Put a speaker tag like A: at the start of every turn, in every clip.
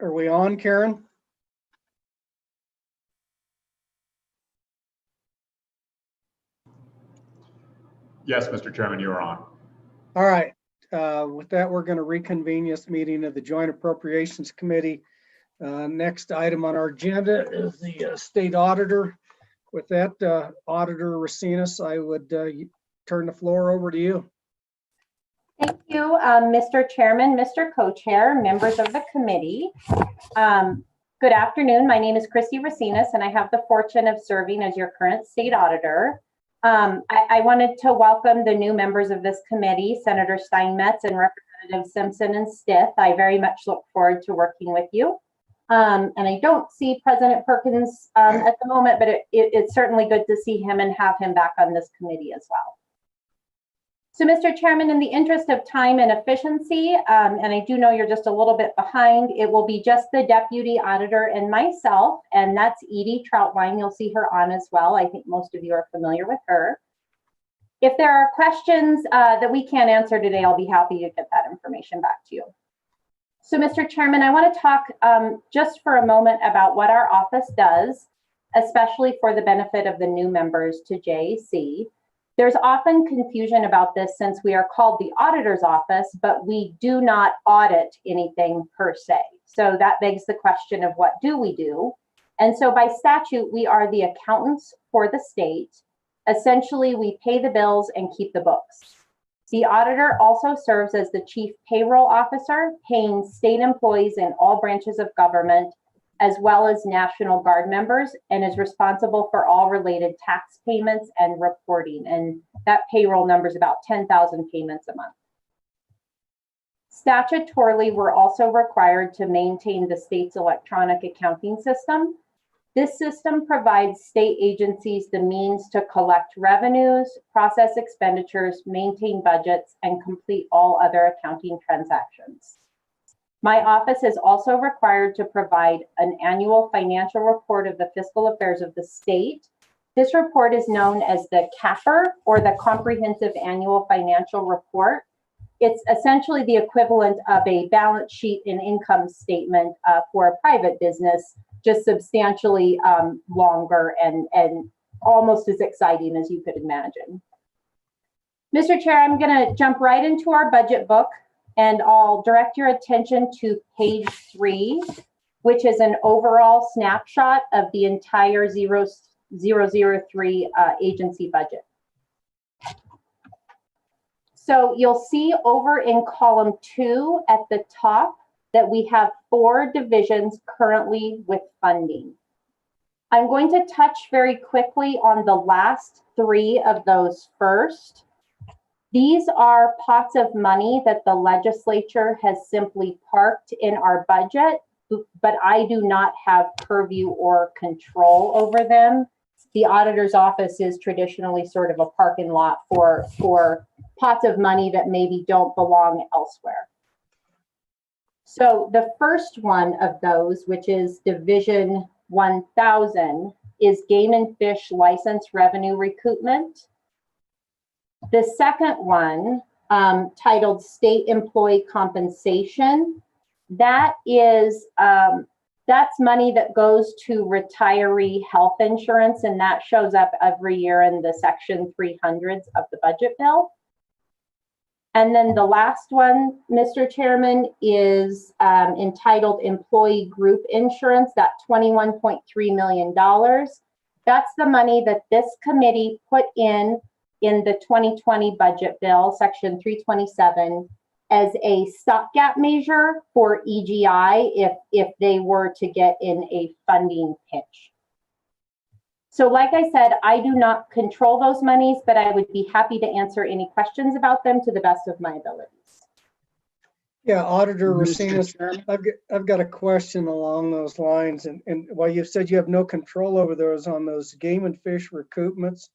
A: Are we on, Karen?
B: Yes, Mr. Chairman, you are on.
A: All right. With that, we're going to reconvene this meeting of the Joint Appropriations Committee. Next item on our agenda is the state auditor. With that, Auditor Racinas, I would turn the floor over to you.
C: Thank you, Mr. Chairman, Mr. Co-Chair, members of the committee. Good afternoon. My name is Christy Racinas, and I have the fortune of serving as your current state auditor. I wanted to welcome the new members of this committee, Senator Steinmetz and Representative Simpson and Stith. I very much look forward to working with you. And I don't see President Perkins at the moment, but it's certainly good to see him and have him back on this committee as well. So, Mr. Chairman, in the interest of time and efficiency, and I do know you're just a little bit behind, it will be just the deputy auditor and myself, and that's Edie Troutwine. You'll see her on as well. I think most of you are familiar with her. If there are questions that we can't answer today, I'll be happy to get that information back to you. So, Mr. Chairman, I want to talk just for a moment about what our office does, especially for the benefit of the new members to JAC. There's often confusion about this since we are called the auditor's office, but we do not audit anything per se. So that begs the question of what do we do? And so by statute, we are the accountants for the state. Essentially, we pay the bills and keep the books. The auditor also serves as the chief payroll officer, paying state employees in all branches of government, as well as National Guard members, and is responsible for all related tax payments and reporting. And that payroll number is about 10,000 payments a month. Statutorily, we're also required to maintain the state's electronic accounting system. This system provides state agencies the means to collect revenues, process expenditures, maintain budgets, and complete all other accounting transactions. My office is also required to provide an annual financial report of the fiscal affairs of the state. This report is known as the CAFR, or the Comprehensive Annual Financial Report. It's essentially the equivalent of a balance sheet and income statement for a private business, just substantially longer and almost as exciting as you could imagine. Mr. Chair, I'm going to jump right into our budget book. And I'll direct your attention to page 3, which is an overall snapshot of the entire 003 agency budget. So you'll see over in column 2 at the top that we have 4 divisions currently with funding. I'm going to touch very quickly on the last 3 of those first. These are pots of money that the legislature has simply parked in our budget, but I do not have purview or control over them. The auditor's office is traditionally sort of a parking lot for pots of money that maybe don't belong elsewhere. So the first one of those, which is Division 1000, is Game and Fish License Revenue Recoupment. The second one, titled State Employee Compensation, that is that's money that goes to retiree health insurance, and that shows up every year in the section 300s of the budget bill. And then the last one, Mr. Chairman, is entitled Employee Group Insurance, that $21.3 million. That's the money that this committee put in the 2020 budget bill, section 327, as a stopgap measure for EGI if they were to get in a funding pinch. So like I said, I do not control those monies, but I would be happy to answer any questions about them to the best of my abilities.
A: Yeah, Auditor Racinas, I've got a question along those lines. And while you've said you have no control over those on those game and fish recoupments,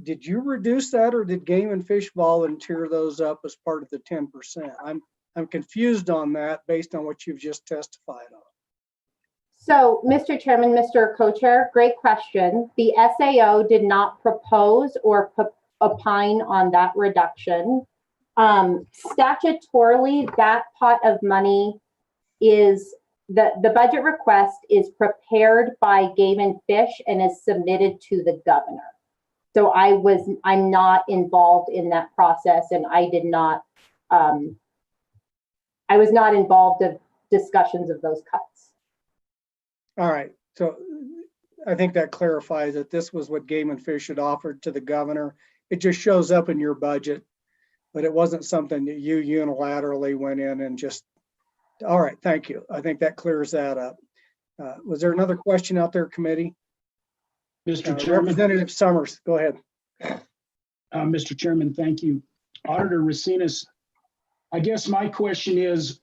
A: did you reduce that, or did Game and Fish volunteer those up as part of the 10%? I'm confused on that based on what you've just testified on.
C: So, Mr. Chairman, Mr. Co-Chair, great question. The SAO did not propose or opine on that reduction. Statutorily, that pot of money is the budget request is prepared by Game and Fish and is submitted to the governor. So I'm not involved in that process, and I was not involved in discussions of those cuts.
A: All right, so I think that clarifies that this was what Game and Fish had offered to the governor. It just shows up in your budget, but it wasn't something that you unilaterally went in and just, all right, thank you. I think that clears that up. Was there another question out there, committee?
D: Mr. Chairman,
A: Representative Summers, go ahead.
D: Mr. Chairman, thank you. Auditor Racinas, I guess my question is,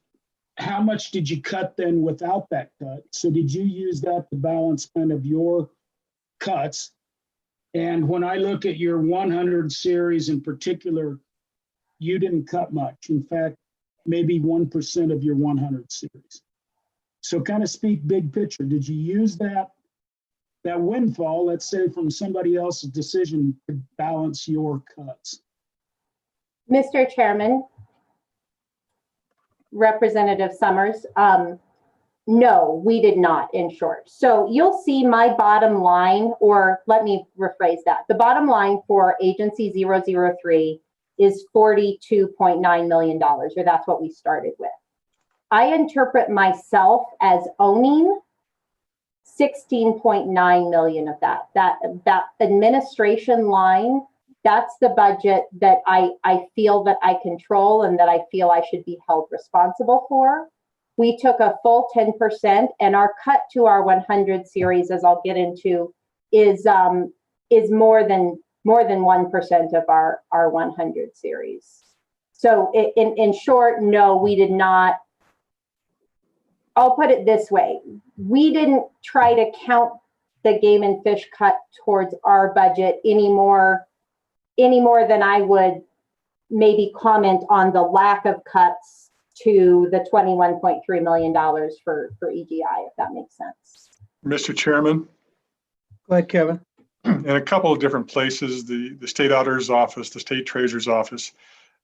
D: how much did you cut then without that cut? So did you use that to balance kind of your cuts? And when I look at your 100 series in particular, you didn't cut much. In fact, maybe 1% of your 100 series. So kind of speak big picture. Did you use that windfall, let's say, from somebody else's decision to balance your cuts?
C: Mr. Chairman, Representative Summers, no, we did not, in short. So you'll see my bottom line, or let me rephrase that. The bottom line for Agency 003 is $42.9 million, or that's what we started with. I interpret myself as owning 16.9 million of that. That administration line, that's the budget that I feel that I control and that I feel I should be held responsible for. We took a full 10%, and our cut to our 100 series, as I'll get into, is more than 1% of our 100 series. So in short, no, we did not. I'll put it this way. We didn't try to count the Game and Fish cut towards our budget any more than I would maybe comment on the lack of cuts to the $21.3 million for EGI, if that makes sense.
E: Mr. Chairman,
A: Go ahead, Kevin.
E: in a couple of different places, the state auditor's office, the state treasurer's office,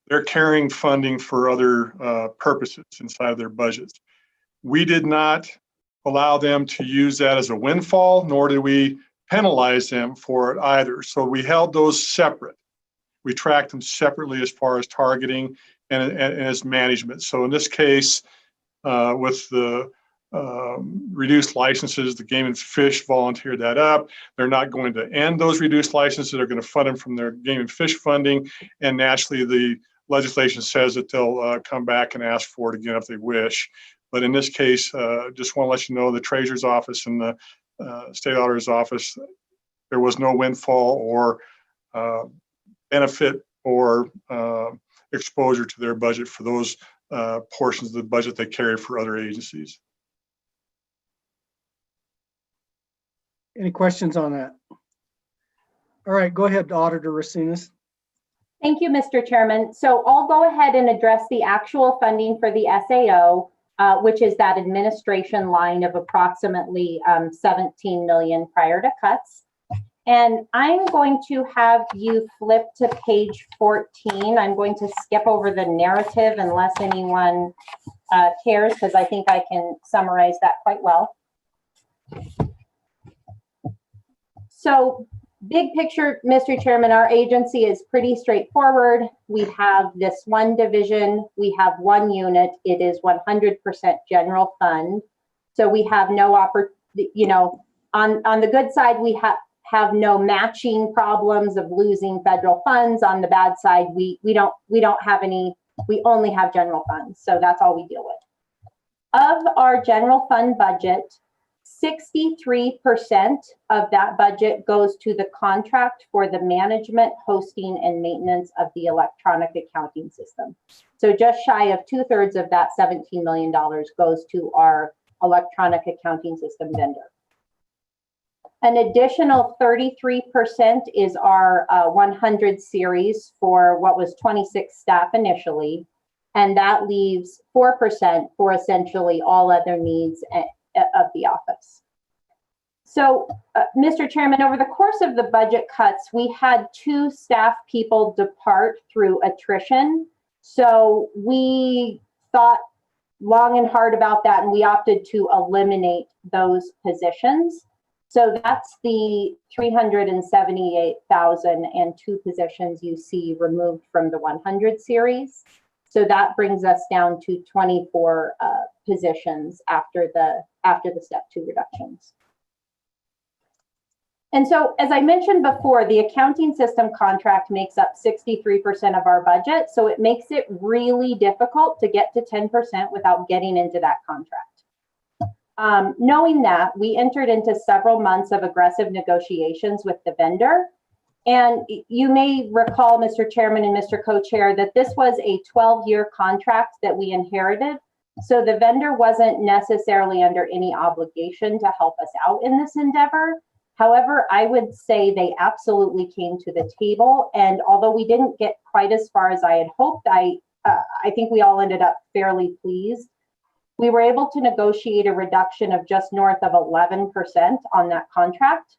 E: they're carrying funding for other purposes inside of their budgets. We did not allow them to use that as a windfall, nor did we penalize them for it either. So we held those separate. We tracked them separately as far as targeting and as management. So in this case, with the reduced licenses, the Game and Fish volunteered that up. They're not going to end those reduced licenses. They're going to fund them from their Game and Fish funding. And naturally, the legislation says that they'll come back and ask for it again if they wish. But in this case, just want to let you know the treasurer's office and the state auditor's office, there was no windfall or benefit or exposure to their budget for those portions of the budget they carry for other agencies.
A: Any questions on that? All right, go ahead, Auditor Racinas.
C: Thank you, Mr. Chairman. So I'll go ahead and address the actual funding for the SAO, which is that administration line of approximately 17 million prior to cuts. And I'm going to have you flip to page 14. I'm going to skip over the narrative unless anyone cares, because I think I can summarize that quite well. So big picture, Mr. Chairman, our agency is pretty straightforward. We have this one division, we have one unit. It is 100% general fund. So we have no on the good side, we have no matching problems of losing federal funds. On the bad side, we don't have any, we only have general funds. So that's all we deal with. Of our general fund budget, 63% of that budget goes to the contract for the management, hosting, and maintenance of the electronic accounting system. So just shy of 2/3 of that $17 million goes to our electronic accounting system vendor. An additional 33% is our 100 series for what was 26 staff initially, and that leaves 4% for essentially all other needs of the office. So, Mr. Chairman, over the course of the budget cuts, we had 2 staff people depart through attrition. So we thought long and hard about that, and we opted to eliminate those positions. So that's the 378,002 positions you see removed from the 100 series. So that brings us down to 24 positions after the step 2 reductions. And so, as I mentioned before, the accounting system contract makes up 63% of our budget. So it makes it really difficult to get to 10% without getting into that contract. Knowing that, we entered into several months of aggressive negotiations with the vendor. And you may recall, Mr. Chairman and Mr. Co-Chair, that this was a 12-year contract that we inherited. So the vendor wasn't necessarily under any obligation to help us out in this endeavor. However, I would say they absolutely came to the table. And although we didn't get quite as far as I had hoped, I think we all ended up fairly pleased. We were able to negotiate a reduction of just north of 11% on that contract.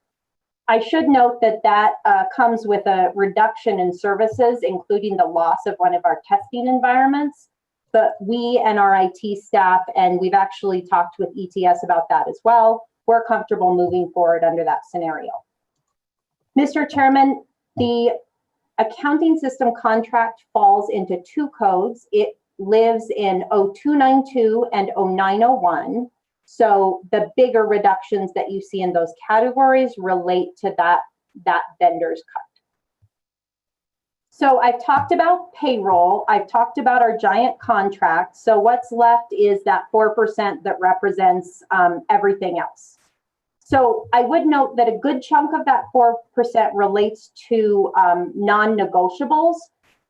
C: I should note that that comes with a reduction in services, including the loss of one of our testing environments. But we and our IT staff, and we've actually talked with ETS about that as well, we're comfortable moving forward under that scenario. Mr. Chairman, the accounting system contract falls into 2 codes. It lives in 0292 and 0901. So the bigger reductions that you see in those categories relate to that vendor's cut. So I've talked about payroll. I've talked about our giant contract. So what's left is that 4% that represents everything else. So I would note that a good chunk of that 4% relates to non-negotiables.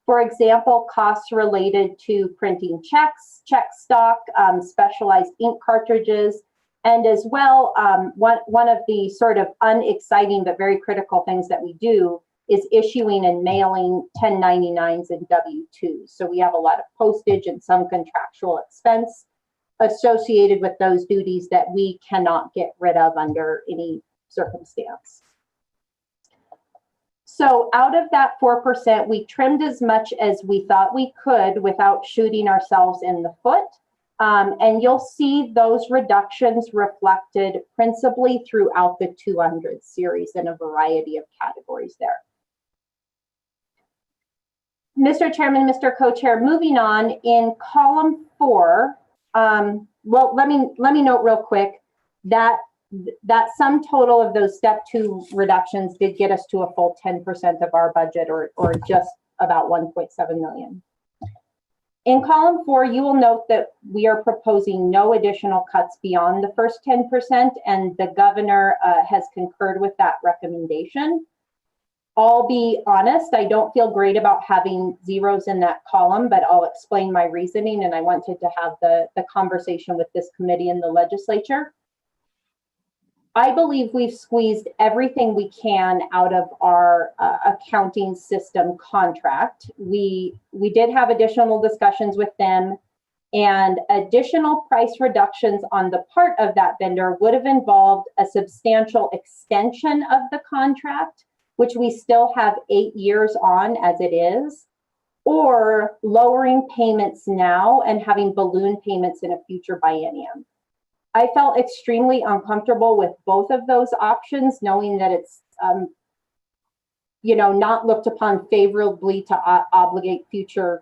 C: For example, costs related to printing checks, check stock, specialized ink cartridges, and as well, one of the sort of unexciting but very critical things that we do is issuing and mailing 1099s and W-2s. So we have a lot of postage and some contractual expense associated with those duties that we cannot get rid of under any circumstance. So out of that 4%, we trimmed as much as we thought we could without shooting ourselves in the foot. And you'll see those reductions reflected principally throughout the 200 series in a variety of categories there. Mr. Chairman, Mr. Co-Chair, moving on in column 4, well, let me note real quick that sum total of those step 2 reductions did get us to a full 10% of our budget, or just about 1.7 million. In column 4, you will note that we are proposing no additional cuts beyond the first 10%, and the governor has concurred with that recommendation. I'll be honest, I don't feel great about having zeros in that column, but I'll explain my reasoning, and I wanted to have the conversation with this committee and the legislature. I believe we've squeezed everything we can out of our accounting system contract. We did have additional discussions with them, and additional price reductions on the part of that vendor would have involved a substantial extension of the contract, which we still have 8 years on as it is, or lowering payments now and having balloon payments in a future biennium. I felt extremely uncomfortable with both of those options, knowing that it's, not looked upon favorably to obligate future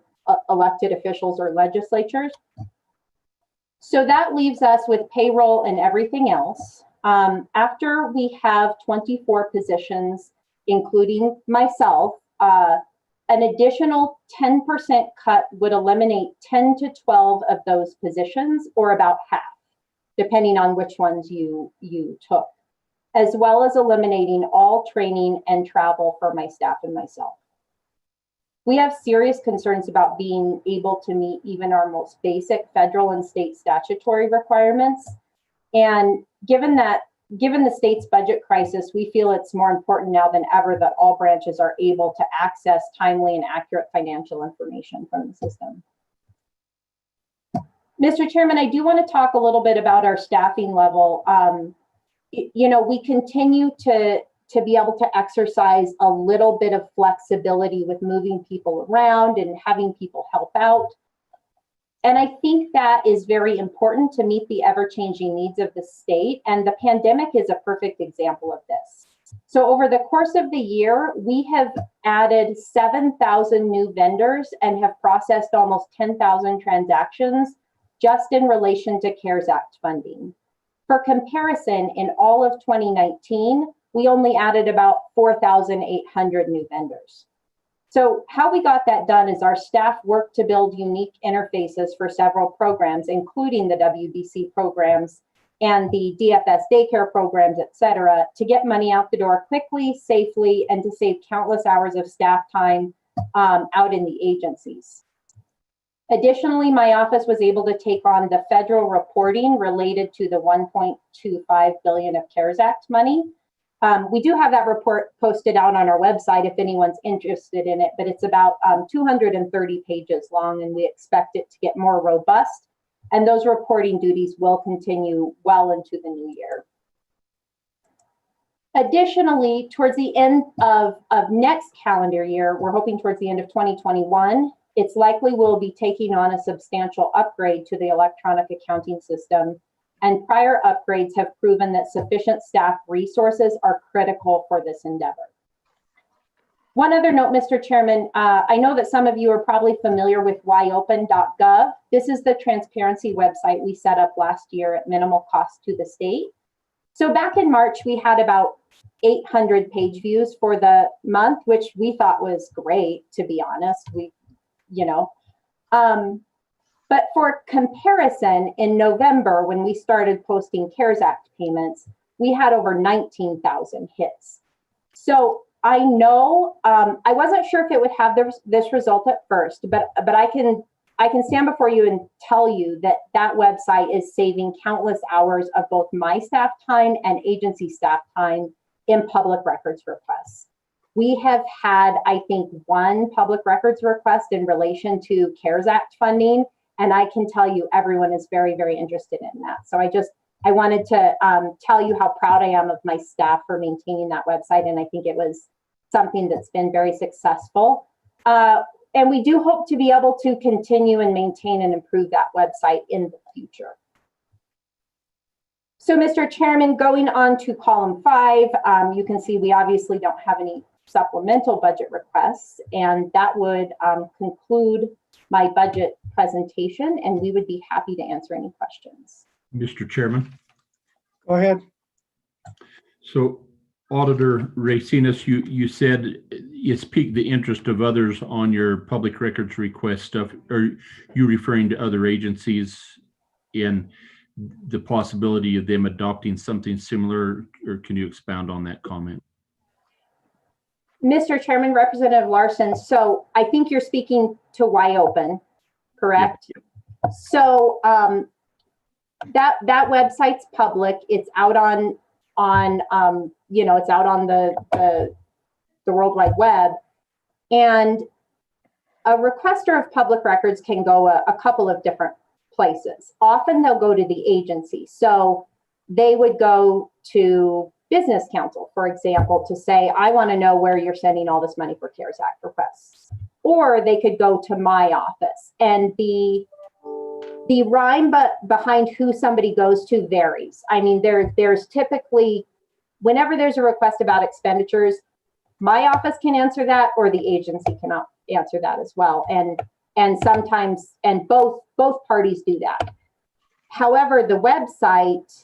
C: elected officials or legislatures. So that leaves us with payroll and everything else. After we have 24 positions, including myself, an additional 10% cut would eliminate 10 to 12 of those positions, or about half, depending on which ones you took, as well as eliminating all training and travel for my staff and myself. We have serious concerns about being able to meet even our most basic federal and state statutory requirements. And given the state's budget crisis, we feel it's more important now than ever that all branches are able to access timely and accurate financial information from the system. Mr. Chairman, I do want to talk a little bit about our staffing level. We continue to be able to exercise a little bit of flexibility with moving people around and having people help out. And I think that is very important to meet the ever-changing needs of the state. And the pandemic is a perfect example of this. So over the course of the year, we have added 7,000 new vendors and have processed almost 10,000 transactions just in relation to CARES Act funding. For comparison, in all of 2019, we only added about 4,800 new vendors. So how we got that done is our staff worked to build unique interfaces for several programs, including the WBC programs and the DFS daycare programs, et cetera, to get money out the door quickly, safely, and to save countless hours of staff time out in the agencies. Additionally, my office was able to take on the federal reporting related to the $1.25 billion of CARES Act money. We do have that report posted out on our website if anyone's interested in it, but it's about 230 pages long, and we expect it to get more robust. And those reporting duties will continue well into the new year. Additionally, towards the end of next calendar year, we're hoping towards the end of 2021, it's likely we'll be taking on a substantial upgrade to the electronic accounting system. And prior upgrades have proven that sufficient staff resources are critical for this endeavor. One other note, Mr. Chairman, I know that some of you are probably familiar with wyopen.gov. This is the transparency website we set up last year at minimal cost to the state. So back in March, we had about 800 page views for the month, which we thought was great, to be honest. But for comparison, in November, when we started posting CARES Act payments, we had over 19,000 hits. So I know, I wasn't sure if it would have this result at first, but I can stand before you and tell you that that website is saving countless hours of both my staff time and agency staff time in public records requests. We have had, I think, one public records request in relation to CARES Act funding, and I can tell you everyone is very, very interested in that. So I wanted to tell you how proud I am of my staff for maintaining that website, and I think it was something that's been very successful. And we do hope to be able to continue and maintain and improve that website in the future. So, Mr. Chairman, going on to column 5, you can see we obviously don't have any supplemental budget requests, and that would conclude my budget presentation, and we would be happy to answer any questions.
F: Mr. Chairman.
A: Go ahead.
F: So Auditor Racinus, you said it's piqued the interest of others on your public records request stuff. Are you referring to other agencies in the possibility of them adopting something similar, or can you expound on that comment?
C: Mr. Chairman, Representative Larson, so I think you're speaking to wyopen, correct? Yeah. So that website's public. It's out on it's out on the World Wide Web, and a requester of public records can go a couple of different places. Often they'll go to the agency, so they would go to Business Council, for example, to say, I want to know where you're sending all this money for CARES Act requests. Or they could go to my office, and the rhyme behind who somebody goes to varies. I mean, there's typically, whenever there's a request about expenditures, my office can answer that, or the agency can answer that as well. And sometimes, and both parties do that. However, the website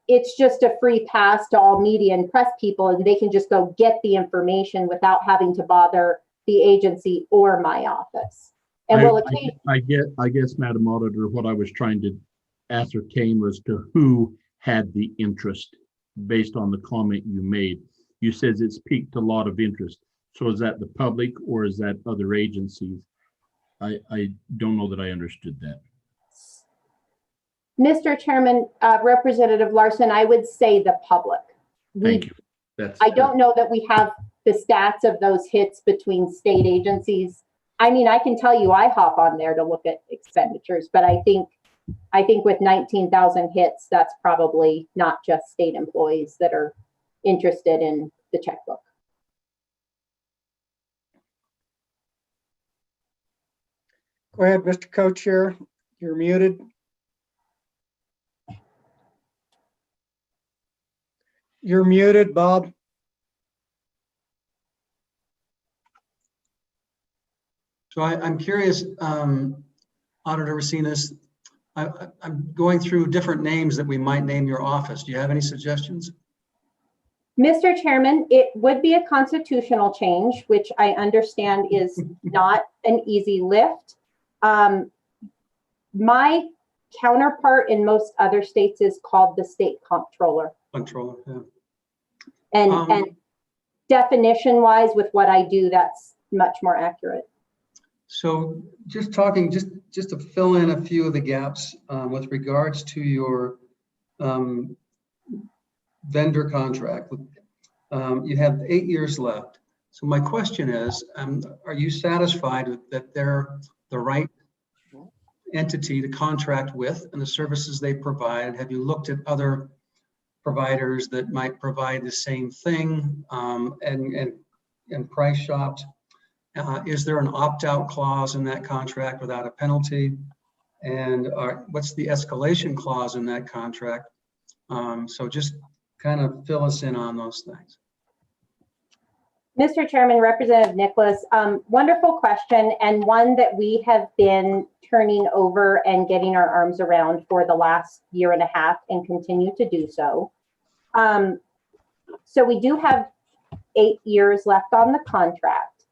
C: it's just a free pass to all media and press people, and they can just go get the information without having to bother the agency or my office. And
F: I guess, Madam Auditor, what I was trying to ascertain was to who had the interest based on the comment you made. You said it's piqued a lot of interest. So is that the public or is that other agencies? I don't know that I understood that.
C: Mr. Chairman, Representative Larson, I would say the public.
F: Thank you.
C: I don't know that we have the stats of those hits between state agencies. I mean, I can tell you I hop on there to look at expenditures, but I think with 19,000 hits, that's probably not just state employees that are interested in the checkbook.
A: Go ahead, Mr. Co-Chair. You're muted. You're muted, Bob.
G: So I'm curious, Auditor Racinas, I'm going through different names that we might name your office. Do you have any suggestions?
C: Mr. Chairman, it would be a constitutional change, which I understand is not an easy lift. My counterpart in most other states is called the state comptroller.
G: Controller, yeah.
C: And definition wise with what I do, that's much more accurate.
G: So just talking, just to fill in a few of the gaps with regards to your vendor contract. You have 8 years left. So my question is, are you satisfied that they're the right entity to contract with and the services they provide? Have you looked at other providers that might provide the same thing and price shopped? Is there an opt-out clause in that contract without a penalty? And what's the escalation clause in that contract? So just kind of fill us in on those things.
C: Mr. Chairman, Representative Nicholas, wonderful question, and one that we have been turning over and getting our arms around for the last year and a half and continue to do so. So we do have 8 years left on the contract.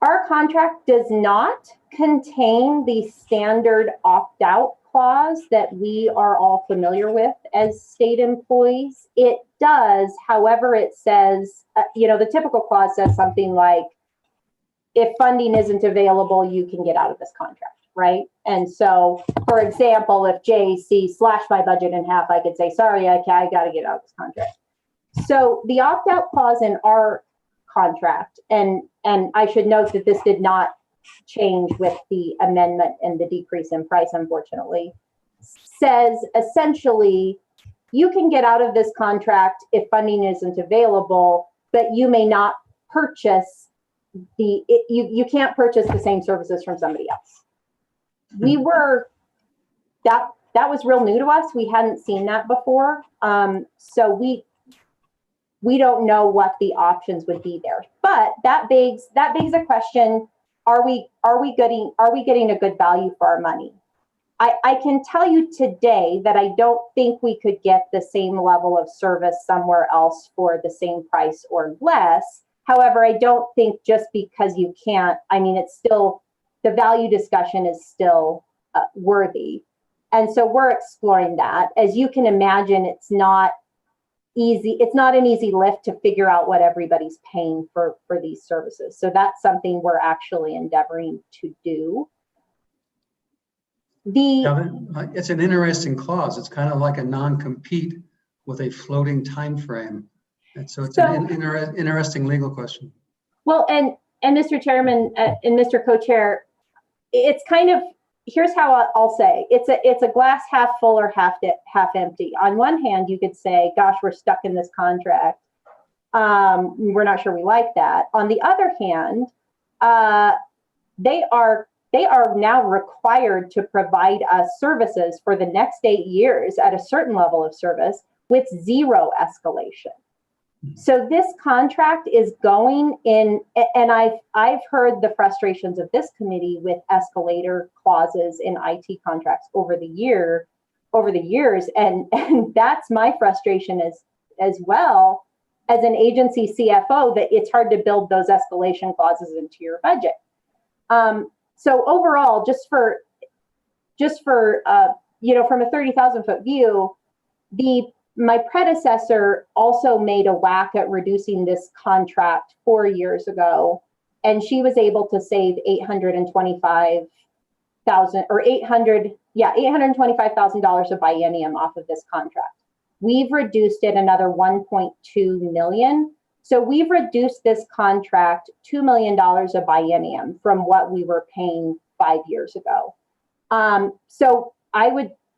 C: Our contract does not contain the standard opt-out clause that we are all familiar with as state employees. It does, however, it says, the typical clause says something like, if funding isn't available, you can get out of this contract, right? And so, for example, if JC slashed my budget in half, I could say, sorry, I got to get out of this contract. So the opt-out clause in our contract, and I should note that this did not change with the amendment and the decrease in price, unfortunately, says essentially, you can get out of this contract if funding isn't available, but you may not purchase you can't purchase the same services from somebody else. That was real new to us. We hadn't seen that before. So we don't know what the options would be there. But that begs a question: Are we getting a good value for our money? I can tell you today that I don't think we could get the same level of service somewhere else for the same price or less. However, I don't think just because you can't, it's still, the value discussion is still worthy. And so we're exploring that. As you can imagine, it's not easy. It's not an easy lift to figure out what everybody's paying for these services. So that's something we're actually endeavoring to do.
G: It's an interesting clause. It's kind of like a non-compete with a floating time frame. And so it's an interesting legal question.
C: Well, and Mr. Chairman and Mr. Co-Chair, it's kind of, here's how I'll say, it's a glass half full or half empty. On one hand, you could say, gosh, we're stuck in this contract. We're not sure we like that. On the other hand, they are now required to provide us services for the next 8 years at a certain level of service with zero escalation. So this contract is going in, and I've heard the frustrations of this committee with escalator clauses in IT contracts over the years, and that's my frustration as well as an agency CFO, that it's hard to build those escalation clauses into your budget. So overall, just for from a 30,000 foot view, my predecessor also made a whack at reducing this contract 4 years ago, and she was able to save $825,000 a biennium off of this contract. We've reduced it another 1.2 million. So we've reduced this contract $2 million a biennium from what we were paying 5 years ago.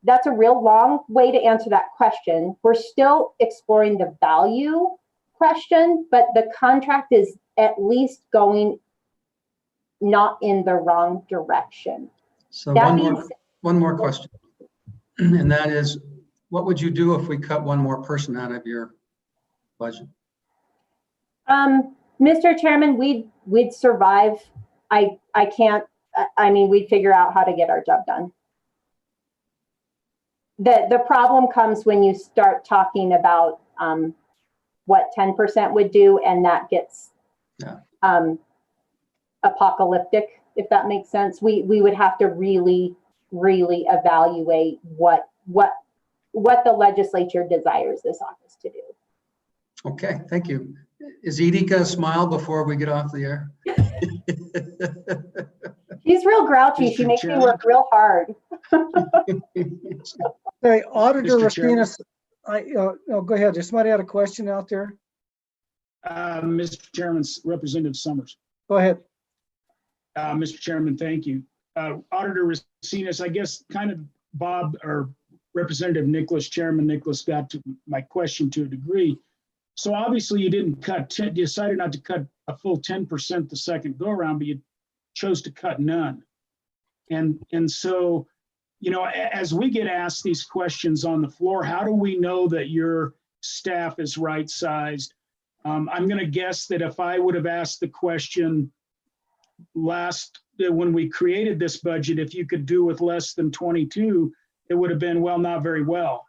C: That's a real long way to answer that question. We're still exploring the value question, but the contract is at least going not in the wrong direction.
G: So
C: That
G: one
C: being
G: more, one more question. And that is, what would you do if we cut one more person out of your budget?
C: Mr. Chairman, we'd survive. I can't, I mean, we'd figure out how to get our job done. The problem comes when you start talking about what 10% would do, and that gets apocalyptic, if that makes sense. We would have to really evaluate what the legislature desires this office to do.
G: Okay, thank you. Is Edie gonna smile before we get off the air?
C: She's real grouchy. She
D: Mr.
C: makes me
D: Chairman?
C: work real hard.
A: Hey, Auditor
D: Mr. Chairman?
A: Racinas, go ahead. Does somebody had a question out there?
D: Mr. Chairman, Representative Summers.
A: Go ahead.
D: Mr. Chairman, thank you. Auditor Racinas, I guess kind of Bob or Representative Nicholas, Chairman Nicholas got to my question to a degree. So obviously you didn't cut, you decided not to cut a full 10% the second go around, but you chose to cut none. And so, you know, as we get asked these questions on the floor, how do we know that your staff is right sized? I'm going to guess that if I would have asked the question when we created this budget, if you could do with less than 22, it would have been, well, not very well.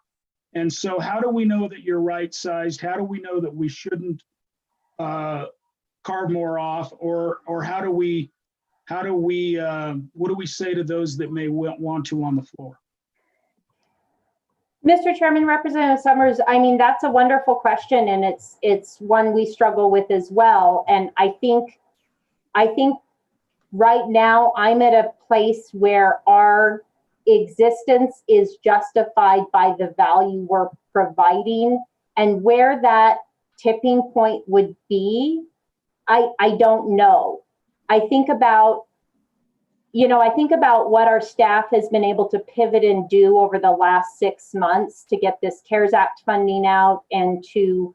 D: And so how do we know that you're right sized? How do we know that we shouldn't carve more off, or what do we say to those that may want to on the floor?
C: Mr. Chairman, Representative Summers, I mean, that's a wonderful question, and it's one we struggle with as well. And I think right now I'm at a place where our existence is justified by the value we're providing, and where that tipping point would be, I don't know. I think about what our staff has been able to pivot and do over the last 6 months to get this CARES Act funding out, and to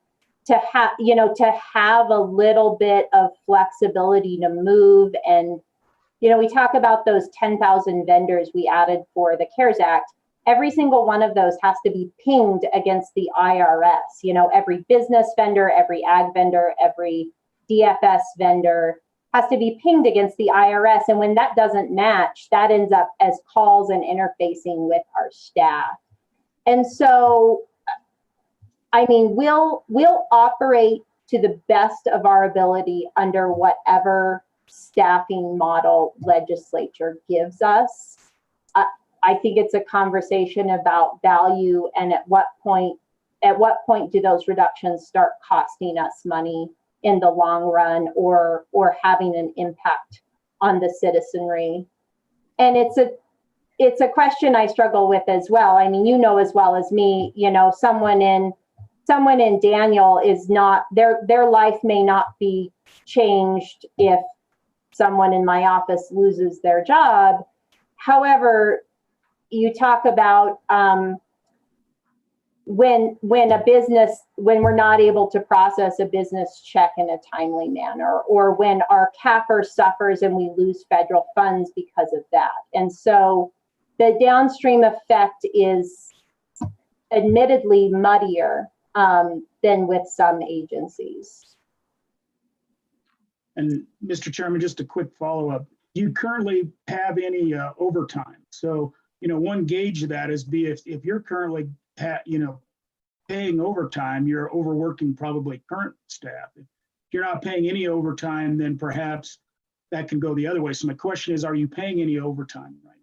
C: have a little bit of flexibility to move. And we talk about those 10,000 vendors we added for the CARES Act. Every single one of those has to be pinged against the IRS. Every business vendor, every ag vendor, every DFS vendor has to be pinged against the IRS. And when that doesn't match, that ends up as calls and interfacing with our staff. And so, I mean, we'll operate to the best of our ability under whatever staffing model legislature gives us. I think it's a conversation about value, and at what point do those reductions start costing us money in the long run, or having an impact on the citizenry. And it's a question I struggle with as well. I mean, as well as me, someone in Daniel is not, their life may not be changed if someone in my office loses their job. However, you talk about when we're not able to process a business check in a timely manner, or when our CAFR suffers and we lose federal funds because of that. And so the downstream effect is admittedly muddier than with some agencies.
D: And Mr. Chairman, just a quick follow-up. Do you currently have any overtime? So, one gauge of that is if you're currently paying overtime, you're overworking probably current staff. If you're not paying any overtime, then perhaps that can go the other way. So my question is, are you paying any overtime right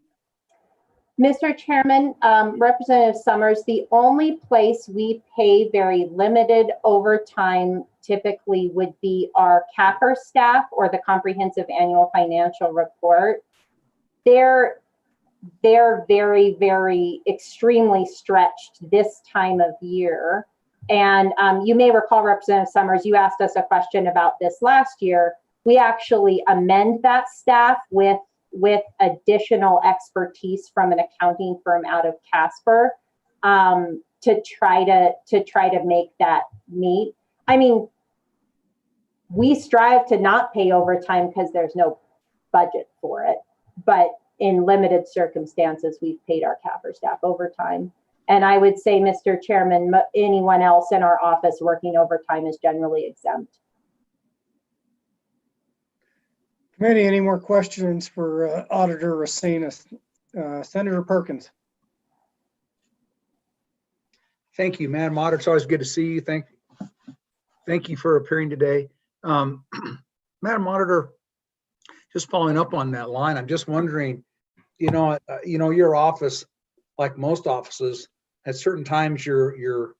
D: now?
C: Mr. Chairman, Representative Summers, the only place we pay very limited overtime typically would be our CAFR staff, or the Comprehensive Annual Financial Report. They're very, very extremely stretched this time of year. And you may recall, Representative Summers, you asked us a question about this last year. We actually amend that staff with additional expertise from an accounting firm out of Casper to try to make that meet. I mean, we strive to not pay overtime because there's no budget for it. But in limited circumstances, we've paid our CAFR staff overtime. And I would say, Mr. Chairman, anyone else in our office working overtime is generally exempt.
A: Committee, any more questions for Auditor Racinas? Senator Perkins.
H: Thank you, Madam Auditor. It's always good to see you. Thank you for appearing today. Madam Auditor, just following up on that line, I'm just wondering, your office, like most offices, at certain times certain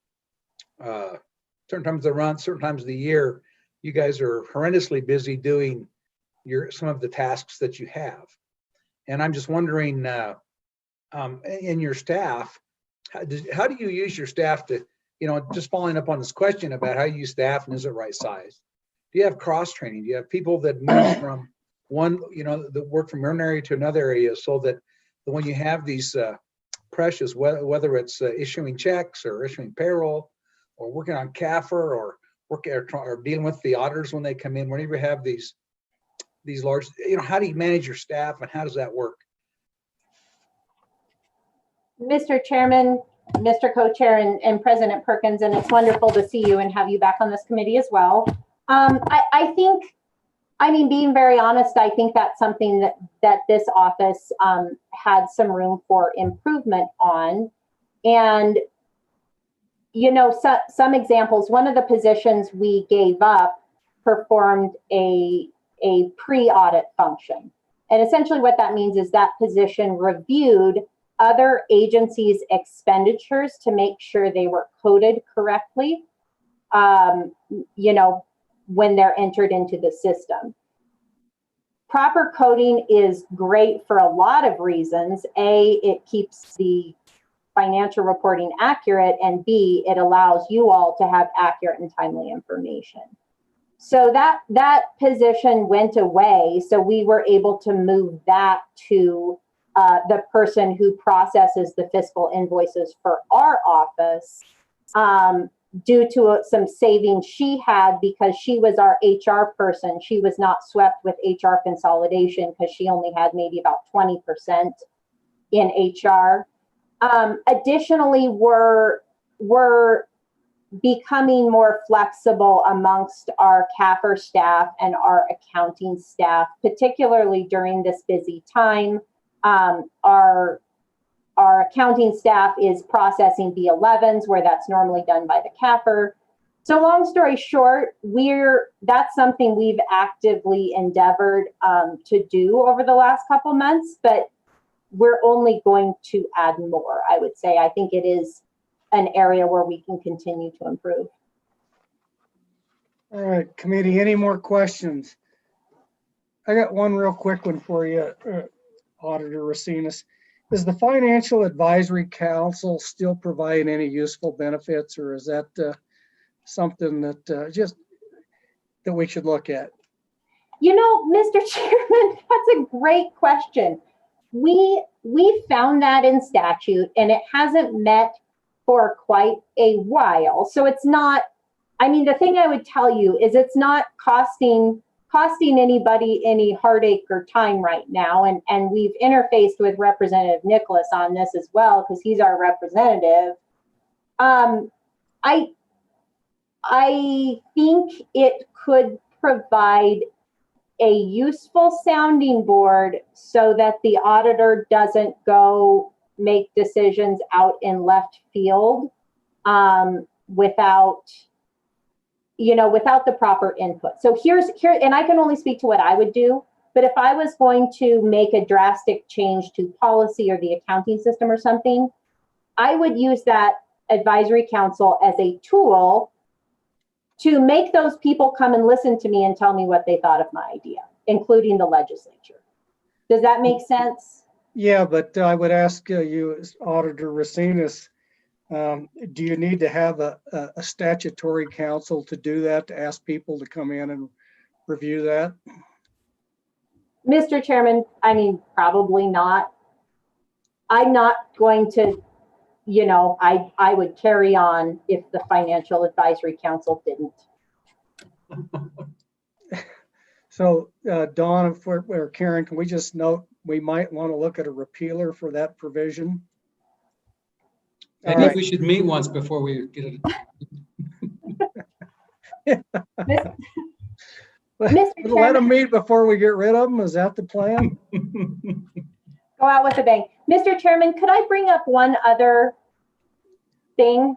H: times of the run, certain times of the year, you guys are horrendously busy doing some of the tasks that you have. And I'm just wondering, in your staff, how do you use your staff to, just following up on this question about how you use staff and is it right size? Do you have cross training? Do you have people that move from one, that work from one area to another area, so that when you have these pressures, whether it's issuing checks or issuing payroll or working on CAFR or dealing with the auditors when they come in, whenever you have these large, how do you manage your staff and how does that work?
C: Mr. Chairman, Mr. Co-Chair, and President Perkins, and it's wonderful to see you and have you back on this committee as well. I think, being very honest, I think that's something that this office had some room for improvement on. And, some examples, one of the positions we gave up performed a pre-audit function. And essentially what that means is that position reviewed other agencies' expenditures to make sure they were coded correctly, when they're entered into the system. Proper coding is great for a lot of reasons. A, it keeps the financial reporting accurate, and B, it allows you all to have accurate and timely information. So that position went away, so we were able to move that to the person who processes the fiscal invoices for our office, due to some savings she had because she was our HR person. She was not swept with HR consolidation because she only had maybe about 20% in HR. Additionally, we're becoming more flexible amongst our CAFR staff and our accounting staff, particularly during this busy time. Our accounting staff is processing B11s where that's normally done by the CAFR. So long story short, that's something we've actively endeavored to do over the last couple months, but we're only going to add more, I would say. I think it is an area where we can continue to improve.
A: All right, committee, any more questions? I got one real quick one for you, Auditor Racinas. Is the Financial Advisory Council still providing any useful benefits, or is that something that that we should look at?
C: Mr. Chairman, that's a great question. We found that in statute, and it hasn't met for quite a while. So it's not, the thing I would tell you is it's not costing anybody any heartache or time right now. And we've interfaced with Representative Nicholas on this as well, because he's our representative. I think it could provide a useful sounding board so that the auditor doesn't go make decisions out in left field without the proper input. So here, and I can only speak to what I would do, but if I was going to make a drastic change to policy or the accounting system or something, I would use that advisory council as a tool to make those people come and listen to me and tell me what they thought of my idea, including the legislature. Does that make sense?
A: Yeah, but I would ask you, as Auditor Racinas, do you need to have a statutory council to do that, to ask people to come in and review that?
C: Mr. Chairman, probably not. I'm not going to, I would carry on if the Financial Advisory Council didn't.
A: So, Dawn, if or Karen, can we just note, we might want to look at a repealer for that provision? All
G: Maybe
A: right.
G: we should meet once before we get it.
C: Mr.
A: Let
C: Chairman,
A: them meet before we get rid of them. Is that the plan?
C: go out with a bang. Mr. Chairman, could I bring up one other thing?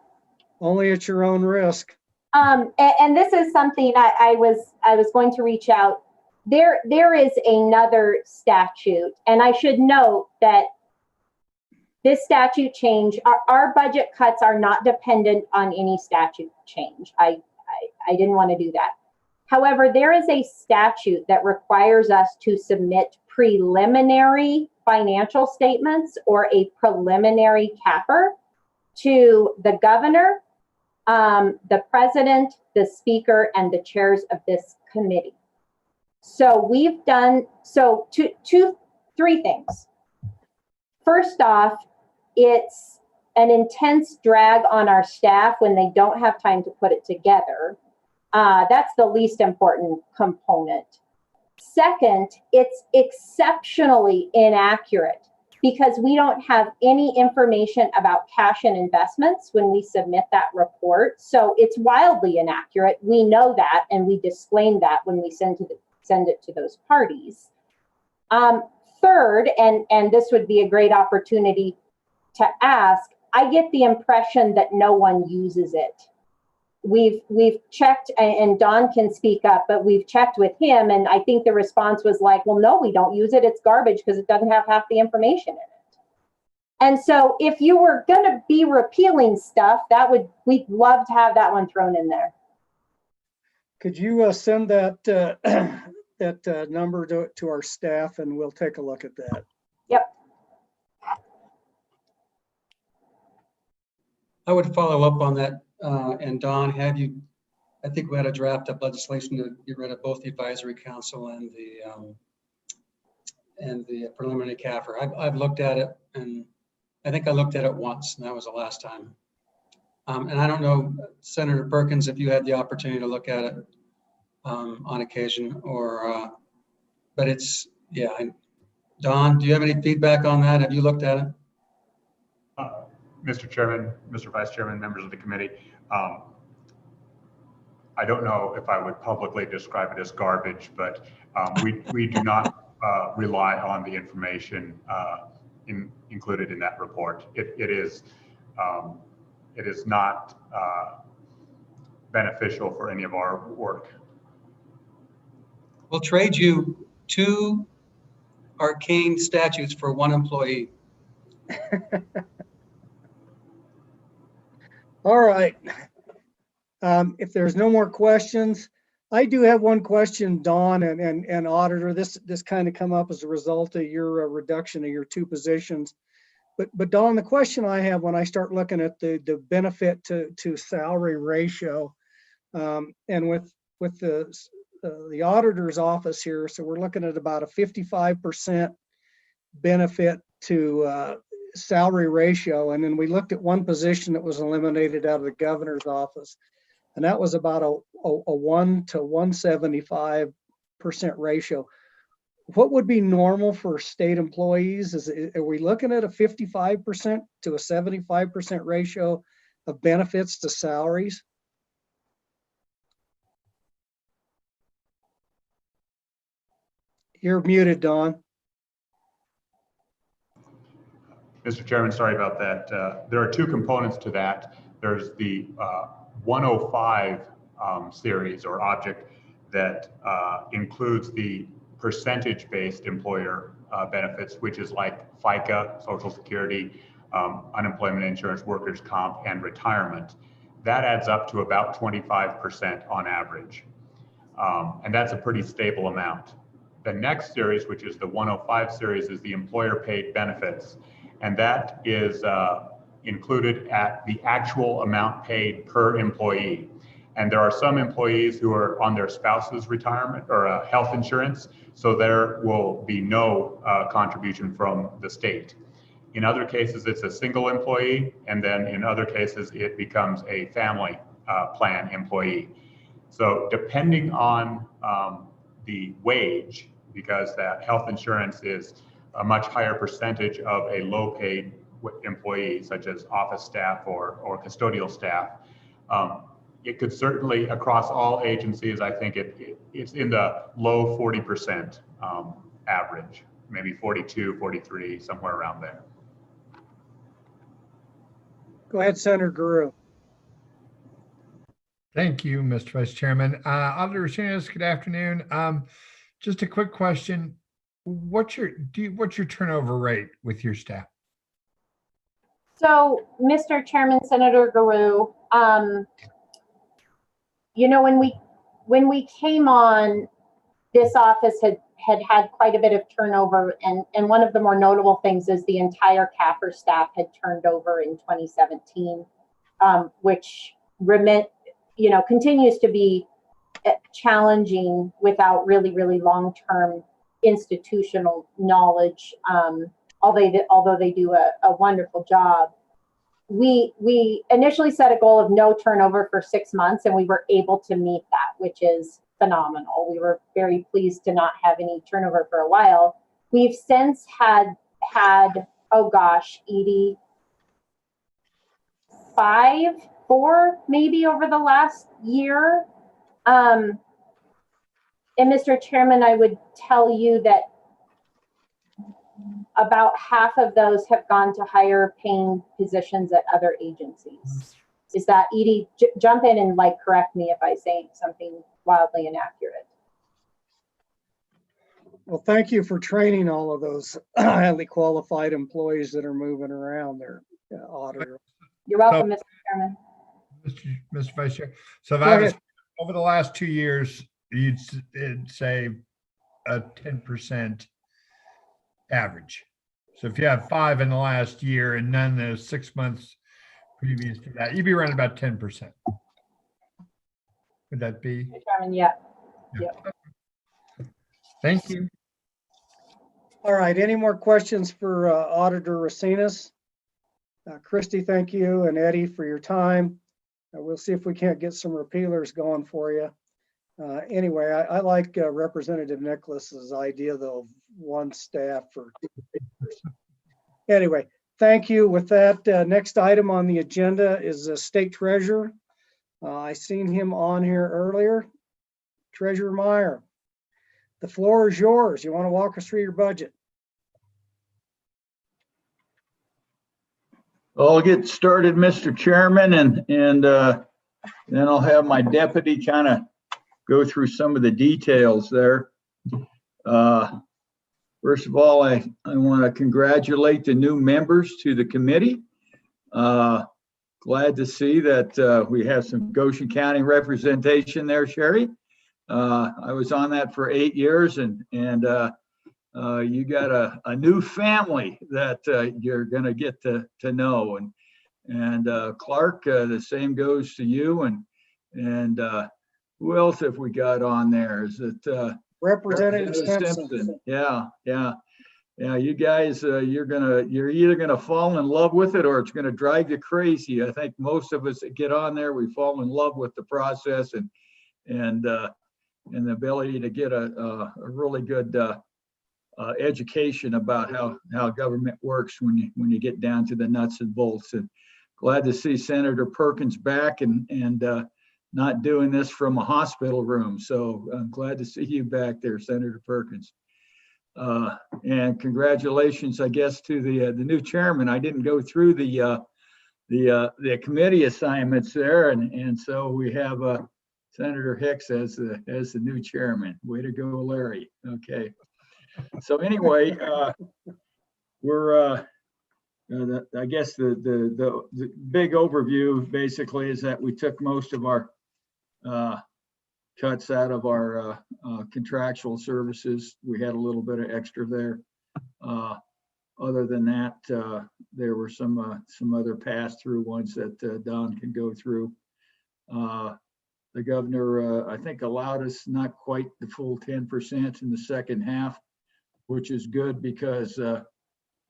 A: Only at your own risk.
C: And this is something I was going to reach out. There is another statute, and I should note that this statute change, our budget cuts are not dependent on any statute change. I didn't want to do that. However, there is a statute that requires us to submit preliminary financial statements or a preliminary capper to the governor, the president, the speaker, and the chairs of this committee. So we've done, three things. First off, it's an intense drag on our staff when they don't have time to put it together. That's the least important component. Second, it's exceptionally inaccurate because we don't have any information about cash and investments when we submit that report. So it's wildly inaccurate. We know that, and we disclaim that when we send it to those parties. Third, and this would be a great opportunity to ask, I get the impression that no one uses it. We've checked, and Don can speak up, but we've checked with him, and I think the response was like, well, no, we don't use it. It's garbage because it doesn't have half the information in it. And so if you were going to be repealing stuff, we'd love to have that one thrown in there.
A: Could you send that that number to our staff, and we'll take a look at that.
C: Yep.
G: I would follow up on that. And Don, I think we had a draft up legislation to get rid of both the advisory council and the preliminary CAFR. I've looked at it, and I think I looked at it once, and that was the last time. And I don't know, Senator Perkins, if you had the opportunity to look at it on occasion, or, but it's, yeah. Don, do you have any feedback on that? Have you looked at it?
B: Mr. Chairman, Mr. Vice Chairman, members of the committee, I don't know if I would publicly describe it as garbage, but we do not rely on the information included in that report. It is not beneficial for any of our work.
G: We'll trade you 2 arcane statutes for 1 employee.
A: All right. If there's no more questions, I do have one question, Dawn and Auditor. This kind of come up as a result of your reduction of your 2 positions. But Dawn, the question I have when I start looking at the benefit to salary ratio, and with the auditor's office here, so we're looking at about a 55% benefit to salary ratio. And then we looked at one position that was eliminated out of the governor's office, and that was about a 1 to 175% ratio. What would be normal for state employees? Are we looking at a 55% to a 75% ratio of benefits to salaries? You're muted, Don.
B: Mr. Chairman, sorry about that. There are 2 components to that. There's the 105 series or object that includes the percentage-based employer benefits, which is like FICA, Social Security, unemployment insurance, workers' comp, and retirement. That adds up to about 25% on average. And that's a pretty stable amount. The next series, which is the 105 series, is the employer paid benefits. And that is included at the actual amount paid per employee. And there are some employees who are on their spouse's retirement or health insurance, so there will be no contribution from the state. In other cases, it's a single employee, and then in other cases, it becomes a family plan employee. So depending on the wage, because that health insurance is a much higher percentage of a low-paid employee, such as office staff or custodial staff. It could certainly, across all agencies, I think it's in the low 40% average, maybe 42, 43, somewhere around there.
A: Go ahead, Senator Guru.
I: Thank you, Mr. Vice Chairman. Auditor Racinas, good afternoon. Just a quick question. What's your turnover rate with your staff?
C: So, Mr. Chairman, Senator Guru, you know, when we came on, this office had quite a bit of turnover, and one of the more notable things is the entire CAFR staff had turned over in 2017, which continues to be challenging without really long-term institutional knowledge, although they do a wonderful job. We initially set a goal of no turnover for 6 months, and we were able to meet that, which is phenomenal. We were very pleased to not have any turnover for a while. We've since had, oh gosh, Edie, 4 maybe over the last year. And Mr. Chairman, I would tell you that about half of those have gone to higher paying positions at other agencies. Is that, Edie, jump in and correct me if I say something wildly inaccurate.
A: Well, thank you for training all of those highly qualified employees that are moving around there, Auditor.
C: You're welcome, Mr. Chairman.
I: Mr. Vice Chair. So if I was, over the last 2 years, you'd say a 10% average. So if you have 5 in the last year and none in the 6 months previous to that, you'd be around about 10%. Would that be?
C: Mr. Chairman, yeah.
I: Thank you.
A: All right, any more questions for Auditor Racinas? Christy, thank you, and Eddie for your time. We'll see if we can't get some repealers going for you. Anyway, I like Representative Nicholas's idea, though, of one staff for 2 papers. Anyway, thank you. With that, next item on the agenda is the State Treasurer. I seen him on here earlier. Treasurer Meyer, the floor is yours. You want to walk us through your budget?
J: I'll get started, Mr. Chairman, and then I'll have my deputy kind of go through some of the details there. First of all, I want to congratulate the new members to the committee. Glad to see that we have some Goshen County representation there, Sherry. I was on that for 8 years, and you got a new family that you're going to get to know. And Clark, the same goes to you. And who else have we got on there? Is it
A: Representative Simpson.
J: Yeah. You guys, you're either gonna fall in love with it or it's gonna drive you crazy. I think most of us that get on there, we fall in love with the process and the ability to get a really good education about how government works when you get down to the nuts and bolts. And glad to see Senator Perkins back and not doing this from a hospital room. So I'm glad to see you back there, Senator Perkins. And congratulations, I guess, to the new chairman. I didn't go through the committee assignments there, and so we have Senator Hicks as the new chairman. Way to go, Larry. Okay. So anyway, we're I guess the big overview basically is that we took most of our cuts out of our contractual services. We had a little bit of extra there. Other than that, there were some other pass-through ones that Don can go through. The governor, I think, allowed us not quite the full 10% in the second half, which is good because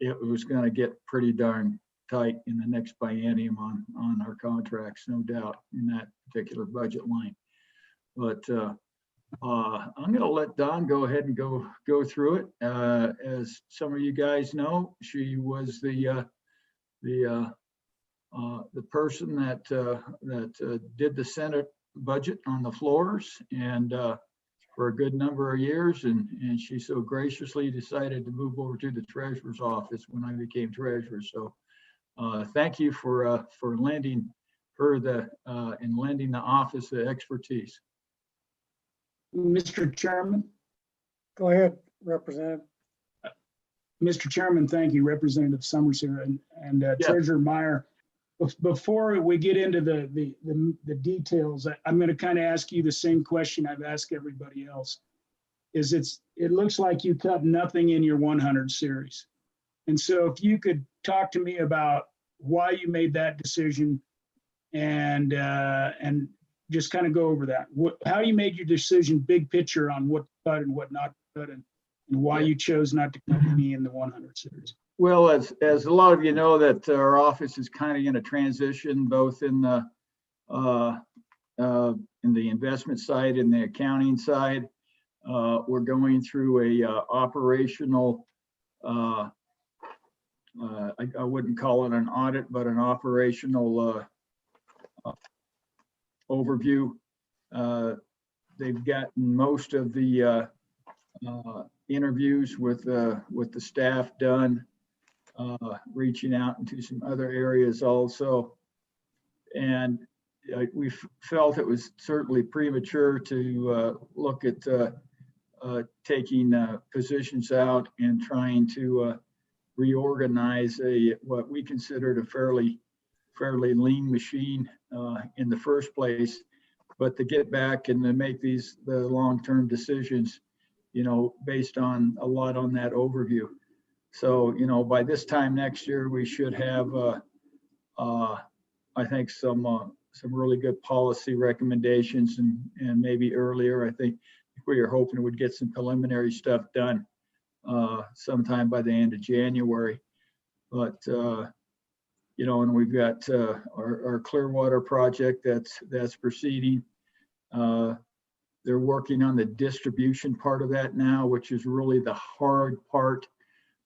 J: it was going to get pretty darn tight in the next biennium on our contracts, no doubt, in that particular budget line. But I'm going to let Dawn go ahead and go through it. As some of you guys know, she was the person that did the Senate budget on the floors and for a good number of years, and she so graciously decided to move over to the treasurer's office when I became treasurer. So thank you for lending her and lending the office the expertise.
D: Mr. Chairman,
A: Go ahead, Representative.
D: Mr. Chairman, thank you, Representative Summers here and
J: Yeah.
D: Treasurer Meyer. Before we get into the details, I'm going to kind of ask you the same question I've asked everybody else. It looks like you cut nothing in your 100 series. And so if you could talk to me about why you made that decision and just kind of go over that. How you made your decision, big picture on what to cut and what not to cut, and why you chose not to cut any in the 100 series.
J: Well, as a lot of you know, that our office is kind of in a transition, both in the investment side and the accounting side. We're going through a operational, I wouldn't call it an audit, but an operational overview. They've gotten most of the interviews with the staff done, reaching out into some other areas also. And we felt it was certainly premature to look at taking positions out and trying to reorganize what we considered a fairly lean machine in the first place, but to get back and to make the long-term decisions, based on a lot on that overview. So, by this time next year, we should have, I think, some really good policy recommendations, and maybe earlier. I think we are hoping we'd get some preliminary stuff done sometime by the end of January. But and we've got our Clearwater project that's proceeding. They're working on the distribution part of that now, which is really the hard part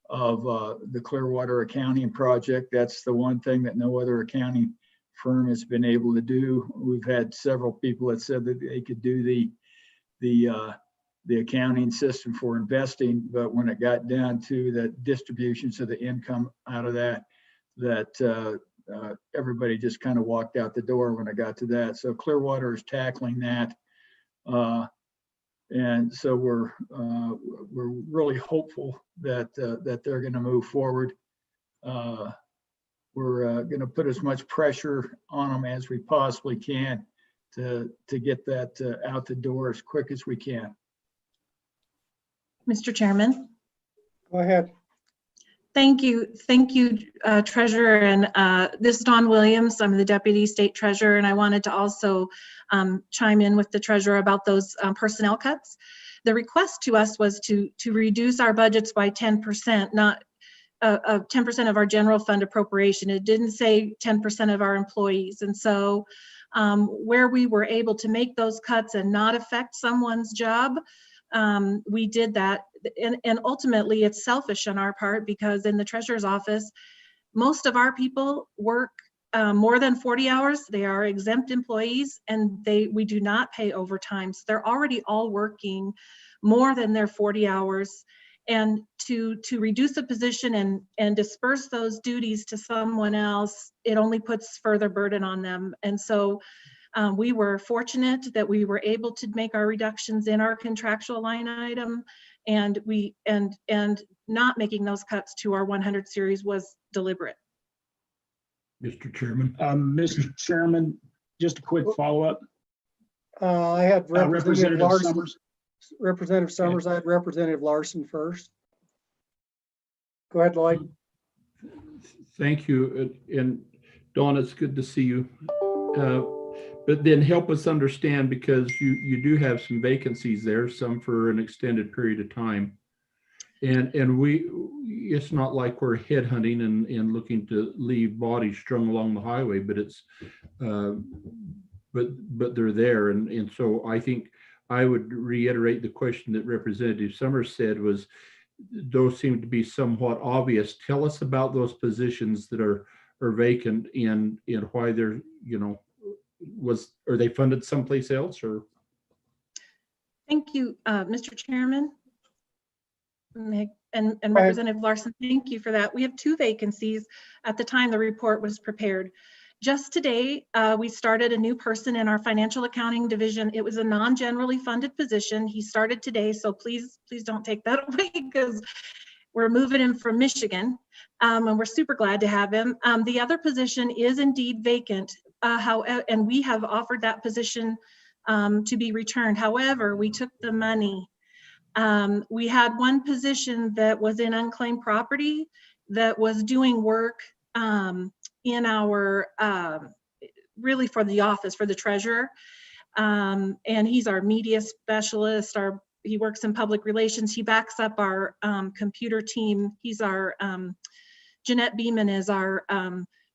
J: of the Clearwater accounting project. That's the one thing that no other accounting firm has been able to do. We've had several people that said that they could do the accounting system for investing, but when it got down to the distributions of the income out of that everybody just kind of walked out the door when it got to that. So Clearwater is tackling that. And so we're really hopeful that they're going to move forward. We're going to put as much pressure on them as we possibly can to get that out the door as quick as we can.
K: Mr. Chairman.
A: Go ahead.
K: Thank you, Treasurer. And this is Dawn Williams. I'm the Deputy State Treasurer, and I wanted to also chime in with the Treasurer about those personnel cuts. The request to us was to reduce our budgets by 10%, not 10% of our general fund appropriation. It didn't say 10% of our employees. And so where we were able to make those cuts and not affect someone's job, we did that. And ultimately it's selfish on our part, because in the Treasurer's office, most of our people work more than 40 hours. They are exempt employees, and we do not pay overtime. So they're already all working more than their 40 hours. And to reduce a position and disperse those duties to someone else, it only puts further burden on them. And so we were fortunate that we were able to make our reductions in our contractual line item, and not making those cuts to our 100 series was deliberate.
F: Mr. Chairman.
D: Mr. Chairman, just a quick follow-up.
A: I had Representative Larson.
D: Summers.
A: Representative Summers, I had Representative Larson first. Go ahead, Lloyd.
F: Thank you. And Dawn, it's good to see you. But then help us understand, because you do have some vacancies there, some for an extended period of time. And it's not like we're headhunting and looking to leave bodies strung along the highway, but it's but they're there. And so I think I would reiterate the question that Representative Summers said was, those seem to be somewhat obvious. Tell us about those positions that are vacant and why they're, are they funded someplace else or?
K: Thank you, Mr. Chairman. Meg and
A: ahead.
K: Representative Larson, thank you for that. We have 2 vacancies at the time the report was prepared. Just today, we started a new person in our financial accounting division. It was a non-generally funded position. He started today, so please don't take that away because we're moving him from Michigan, and we're super glad to have him. The other position is indeed vacant, and we have offered that position to be returned. However, we took the money. We had one position that was in unclaimed property that was doing work in our, really for the office, for the treasurer. And he's our media specialist. He works in public relations. He backs up our computer team. He's our, Jeanette Beeman is our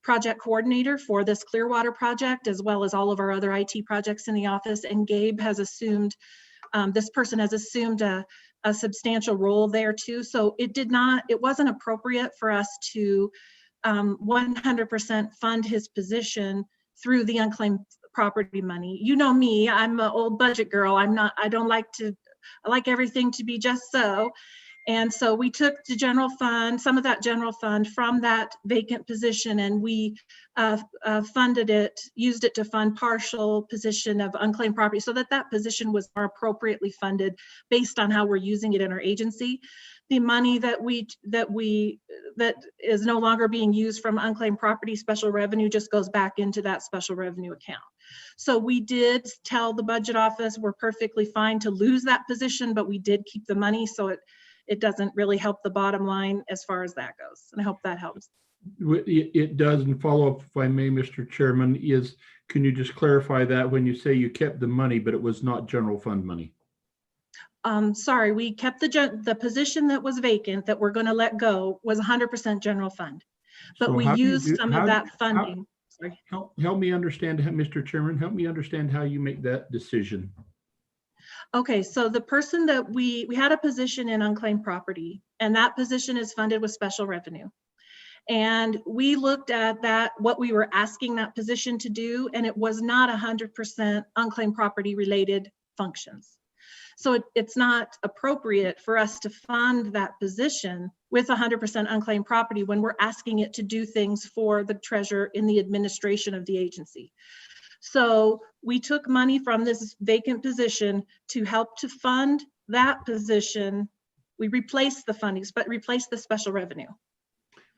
K: project coordinator for this Clearwater project, as well as all of our other IT projects in the office. And Gabe has assumed, this person has assumed a substantial role there too. So it wasn't appropriate for us to 100% fund his position through the unclaimed property money. You know me, I'm an old budget girl. I like everything to be just so. And so we took the general fund, some of that general fund from that vacant position, and we funded it, used it to fund partial position of unclaimed property so that position was more appropriately funded based on how we're using it in our agency. The money that is no longer being used from unclaimed property special revenue just goes back into that special revenue account. So we did tell the budget office we're perfectly fine to lose that position, but we did keep the money, so it doesn't really help the bottom line as far as that goes. And I hope that helps.
F: It does. And follow up, if I may, Mr. Chairman, can you just clarify that when you say you kept the money, but it was not general fund money?
K: Sorry, we kept the position that was vacant that we're going to let go was 100% general fund, but
F: So
K: we used some of that funding. Sorry.
F: Help me understand, Mr. Chairman, help me understand how you make that decision.
K: Okay, so the person that we had a position in unclaimed property, and that position is funded with special revenue. And we looked at what we were asking that position to do, and it was not 100% unclaimed property related functions. So it's not appropriate for us to fund that position with 100% unclaimed property when we're asking it to do things for the treasurer in the administration of the agency. So we took money from this vacant position to help to fund that position. We replaced the fundings, but replaced the special revenue.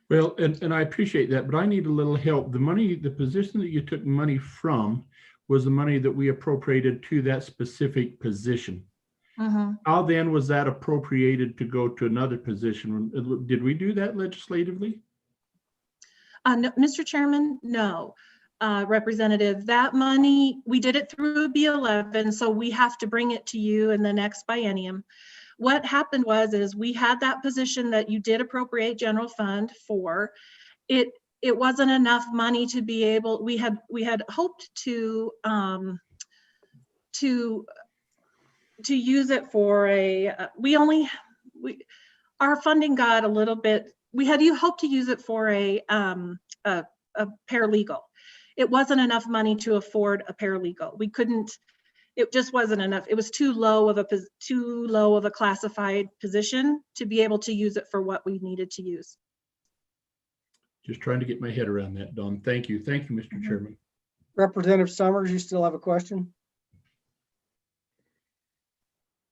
F: Well, and I appreciate that, but I need a little help. The position that you took money from was the money that we appropriated to that specific position.
K: Mm-hmm.
F: How then was that appropriated to go to another position? Did we do that legislatively?
K: No, Mr. Chairman, no. Representative, that money, we did it through a B11, so we have to bring it to you in the next biennium. What happened is we had that position that you did appropriate general fund for. It wasn't enough money to be able, we had hoped to use it for our funding got a little bit, we had hoped to use it for a paralegal. It wasn't enough money to afford a paralegal. We couldn't, it just wasn't enough. It was too low of a classified position to be able to use it for what we needed to use.
F: Just trying to get my head around that, Dawn. Thank you. Thank you, Mr. Chairman.
A: Representative Summers, you still have a question?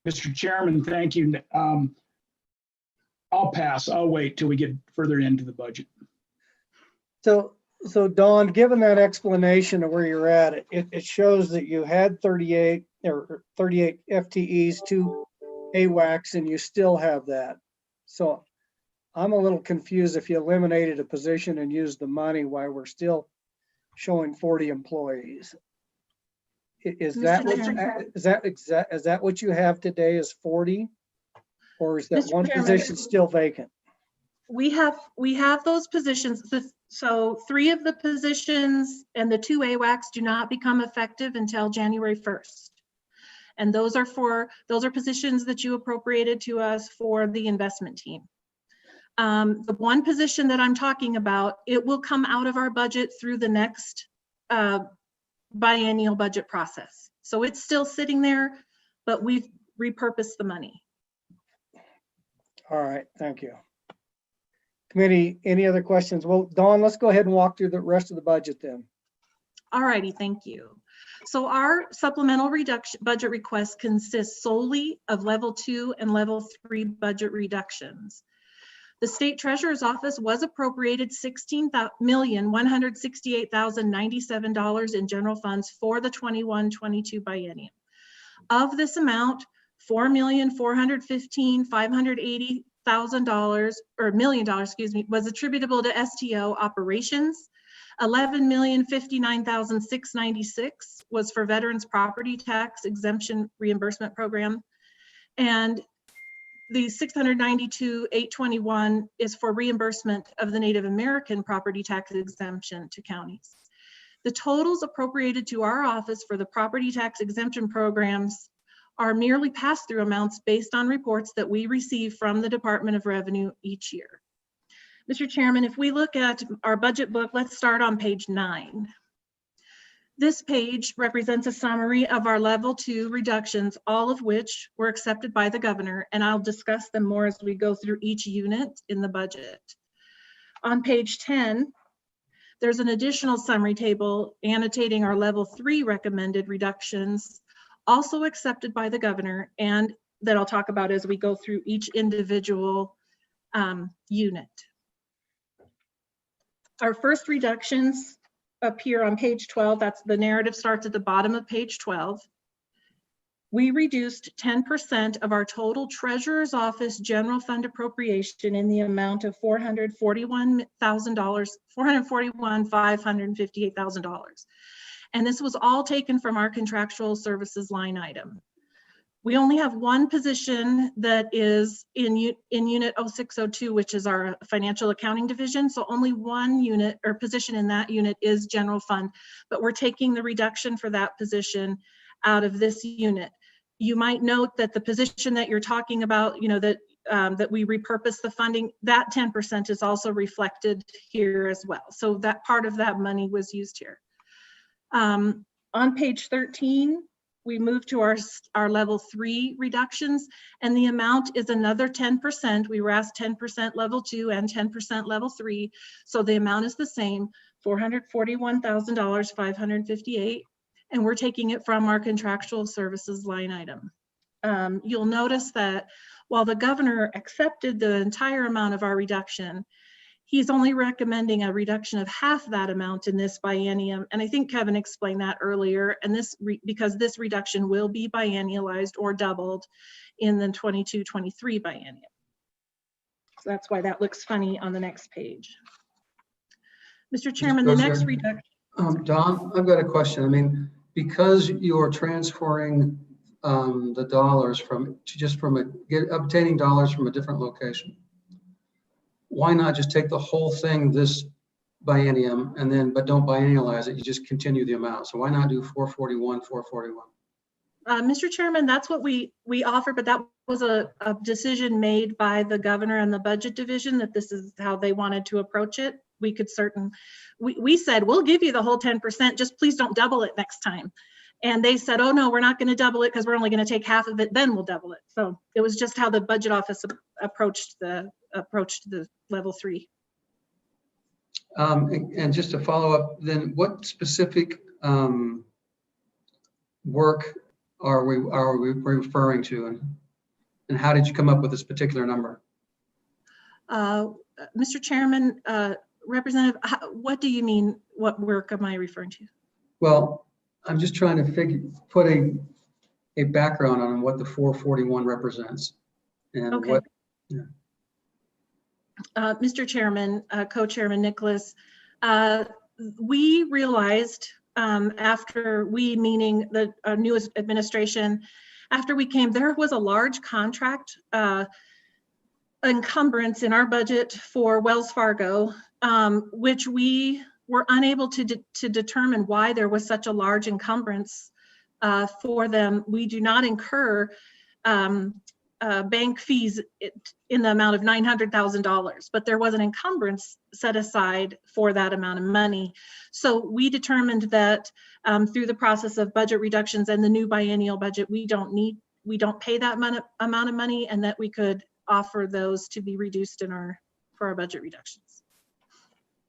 D: Mr. Chairman, thank you. I'll pass. I'll wait till we get further into the budget.
A: So Dawn, given that explanation of where you're at, it shows that you had 38 FTEs, 2 AWACS, and you still have that. So I'm a little confused if you eliminated a position and used the money while we're still showing 40 employees. Is that what you have today is 40? Or is that
K: Mr.
A: one
K: Chairman,
A: position still vacant?
K: We have those positions. So 3 of the positions and the 2 AWACS do not become effective until January 1st. And those are positions that you appropriated to us for the investment team. The one position that I'm talking about, it will come out of our budget through the next biennial budget process. So it's still sitting there, but we've repurposed the money.
A: All right, thank you. Committee, any other questions? Well, Dawn, let's go ahead and walk through the rest of the budget then.
K: All righty, thank you. So our supplemental budget request consists solely of level 2 and level 3 budget reductions. The state treasurer's office was appropriated $16,168,097 in general funds for the 21-22 biennium. Of this amount, $4,415,580,000 or $1 million, excuse me, was attributable to STO operations. $11,059,696 was for Veterans Property Tax Exemption Reimbursement Program, and the $692,821 is for reimbursement of the Native American property tax exemption to counties. The totals appropriated to our office for the property tax exemption programs are merely pass-through amounts based on reports that we receive from the Department of Revenue each year. Mr. Chairman, if we look at our budget book, let's start on page 9. This page represents a summary of our level 2 reductions, all of which were accepted by the governor, and I'll discuss them more as we go through each unit in the budget. On page 10, there's an additional summary table annotating our level 3 recommended reductions, also accepted by the governor, and that I'll talk about as we go through each individual unit. Our first reductions appear on page 12. That's the narrative starts at the bottom of page 12. We reduced 10% of our total treasurer's office general fund appropriation in the amount of $441,558,000. And this was all taken from our contractual services line item. We only have one position that is in unit 0602, which is our financial accounting division. So only one unit or position in that unit is general fund, but we're taking the reduction for that position out of this unit. You might note that the position that you're talking about, that we repurpose the funding, that 10% is also reflected here as well. So that part of that money was used here. On page 13, we move to our level 3 reductions, and the amount is another 10%. We were asked 10% level 2 and 10% level 3. So the amount is the same, $441,558, and we're taking it from our contractual services line item. You'll notice that while the governor accepted the entire amount of our reduction, he's only recommending a reduction of half that amount in this biennium. And I think Kevin explained that earlier. And this, because this reduction will be biennialized or doubled in the 22-23 biennium. So that's why that looks funny on the next page. Mr. Chairman, the next reduction.
G: Don, I've got a question. I mean, because you're transferring the dollars obtaining dollars from a different location, why not just take the whole thing this biennium but don't biennialize it? You just continue the amount. So why not do 441, 441?
K: Mr. Chairman, that's what we offered, but that was a decision made by the governor and the budget division that this is how they wanted to approach it. We could we said, we'll give you the whole 10%, just please don't double it next time. And they said, oh no, we're not going to double it because we're only going to take half of it, then we'll double it. So it was just how the budget office approached the level 3.
G: And just to follow up, then what specific work are we referring to, and how did you come up with this particular number?
K: Mr. Chairman, Representative, what do you mean? What work am I referring to?
G: Well, I'm just trying to put a background on what the 441 represents, and
K: okay.
G: what. Yeah.
K: Mr. Chairman, Co-Chairman Nicholas, we realized after meaning the newest administration, after we came, there was a large contract encumbrance in our budget for Wells Fargo, which we were unable to determine why there was such a large encumbrance for them, we do not incur bank fees in the amount of $900,000, but there was an encumbrance set aside for that amount of money. So we determined that through the process of budget reductions and the new biennial budget, we don't pay that amount of money, and that we could offer those to be reduced for our budget reductions.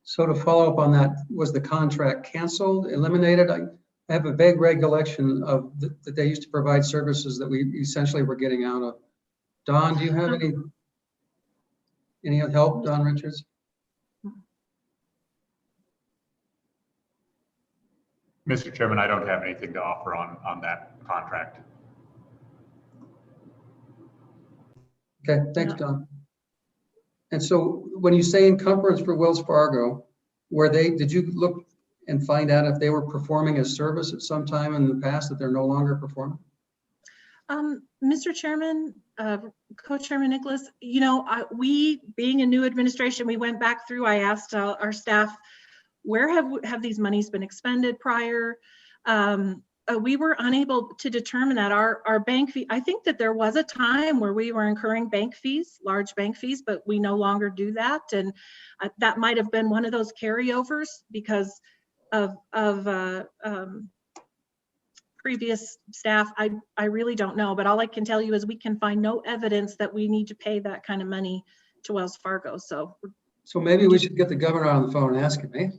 G: So to follow up on that, was the contract canceled, eliminated? I have a vague recollection of that they used to provide services that we essentially were getting out of. Don, do you have any help, Don Richards?
B: Mr. Chairman, I don't have anything to offer on that contract.
G: Okay, thanks, Don. And so when you say encumbrance for Wells Fargo, did you look and find out if they were performing a service at some time in the past that they're no longer performing?
K: Mr. Chairman, Co-Chairman Nicholas, we, being a new administration, we went back through, I asked our staff, where have these monies been expended prior? We were unable to determine that. Our bank fee, I think that there was a time where we were incurring bank fees, large bank fees, but we no longer do that. And that might have been one of those carryovers because of previous staff. I really don't know, but all I can tell you is we can find no evidence that we need to pay that kind of money to Wells Fargo. So
G: maybe we should get the governor on the phone and ask him, eh?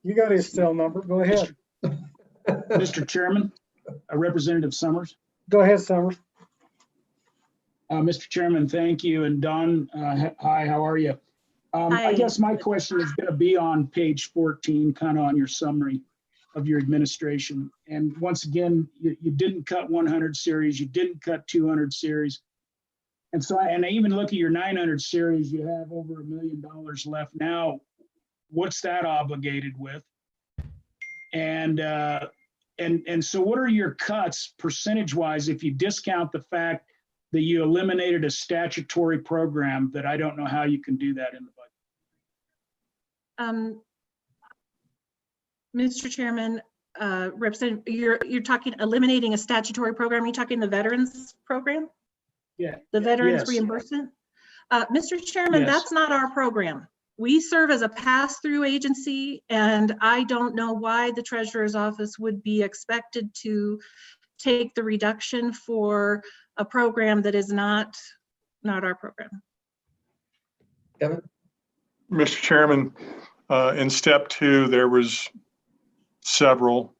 A: You got his cell number. Go ahead.
D: Mr. Chairman, Representative Summers.
A: Go ahead, Summers.
D: Mr. Chairman, thank you. And Don, hi, how are you? I guess my question is going to be on page 14, kind of on your summary of your administration. And once again, you didn't cut 100 series, you didn't cut 200 series. And so, I even look at your 900 series, you have over $1 million left now. What's that obligated with? And so what are your cuts percentage-wise if you discount the fact that you eliminated a statutory program that I don't know how you can do that in the budget?
K: Mr. Chairman, Representative, you're talking eliminating a statutory program. Are you talking the veterans program?
D: Yeah.
K: The veterans
D: Yes.
K: reimbursement? Mr. Chairman,
D: Yes.
K: that's not our program. We serve as a pass-through agency, and I don't know why the Treasurer's Office would be expected to take the reduction for a program that is not our program.
G: Kevin?
E: Mr. Chairman, in step 2, there was several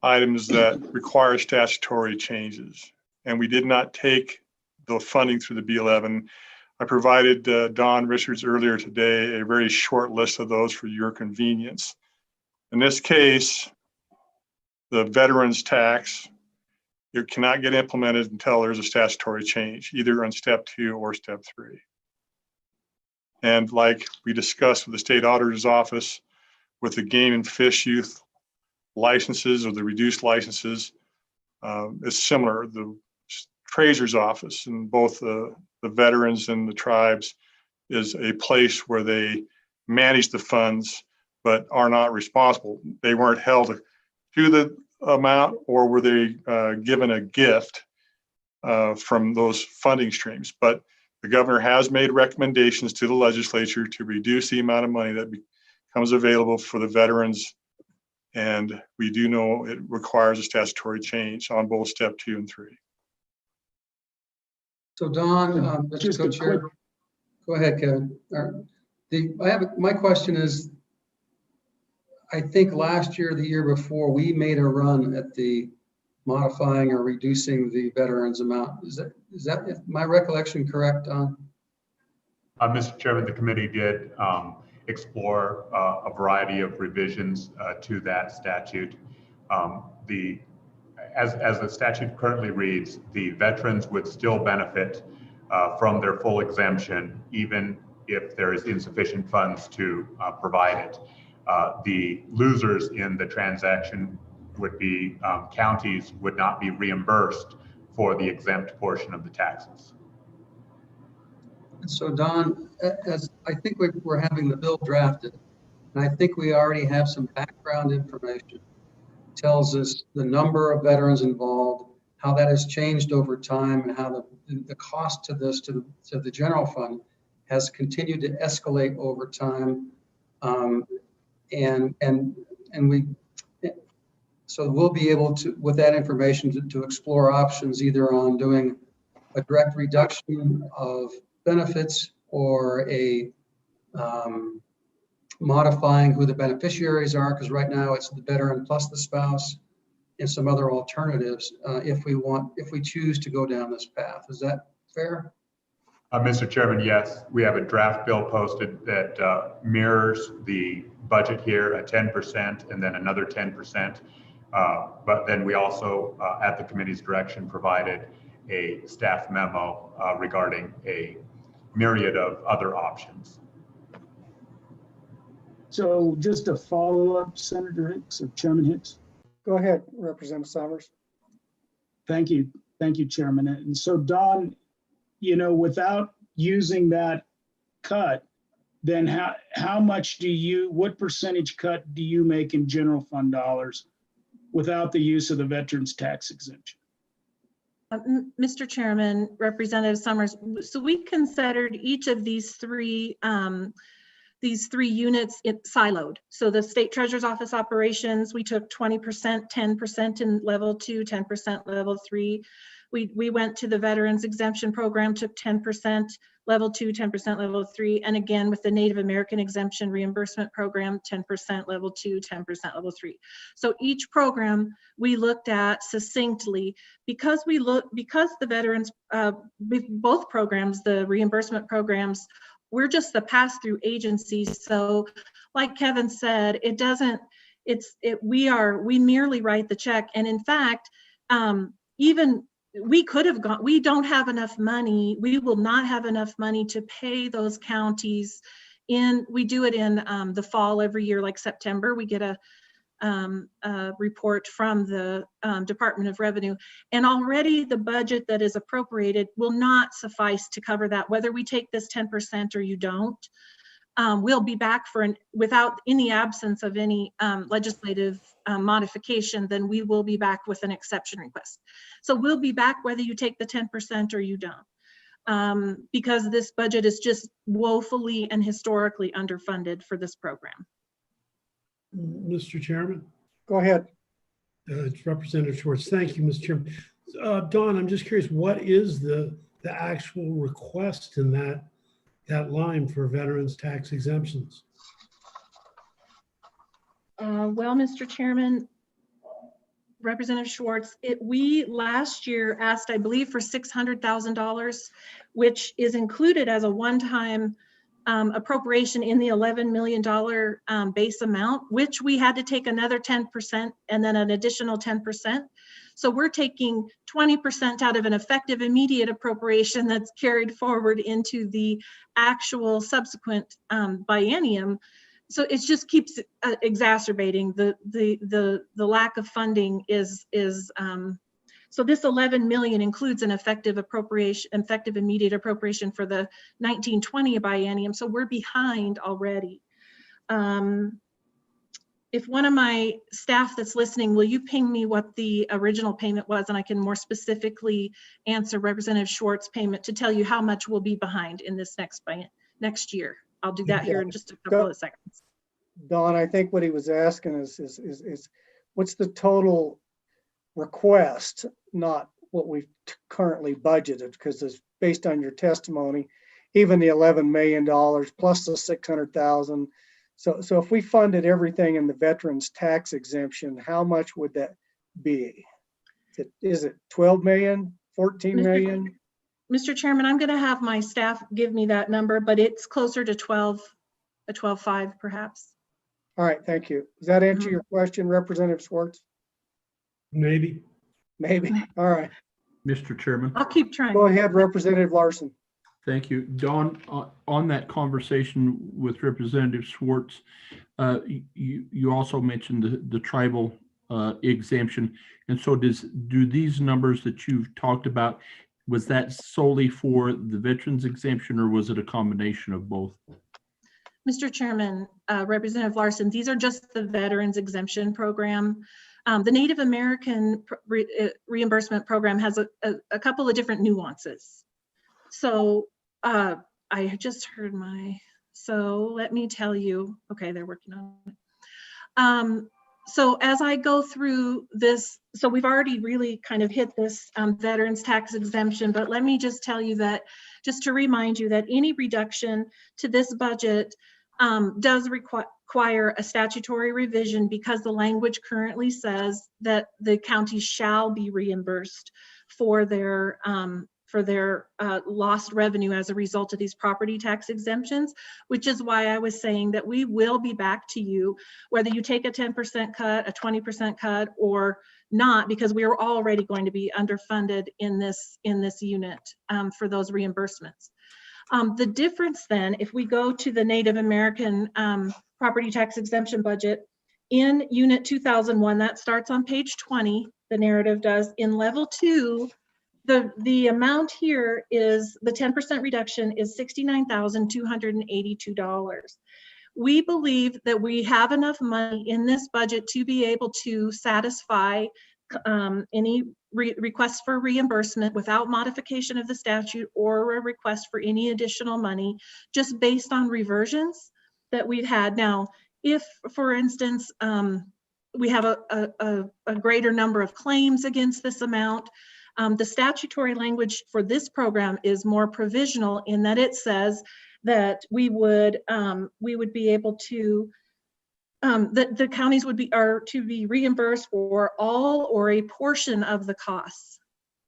E: items that require statutory changes, and we did not take the funding through the B11. I provided Don Richards earlier today a very short list of those for your convenience. In this case, the veterans tax, it cannot get implemented until there's a statutory change, either on step 2 or step 3. And like we discussed with the state auditor's office, with the game and fish youth licenses or the reduced licenses, it's similar. The treasurer's office and both the veterans and the tribes is a place where they manage the funds, but are not responsible. They weren't held to the amount, or were they given a gift from those funding streams. But the governor has made recommendations to the legislature to reduce the amount of money that becomes available for the veterans. And we do know it requires a statutory change on both step 2 and 3.
G: So Don, Mr.
D: Just a
G: Co-Chair,
D: quick-
G: go ahead, Kevin. My question is, I think last year, the year before, we made a run at the modifying or reducing the veterans amount. Is that my recollection correct, Don?
B: Mr. Chairman, the committee did explore a variety of revisions to that statute. As the statute currently reads, the veterans would still benefit from their full exemption, even if there is insufficient funds to provide it. The losers in the transaction would be counties would not be reimbursed for the exempt portion of the taxes.
G: So Don, as I think we're having the bill drafted, And I think we already have some background information. Tells us the number of veterans involved, how that has changed over time, and how the cost to this, to the general fund, has continued to escalate over time. So we'll be able to, with that information, to explore options either on doing a direct reduction of benefits or a modifying who the beneficiaries are, because right now it's the veteran plus the spouse, and some other alternatives if we choose to go down this path. Is that fair?
B: Mr. Chairman, yes, we have a draft bill posted that mirrors the budget here at 10% and then another 10%. But then we also, at the committee's direction, provided a staff memo regarding a myriad of other options.
D: So just a follow-up, Senator Hicks or Chairman Hicks.
A: Go ahead, Representative Summers.
D: Thank you, Chairman. And so Don, without using that cut, then what percentage cut do you make in general fund dollars without the use of the veterans tax exemption?
K: Mr. Chairman, Representative Summers, so we considered each of these three units siloed. So the State Treasurer's Office operations, we took 20%, 10% in level 2, 10% level 3. We went to the Veterans Exemption Program, took 10% level 2, 10% level 3. And again, with the Native American Exemption Reimbursement Program, 10% level 2, 10% level 3. So each program we looked at succinctly because the veterans, both programs, the reimbursement programs, we're just the pass-through agency. So like Kevin said, we merely write the check. And in fact, even we could have gone, we don't have enough money. We will not have enough money to pay those counties we do it in the fall every year, like September, we get a report from the Department of Revenue, and already the budget that is appropriated will not suffice to cover that, whether we take this 10% or you don't. We'll be back in the absence of any legislative modification, then we will be back with an exception request. So we'll be back whether you take the 10% or you don't, because this budget is just woefully and historically underfunded for this program.
L: Mr. Chairman.
A: Go ahead.
L: It's Representative Schwartz. Thank you, Mr. Chairman. Don, I'm just curious, what is the actual request in that line for veterans tax exemptions?
K: Well, Mr. Chairman, Representative Schwartz, we last year asked, I believe, for $600,000, which is included as a one-time appropriation in the $11 million base amount, which we had to take another 10% and then an additional 10%. So we're taking 20% out of an effective immediate appropriation that's carried forward into the actual subsequent biennium. So it just keeps exacerbating the lack of funding so this 11 million includes an effective immediate appropriation for the 1920 biennium. So we're behind already. If one of my staff that's listening, will you ping me what the original payment was, and I can more specifically answer Representative Schwartz's payment to tell you how much we'll be behind in this next year. I'll do that here in just a couple of seconds.
A: Don, I think what he was asking is what's the total request, not what we've currently budgeted, because it's based on your testimony, even the $11 million plus the 600,000. So if we funded everything in the veterans tax exemption, how much would that be? Is it 12 million, 14 million?
K: Mr. Chairman, I'm going to have my staff give me that number, but it's closer to 12.5 perhaps.
A: All right, thank you. Does that answer your question, Representative Schwartz?
L: Maybe.
A: Maybe. All right.
F: Mr. Chairman.
K: I'll keep trying.
A: Go ahead, Representative Larson.
F: Thank you. Don, on that conversation with Representative Schwartz, you also mentioned the tribal exemption. And so do these numbers that you've talked about, was that solely for the veterans exemption, or was it a combination of both?
K: Mr. Chairman, Representative Larson, these are just the Veterans Exemption Program. The Native American reimbursement program has a couple of different nuances. So I just heard so let me tell you, okay, they're working on it. So as I go through this, so we've already really kind of hit this veterans tax exemption, but let me just tell you that, just to remind you that any reduction to this budget does require a statutory revision, because the language currently says that the counties shall be reimbursed for their lost revenue as a result of these property tax exemptions, which is why I was saying that we will be back to you, whether you take a 10% cut, a 20% cut, or not, because we are already going to be underfunded in this unit for those reimbursements. The difference then, if we go to the Native American property tax exemption budget in Unit 2001, that starts on page 20, the narrative does. In level 2, the amount here is, the 10% reduction is $69,282. We believe that we have enough money in this budget to be able to satisfy any request for reimbursement without modification of the statute or a request for any additional money, just based on reversions that we've had. Now, if, for instance, we have a greater number of claims against this amount, the statutory language for this program is more provisional, in that it says that we would be able to, that the counties are to be reimbursed for all or a portion of the costs.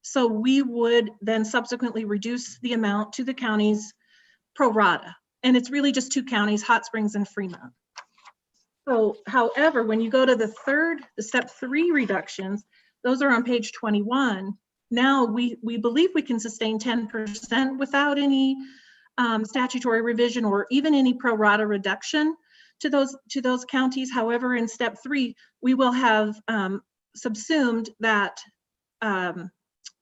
K: So we would then subsequently reduce the amount to the counties pro rata. And it's really just 2 counties, Hot Springs and Fremont. So, however, when you go to the step 3 reductions, those are on page 21. Now we believe we can sustain 10% without any statutory revision or even any pro rata reduction to those counties. However, in step 3, we will have subsumed that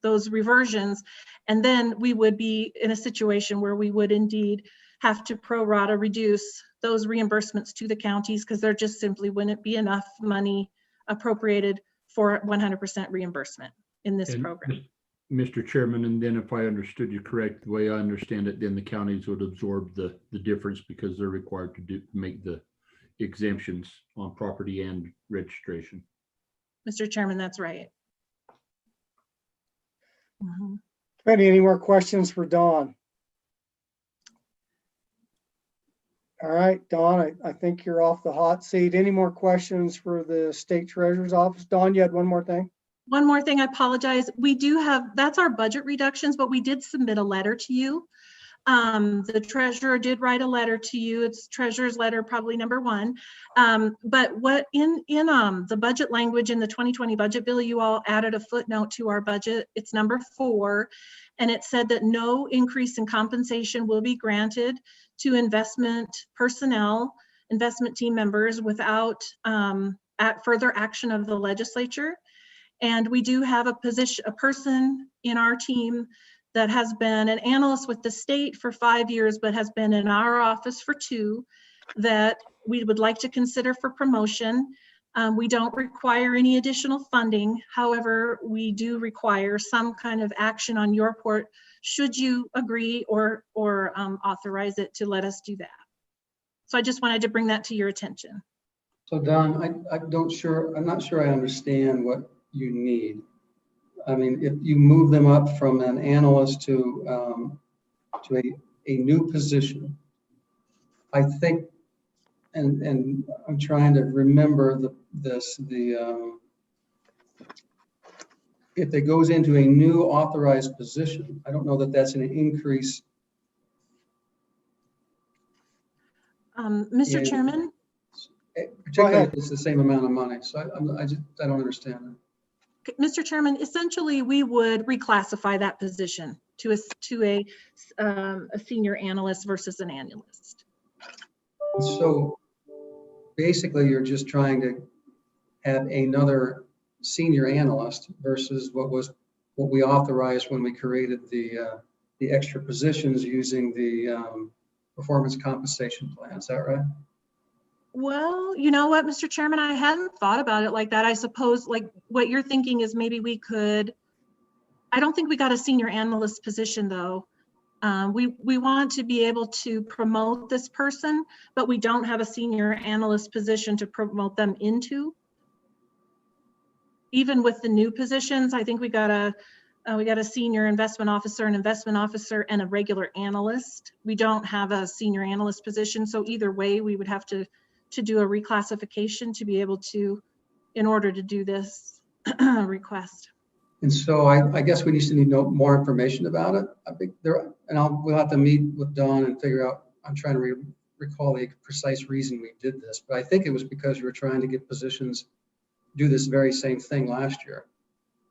K: those reversions, and then we would be in a situation where we would indeed have to pro rata reduce those reimbursements to the counties, because there just simply wouldn't be enough money appropriated for 100% reimbursement in this program.
F: Mr. Chairman, and then if I understood you correct, the way I understand it, then the counties would absorb the difference, because they're required to make the exemptions on property and registration.
K: Mr. Chairman, that's right.
A: Any more questions for Dawn? All right, Dawn, I think you're off the hot seat. Any more questions for the State Treasurer's Office? Dawn, you had one more thing?
K: One more thing, I apologize. We do have, that's our budget reductions, but we did submit a letter to you. The treasurer did write a letter to you. It's treasurer's letter, probably number 1. But what in the budget language in the 2020 budget bill, you all added a footnote to our budget. It's number 4. And it said that no increase in compensation will be granted to investment personnel, investment team members, without further action of the legislature. And we do have a person in our team that has been an analyst with the state for 5 years, but has been in our office for 2, that we would like to consider for promotion. We don't require any additional funding. However, we do require some kind of action on your part, should you agree or authorize it to let us do that. So I just wanted to bring that to your attention.
G: So Don, I'm not sure I understand what you need. I mean, if you move them up from an analyst to a new position, I think, and I'm trying to remember if it goes into a new authorized position, I don't know that that's an increase.
K: Mr. Chairman?
G: Particularly if it's the same amount of money. So I don't understand that.
K: Mr. Chairman, essentially, we would reclassify that position to a senior analyst versus an analyst.
G: So basically, you're just trying to have another senior analyst versus what we authorized when we created the extra positions using the performance compensation plan. Is that right?
K: Well, you know what, Mr. Chairman, I hadn't thought about it like that. I suppose like what you're thinking is maybe we could, I don't think we got a senior analyst position though. We want to be able to promote this person, but we don't have a senior analyst position to promote them into. Even with the new positions, I think we got a senior investment officer, an investment officer, and a regular analyst. We don't have a senior analyst position, so either way, we would have to do a reclassification to be able to, in order to do this request.
G: And so I guess we just need to know more information about it. I think we'll have to meet with Dawn and figure out, I'm trying to recall the precise reason we did this, but I think it was because we were trying to get positions do this very same thing last year.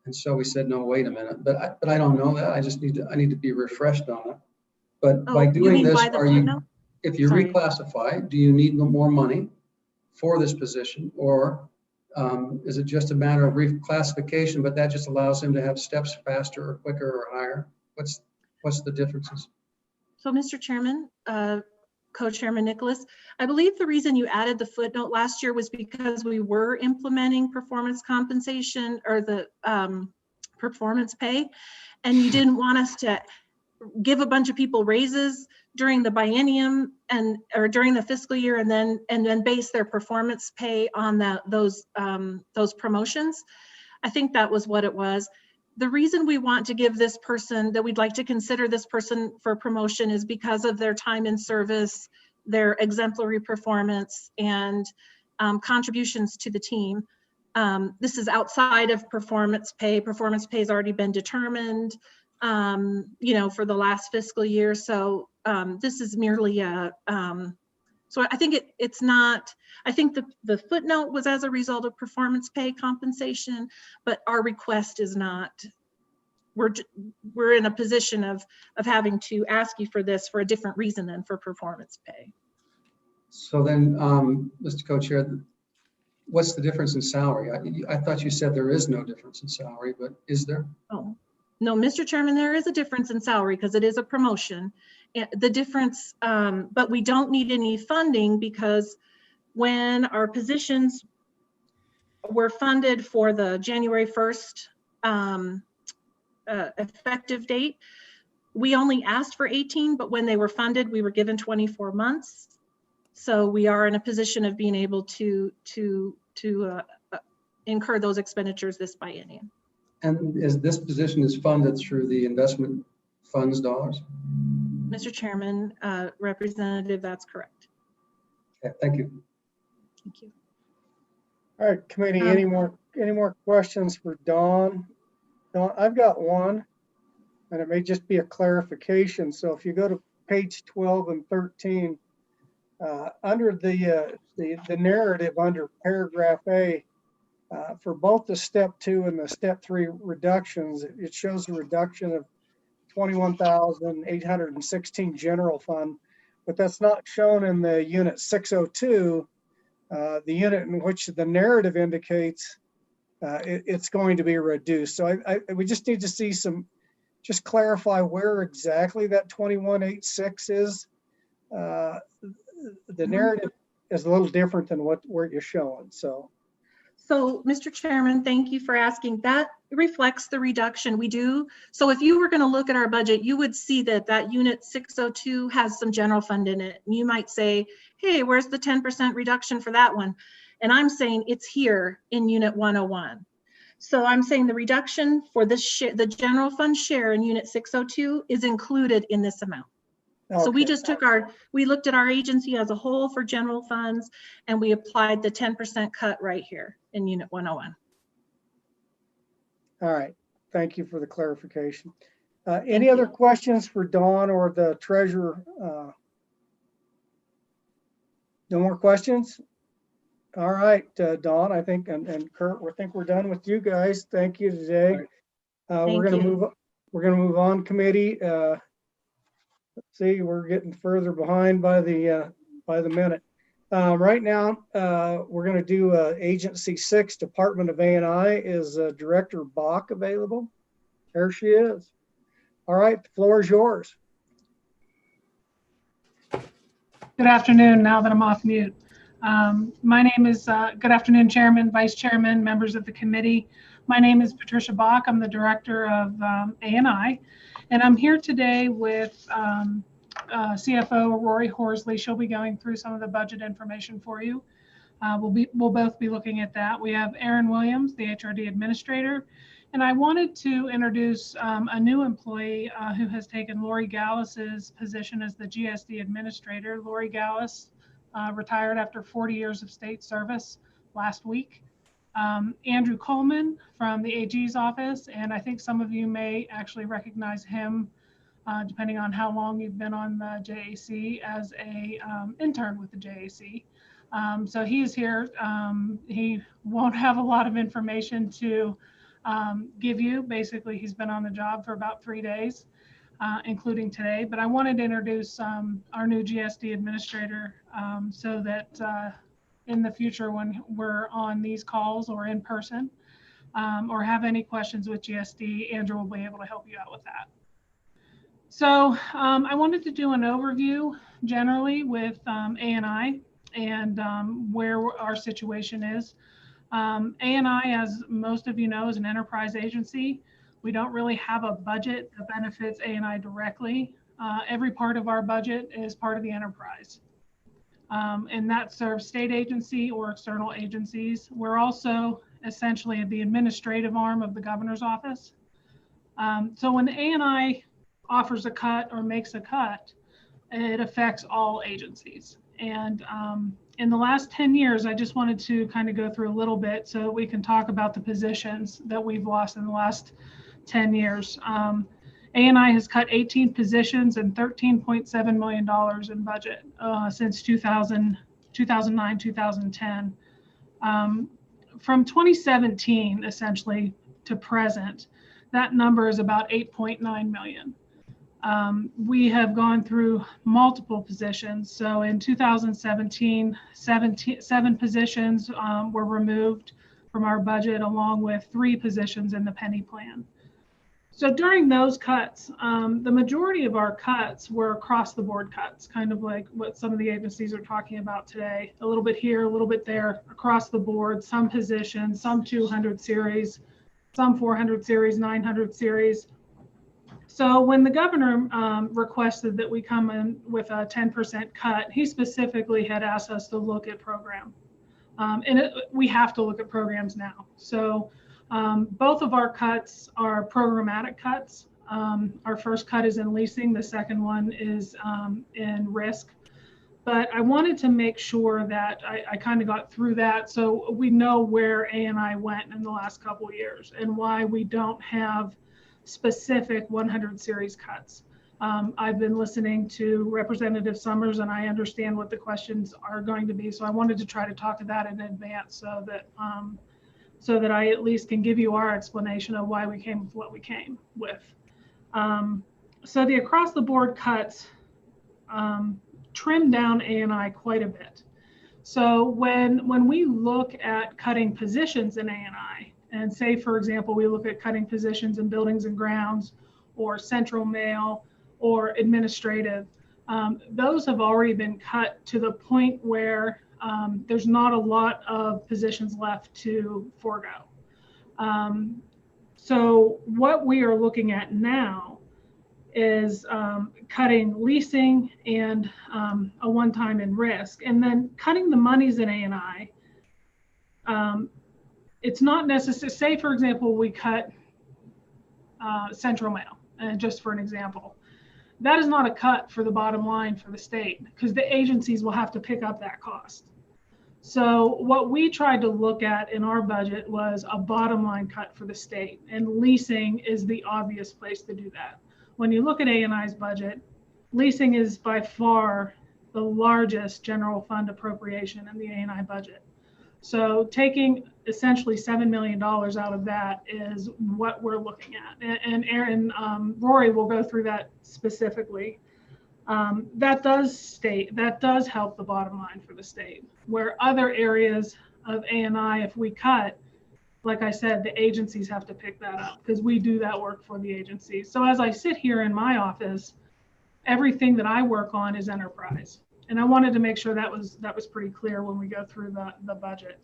G: And so we said, no, wait a minute, but I don't know that. I need to be refreshed on it. But by doing this, if you reclassify, do you need more money for this position, or is it just a matter of reclassification, but that just allows him to have steps faster or quicker or higher? What's the differences?
K: So, Mr. Chairman, Co-Chairman Nicholas, I believe the reason you added the footnote last year was because we were implementing performance compensation or the performance pay, and you didn't want us to give a bunch of people raises during the biennium or during the fiscal year, and then base their performance pay on those promotions. I think that was what it was. The reason we want to give this person, that we'd like to consider this person for promotion, is because of their time in service, their exemplary performance, and contributions to the team. This is outside of performance pay. Performance pay has already been determined, for the last fiscal year. So this is merely so I think it's not, I think the footnote was as a result of performance pay compensation, but our request is not. We're in a position of having to ask you for this for a different reason than for performance pay.
G: So then, Mr. Co-Chair, what's the difference in salary? I thought you said there is no difference in salary, but is there?
K: Oh, no, Mr. Chairman, there is a difference in salary because it is a promotion. The difference, but we don't need any funding because when our positions were funded for the January 1st effective date, we only asked for 18, but when they were funded, we were given 24 months. So we are in a position of being able to incur those expenditures this biennium.
G: And this position is funded through the investment funds dollars?
K: Mr. Chairman, Representative, that's correct.
G: Okay, thank you.
K: Thank you.
A: All right, committee, any more questions for Dawn? Dawn, I've got one, and it may just be a clarification. So if you go to page 12 and 13, under the narrative under paragraph A, for both the step 2 and the step 3 reductions, it shows a reduction of 21,816 general fund, but that's not shown in the unit 602, the unit in which the narrative indicates it's going to be reduced. So we just need to see just clarify where exactly that 2186 is. The narrative is a little different than where you're showing.
K: So, Mr. Chairman, thank you for asking. That reflects the reduction we do. So if you were going to look at our budget, you would see that unit 602 has some general fund in it. And you might say, hey, where's the 10% reduction for that one? And I'm saying it's here in unit 101. So I'm saying the reduction for this the general fund share in unit 602 is included in this amount. Okay. So we just we looked at our agency as a whole for general funds, and we applied the 10% cut right here in unit 101.
A: All right, thank you for the clarification. Any other questions for Dawn or the treasurer? No more questions? All right, Dawn, I think, and Kurt, I think we're done with you guys. Thank you today. We're going to move on, committee. Let's see, we're getting further behind by the minute. Right now, we're going to do Agency 6, Department of A&I. Is Director Bach available? There she is. All right, the floor is yours.
M: Good afternoon, now that I'm off mute. My name is, good afternoon, Chairman, Vice Chairman, members of the committee. My name is Patricia Bach. I'm the Director of A&I, and I'm here today with CFO Rory Horsley. She'll be going through some of the budget information for you. We'll both be looking at that. We have Aaron Williams, the Gsd Administrator, and I wanted to introduce a new employee who has taken Lori Gallis's position as the Gsd Administrator. Lori Gallis retired after 40 years of state service last week. Andrew Coleman from the AG's office, and I think some of you may actually recognize him depending on how long you've been on the JAC as a intern with the JAC. So he's here. He won't have a lot of information to give you. Basically, he's been on the job for about 3 days, including today. But I wanted to introduce our new Gsd Administrator so that in the future, when we're on these calls or in person or have any questions with GSD, Andrew will be able to help you out with that. So I wanted to do an overview generally with A&I and where our situation is. A&I, as most of you know, is an enterprise agency. We don't really have a budget that benefits A&I directly. Every part of our budget is part of the enterprise. And that serves state agency or external agencies. We're also essentially the administrative arm of the governor's office. So when A&I offers a cut or makes a cut, it affects all agencies. And in the last 10 years, I just wanted to kind of go through a little bit so that we can talk about the positions that we've lost in the last 10 years. A&I has cut 18 positions and $13.7 million in budget since 2009, 2010. From 2017, essentially, to present, that number is about 8.9 million. We have gone through multiple positions. So in 2017, 7 positions were removed from our budget, along with 3 positions in the penny plan. So during those cuts, the majority of our cuts were across the board cuts, kind of like what some of the agencies are talking about today. A little bit here, a little bit there, across the board, some positions, some 200 series, some 400 series, 900 series. So when the governor requested that we come in with a 10% cut, he specifically had asked us to look at program. We have to look at programs now. So both of our cuts are programmatic cuts. Our first cut is in leasing. The second one is in risk. But I wanted to make sure that I kind of got through that so we know where A&I went in the last couple of years and why we don't have specific 100 series cuts. I've been listening to Representative Summers and I understand what the questions are going to be. So I wanted to try to talk to that in advance so that I at least can give you our explanation of why we came with what we came with. So the across the board cuts trimmed down A&I quite a bit. So when we look at cutting positions in A&I, and say, for example, we look at cutting positions in buildings and grounds or central mail or administrative, those have already been cut to the point where there's not a lot of positions left to forego. So what we are looking at now is cutting leasing and a one-time in risk, and then cutting the monies in A&I. It's not necessary. Say, for example, we cut central mail, and just for an example, that is not a cut for the bottom line for the state because the agencies will have to pick up that cost. So what we tried to look at in our budget was a bottom line cut for the state, and leasing is the obvious place to do that. When you look at A&I's budget, leasing is by far the largest general fund appropriation in the A&I budget. So taking essentially $7 million out of that is what we're looking at. And Aaron, Rory will go through that specifically. That does help the bottom line for the state. Where other areas of A&I, if we cut, like I said, the agencies have to pick that up because we do that work for the agencies. So as I sit here in my office, everything that I work on is enterprise. And I wanted to make sure that was pretty clear when we go through the budget.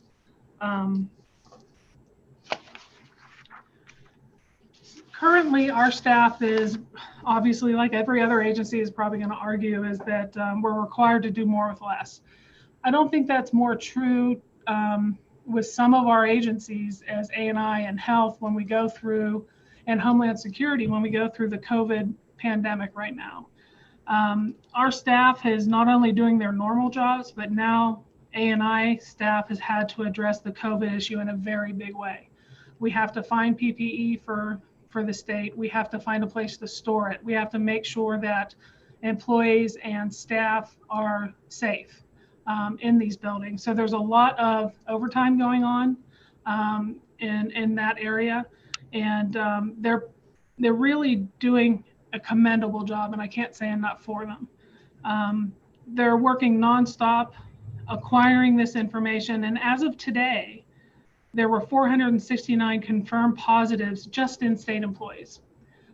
M: Currently, our staff is obviously, like every other agency is probably going to argue, is that we're required to do more with less. I don't think that's more true with some of our agencies as A&I and Health when we go through, and Homeland Security when we go through the COVID pandemic right now. Our staff is not only doing their normal jobs, but now A&I staff has had to address the COVID issue in a very big way. We have to find PPE for the state. We have to find a place to store it. We have to make sure that employees and staff are safe in these buildings. So there's a lot of overtime going on in that area, and they're really doing a commendable job, and I can't say enough for them. They're working nonstop, acquiring this information, and as of today, there were 469 confirmed positives just in state employees.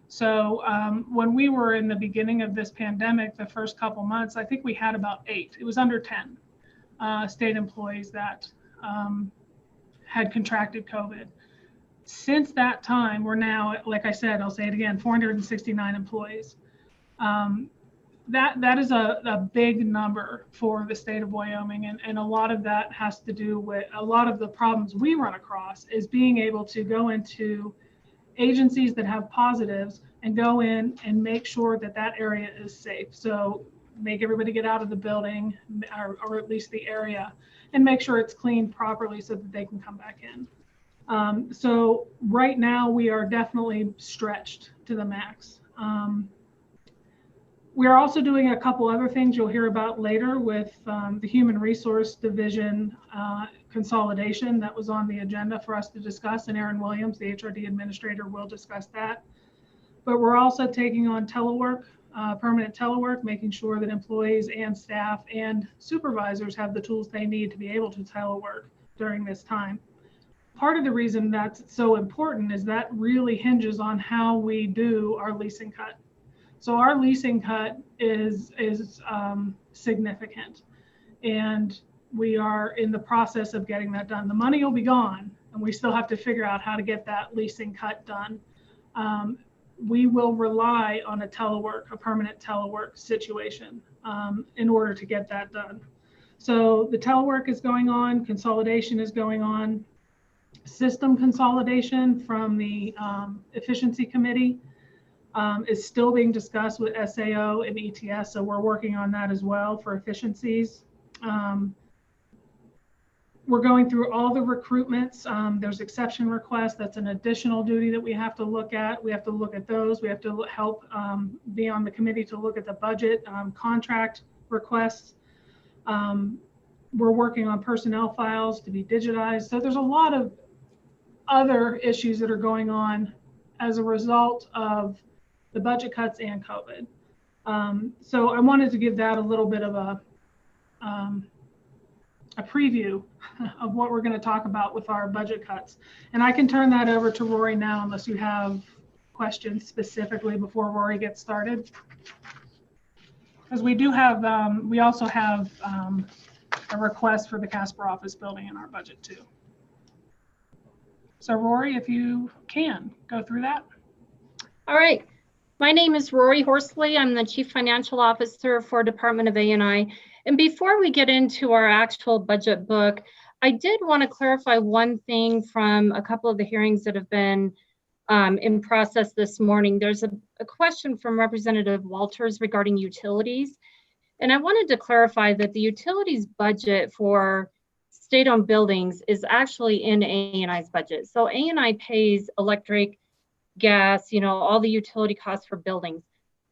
M: So when we were in the beginning of this pandemic, the first couple months, I think we had about 8. It was under 10 state employees that had contracted COVID. Since that time, we're now, like I said, I'll say it again, 469 employees. That is a big number for the state of Wyoming, and a lot of that has to do with a lot of the problems we run across is being able to go into agencies that have positives and go in and make sure that that area is safe. So make everybody get out of the building, or at least the area, and make sure it's cleaned properly so that they can come back in. So right now we are definitely stretched to the max. We're also doing a couple other things you'll hear about later with the Human Resource Division consolidation that was on the agenda for us to discuss, and Aaron Williams, the Gsd Administrator, will discuss that. But we're also taking on telework, permanent telework, making sure that employees and staff and supervisors have the tools they need to be able to telework during this time. Part of the reason that's so important is that really hinges on how we do our leasing cut. So our leasing cut is significant, and we are in the process of getting that done. The money will be gone, and we still have to figure out how to get that leasing cut done. We will rely on a permanent telework situation in order to get that done. So the telework is going on, consolidation is going on, system consolidation from the efficiency committee is still being discussed with SAO and ETS, so we're working on that as well for efficiencies. We're going through all the recruitments. There's exception requests. That's an additional duty that we have to look at. We have to look at those. We have to help be on the committee to look at the budget contract requests. We're working on personnel files to be digitized. So there's a lot of other issues that are going on as a result of the budget cuts and COVID. So I wanted to give that a little bit of a preview of what we're going to talk about with our budget cuts. And I can turn that over to Rory now, unless you have questions specifically before Rory gets started. Because we do have, we also have a request for the Casper office building in our budget too. So Rory, if you can, go through that.
N: All right. My name is Rory Horsley. I'm the Chief Financial Officer for Department of A&I. And before we get into our actual budget book, I did want to clarify one thing from a couple of the hearings that have been in process this morning. There's a question from Representative Walters regarding utilities. And I wanted to clarify that the utilities budget for state-owned buildings is actually in A&I's budget. So A&I pays electric, gas, all the utility costs for buildings.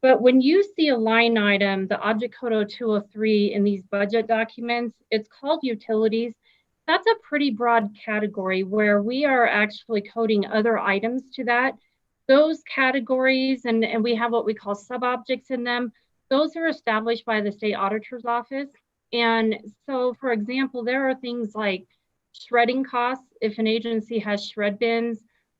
N: But when you see a line item, the Object Code 0203 in these budget documents, it's called utilities. That's a pretty broad category where we are actually coding other items to that. Those categories, and we have what we call sub-objects in them, those are established by the state auditor's office. And so, for example, there are things like shredding costs, if an agency has shred bins,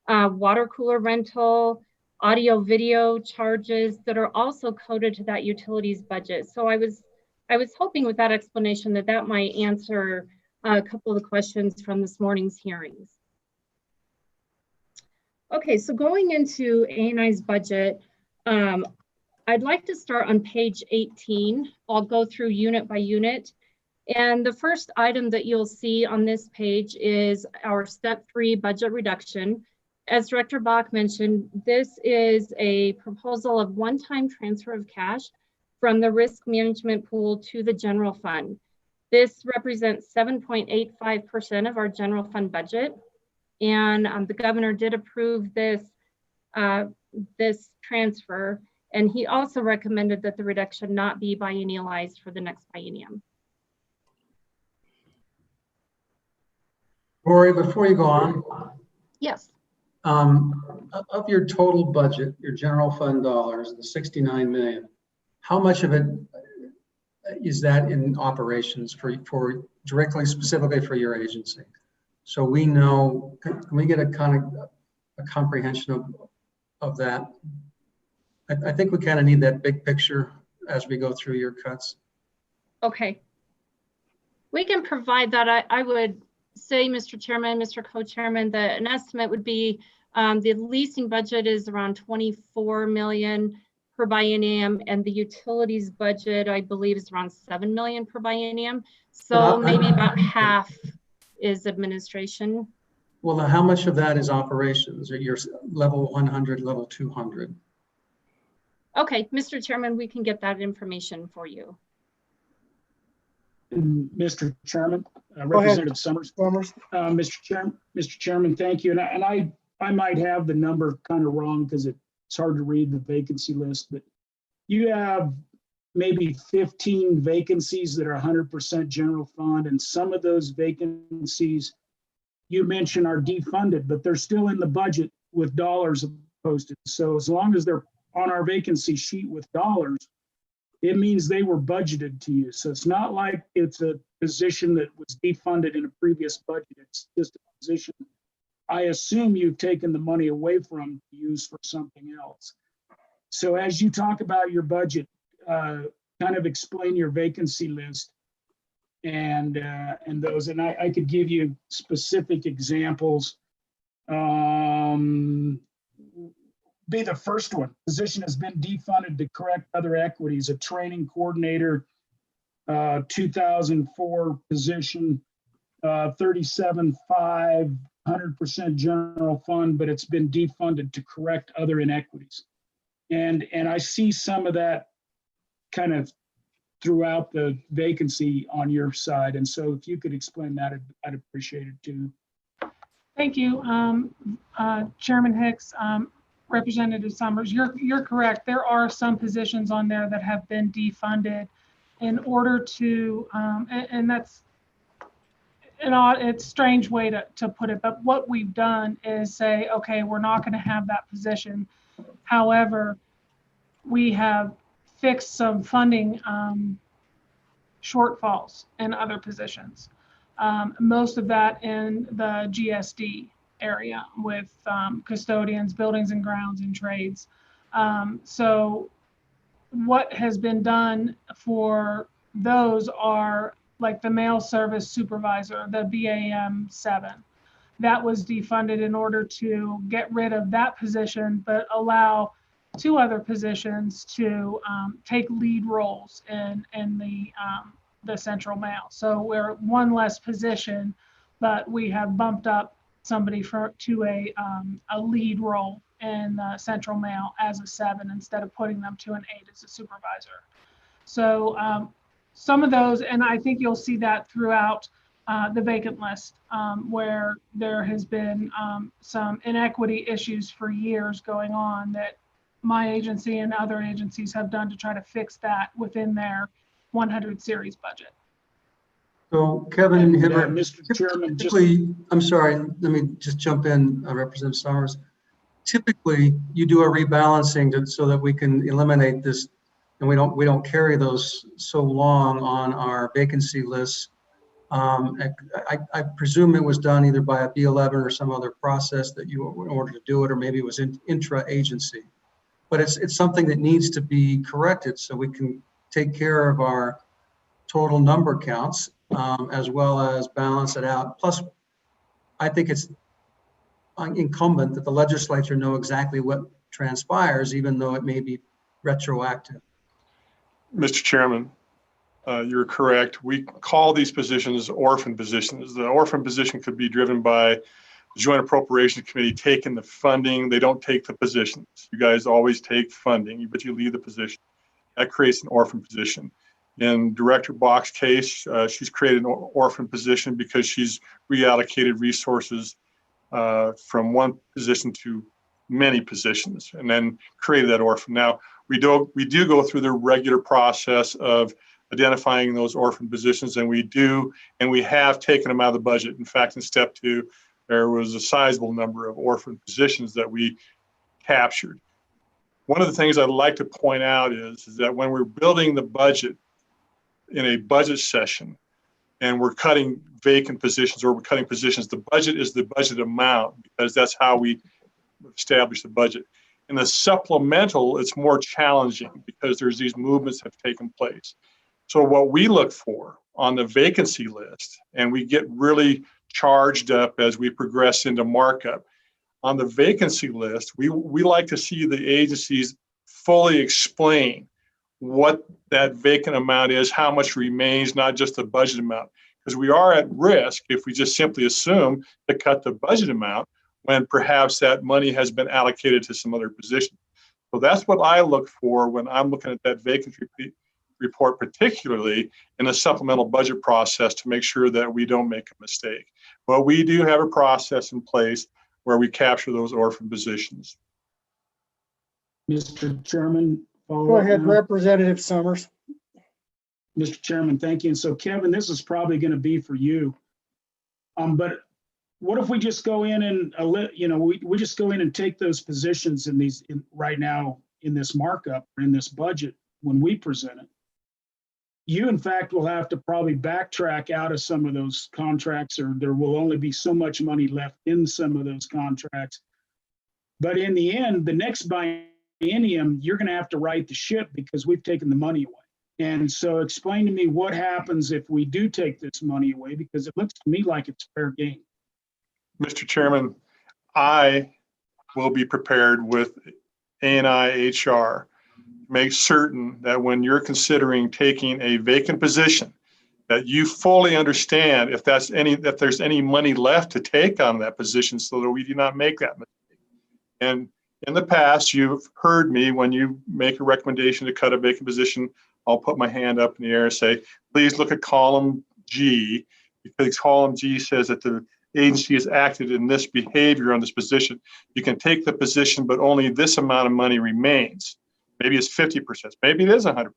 N: water cooler rental, audio video charges that are also coded to that utilities budget. So I was I was hoping with that explanation that might answer a couple of the questions from this morning's hearings. Okay, so going into A&I's budget, I'd like to start on page 18. I'll go through unit by unit. And the first item that you'll see on this page is our step 3 budget reduction. As Director Bach mentioned, this is a proposal of one-time transfer of cash from the risk management pool to the general fund. This represents 7.85% of our general fund budget. And the governor did approve this, this transfer. And he also recommended that the reduction not be biennialized for the next biennium.
G: Rory, before you go on,
N: Yes.
G: of your total budget, your general fund dollars, the 69 million, how much of it is that in operations for directly, specifically for your agency? So we know, can we get a kind of a comprehension of that? I think we kind of need that big picture as we go through your cuts.
N: Okay. We can provide that. I would say, Mr. Chairman, Mr. Co-Chairman, that an estimate would be the leasing budget is around 24 million per biennium, and the utilities budget, I believe, is around 7 million per biennium. So maybe about half is administration.
G: Well, how much of that is operations? Are your level 100, level 200?
N: Okay, Mr. Chairman, we can get that information for you.
D: Mr. Chairman, Representative Summers.
A: Summers.
D: Mr. Chairman, thank you. And I might have the number kind of wrong because it's hard to read the vacancy list, but you have maybe 15 vacancies that are 100% general fund, and some of those vacancies you mentioned are defunded, but they're still in the budget with dollars posted. So as long as they're on our vacancy sheet with dollars, it means they were budgeted to you. So it's not like it's a position that was defunded in a previous budget. It's just a position I assume you've taken the money away from to use for something else. So as you talk about your budget, kind of explain your vacancy list and those, and I could give you specific examples. Be the first one. Position has been defunded to correct other equities. A training coordinator, 2004 position, 37.5, 100% general fund, but it's been defunded to correct other inequities. And I see some of that kind of throughout the vacancy on your side. And so if you could explain that, I'd appreciate it too.
M: Thank you, Chairman Hicks. Representative Summers, you're correct. There are some positions on there that have been defunded in order to, and that's it's a strange way to put it, but what we've done is say, okay, we're not going to have that position. However, we have fixed some funding shortfalls in other positions. Most of that in the GSD area with custodians, buildings and grounds, and trades. So what has been done for those are like the mail service supervisor, the BAM 7. That was defunded in order to get rid of that position, but allow 2 other positions to take lead roles in the central mail. So we're 1 less position, but we have bumped up somebody to a lead role in the central mail as a 7 instead of putting them to an 8 as a supervisor. So some of those, and I think you'll see that throughout the vacant list, where there has been some inequity issues for years going on that my agency and other agencies have done to try to fix that within their 100 series budget.
G: So Kevin Hibbert,
D: Mr. Chairman,
G: I'm sorry, let me just jump in, Representative Summers. Typically, you do a rebalancing so that we can eliminate this, and we don't carry those so long on our vacancy lists. I presume it was done either by a B11 or some other process that you in order to do it, or maybe it was intra-agency. But it's something that needs to be corrected so we can take care of our total number counts, as well as balance it out. Plus, I think it's incumbent that the legislature know exactly what transpires, even though it may be retroactive.
E: Mr. Chairman, you're correct. We call these positions orphan positions. The orphan position could be driven by the Joint Appropriations Committee taking the funding. They don't take the positions. You guys always take funding, but you leave the position. That creates an orphan position. In Director Bach's case, she's created an orphan position because she's reallocated resources from one position to many positions and then created that orphan. Now, we do go through the regular process of identifying those orphan positions, and we have taken them out of the budget. In fact, in step 2, there was a sizable number of orphan positions that we captured. One of the things I'd like to point out is that when we're building the budget in a budget session and we're cutting vacant positions or we're cutting positions, the budget is the budget amount because that's how we establish the budget. In the supplemental, it's more challenging because there's these movements that have taken place. So what we look for on the vacancy list, and we get really charged up as we progress into markup, on the vacancy list, we like to see the agencies fully explain what that vacant amount is, how much remains, not just the budget amount. Because we are at risk if we just simply assume to cut the budget amount when perhaps that money has been allocated to some other position. So that's what I look for when I'm looking at that vacancy report, particularly in the supplemental budget process, to make sure that we don't make a mistake. But we do have a process in place where we capture those orphan positions.
D: Mr. Chairman,
A: Go ahead, Representative Summers.
D: Mr. Chairman, thank you. And so Kevin, this is probably going to be for you. But what if we just go in and, we just go in and take those positions right now in this markup, in this budget, when we present it? You, in fact, will have to probably backtrack out of some of those contracts, or there will only be so much money left in some of those contracts. But in the end, the next biennium, you're going to have to right the ship because we've taken the money away. And so explain to me what happens if we do take this money away, because it looks to me like it's fair game.
E: Mr. Chairman, I will be prepared with A&I HR. Make certain that when you're considering taking a vacant position, that you fully understand if there's any money left to take on that position so that we do not make that mistake. And in the past, you've heard me when you make a recommendation to cut a vacant position, I'll put my hand up in the air and say, please look at column G, because column G says that the agency has acted in this behavior on this position. You can take the position, but only this amount of money remains. Maybe it's 50%, maybe it is 100%.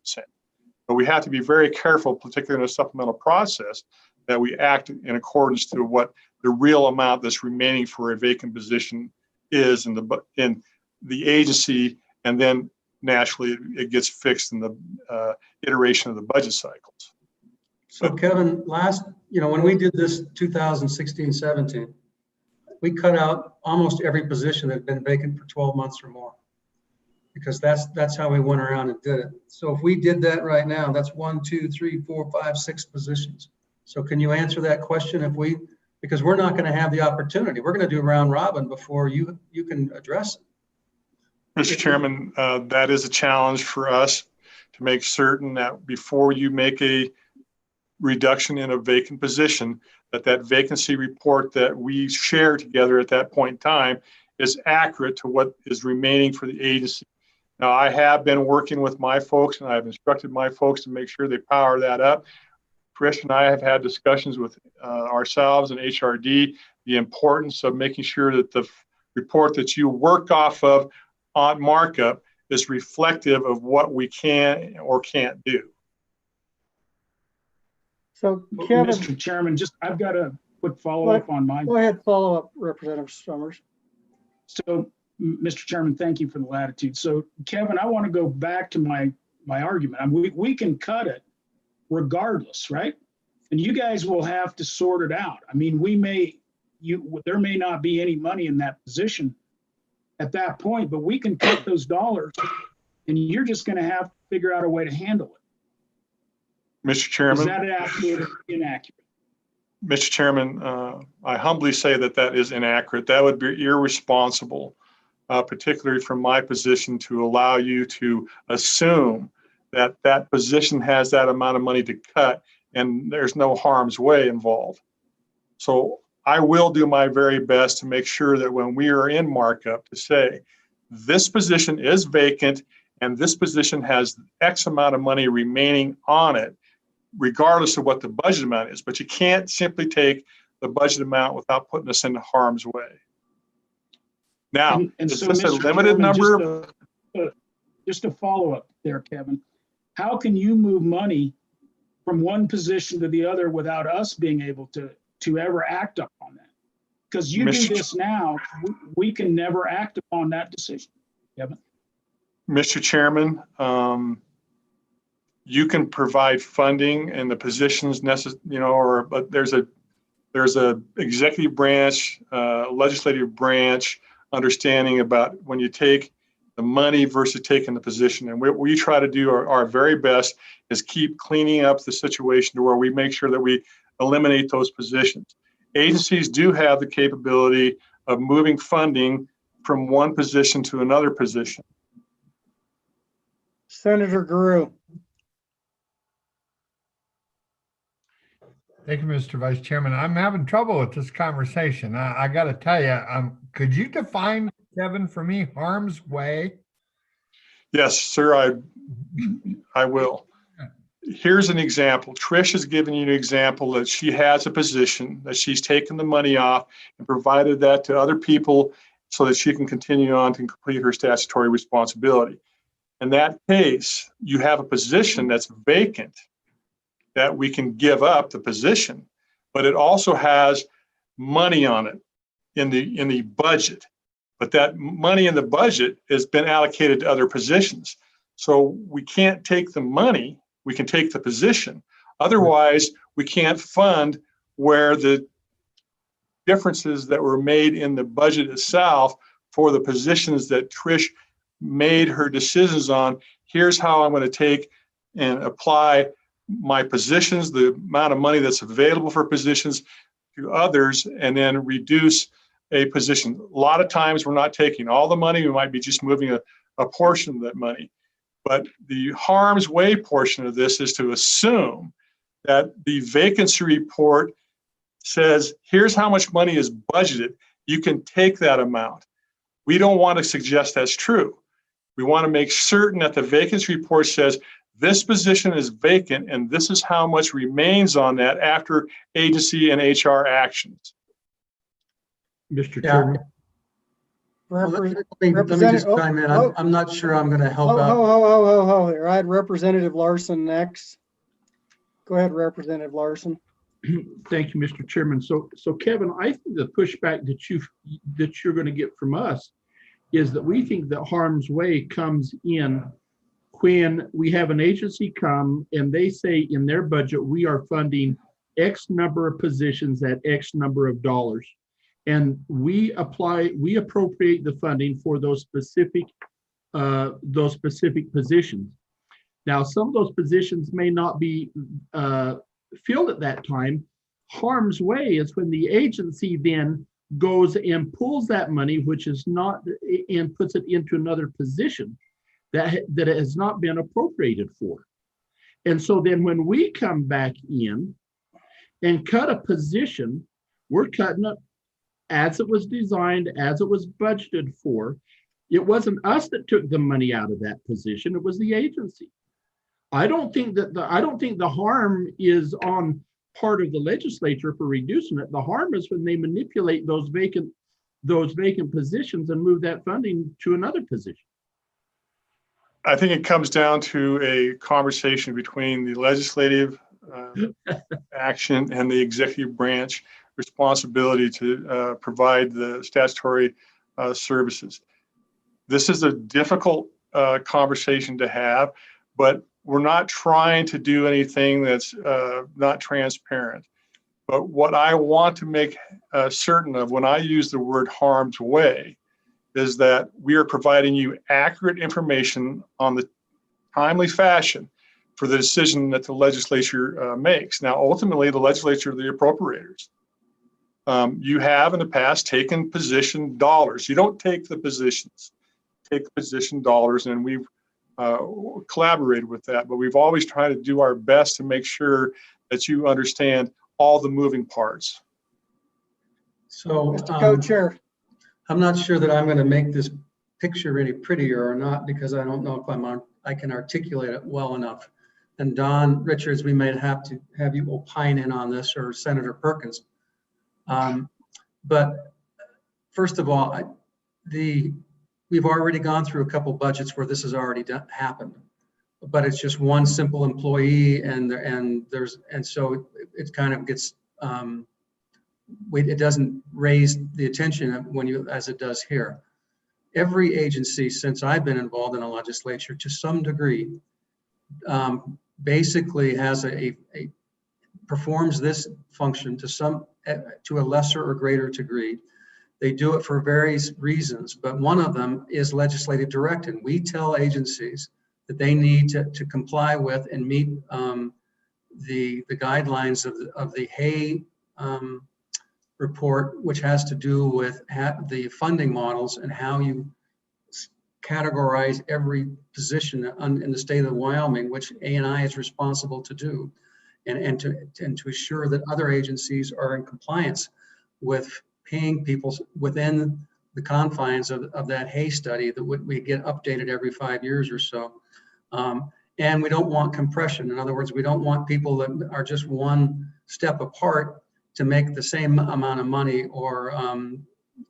E: But we have to be very careful, particularly in a supplemental process, that we act in accordance to what the real amount that's remaining for a vacant position is in the agency, and then naturally it gets fixed in the iteration of the budget cycles.
G: So Kevin, when we did this 2016-17, we cut out almost every position that had been vacant for 12 months or more, because that's how we went around and did it. So if we did that right now, that's 1, 2, 3, 4, 5, 6 positions. So can you answer that question because we're not going to have the opportunity. We're going to do round robin before you can address it.
E: Mr. Chairman, that is a challenge for us to make certain that before you make a reduction in a vacant position, that vacancy report that we share together at that point in time is accurate to what is remaining for the agency. Now, I have been working with my folks, and I've instructed my folks to make sure they power that up. Chris and I have had discussions with ourselves and HRD, the importance of making sure that the report that you work off of on markup is reflective of what we can or can't do.
A: So Kevin,
D: Mr. Chairman, I've got a quick follow-up on mine.
A: Go ahead, follow up, Representative Summers.
D: So, Mr. Chairman, thank you for the latitude. So, Kevin, I want to go back to my argument. I mean, we can cut it regardless, right? And you guys will have to sort it out. I mean, there may not be any money in that position at that point, but we can cut those dollars, and you're just going to have to figure out a way to handle it.
E: Mr.
D: Is
E: Chairman,
D: that accurate or inaccurate?
E: Mr. Chairman, I humbly say that that is inaccurate. That would be irresponsible, particularly from my position, to allow you to assume that that position has that amount of money to cut and there's no harm's way involved. So I will do my very best to make sure that when we are in markup to say, this position is vacant and this position has X amount of money remaining on it, regardless of what the budget amount is. But you can't simply take the budget amount without putting us into harm's way. Now,
D: And
E: is
D: so,
E: this a
D: Mr.
E: limited
D: Chairman,
E: number?
D: Just a follow-up there, Kevin. How can you move money from one position to the other without us being able to ever act upon that? Because you do this now, we can never act upon that decision. Kevin?
E: Mr. Chairman, you can provide funding and the positions necessary, but there's a executive branch, legislative branch understanding about when you take the money versus taking the position. And what we try to do our very best is keep cleaning up the situation to where we make sure that we eliminate those positions. Agencies do have the capability of moving funding from one position to another position.
A: Senator Guru.
I: Thank you, Mr. Vice Chairman. I'm having trouble with this conversation. I got to tell you, could you define, Kevin, for me, harm's way?
E: Yes, sir, I will. Here's an example. Trish has given you an example that she has a position that she's taken the money off and provided that to other people so that she can continue on to complete her statutory responsibility. In that case, you have a position that's vacant that we can give up the position, but it also has money on it in the budget. But that money in the budget has been allocated to other positions. So we can't take the money, we can take the position. Otherwise, we can't fund where the differences that were made in the budget itself for the positions that Trish made her decisions on. Here's how I'm going to take and apply my positions, the amount of money that's available for positions to others, and then reduce a position. A lot of times we're not taking all the money, we might be just moving a portion of that money. But the harm's way portion of this is to assume that the vacancy report says, here's how much money is budgeted. You can take that amount. We don't want to suggest that's true. We want to make certain that the vacancy report says, this position is vacant and this is how much remains on that after agency and HR actions.
F: Mr.
G: Yeah.
F: Chairman.
G: Let me just chime in. I'm not sure I'm going to help out.
A: All right, Representative Larson next. Go ahead, Representative Larson.
F: Thank you, Mr. Chairman. So Kevin, I think the pushback that you're going to get from us is that we think that harm's way comes in when we have an agency come and they say in their budget, we are funding X number of positions at X number of dollars. And we appropriate the funding for those specific positions. Now, some of those positions may not be filled at that time. Harm's way is when the agency then goes and pulls that money, which is not, and puts it into another position that it has not been appropriated for. And so then when we come back in and cut a position, we're cutting it as it was designed, as it was budgeted for. It wasn't us that took the money out of that position, it was the agency. I don't think the harm is on part of the legislature for reducing it. The harm is when they manipulate those vacant positions and move that funding to another position.
E: I think it comes down to a conversation between the legislative action and the executive branch responsibility to provide the statutory services. This is a difficult conversation to have, but we're not trying to do anything that's not transparent. But what I want to make certain of when I use the word harm's way is that we are providing you accurate information on the timely fashion for the decision that the legislature makes. Now, ultimately, the legislature are the appropriators. You have in the past taken position dollars. You don't take the positions, take the position dollars, and we've collaborated with that, but we've always tried to do our best to make sure that you understand all the moving parts.
G: So
A: Mr. Co-Chair,
G: I'm not sure that I'm going to make this picture any prettier or not, because I don't know if I can articulate it well enough. And Don Richards, we may have to have you opine in on this, or Senator Perkins. But first of all, we've already gone through a couple budgets where this has already happened, but it's just one simple employee, and so it kind of gets it doesn't raise the attention as it does here. Every agency since I've been involved in the legislature, to some degree, basically has performs this function to a lesser or greater degree. They do it for various reasons, but one of them is legislative directed. We tell agencies that they need to comply with and meet the guidelines of the Hay report, which has to do with the funding models and how you categorize every position in the state of Wyoming, which A&I is responsible to do, and to assure that other agencies are in compliance with paying people within the confines of that Hay study that we get updated every 5 years or so. And we don't want compression. In other words, we don't want people that are just one step apart to make the same amount of money, or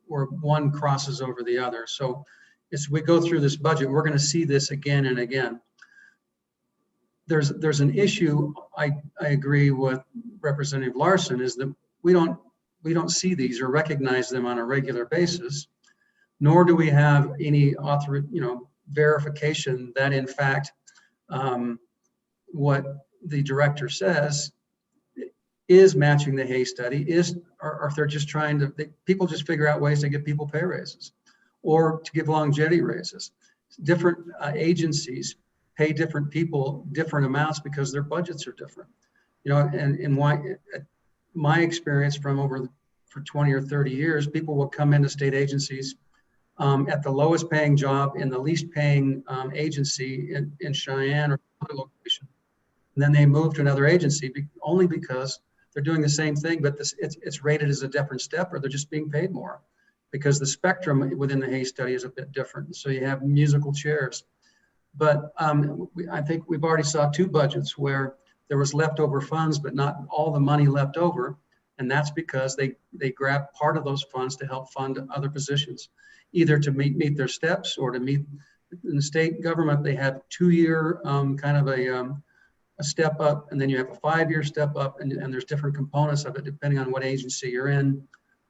G: one crosses over the other. So as we go through this budget, we're going to see this again and again. There's an issue, I agree with Representative Larson, is that we don't see these or recognize them on a regular basis, nor do we have any verification that in fact what the director says is matching the Hay study, or if they're just people just figure out ways to give people pay raises or to give longevity raises. Different agencies pay different people different amounts because their budgets are different. And why my experience for 20 or 30 years, people will come into state agencies at the lowest paying job in the least paying agency in Cheyenne or another location. And then they move to another agency only because they're doing the same thing, but it's rated as a different step, or they're just being paid more because the spectrum within the Hay study is a bit different. So you have musical chairs. But I think we've already saw 2 budgets where there was leftover funds, but not all the money left over. And that's because they grab part of those funds to help fund other positions, either to meet their steps or to meet. In the state government, they have 2-year kind of a step up, and then you have a 5-year step up, and there's different components of it depending on what agency you're in.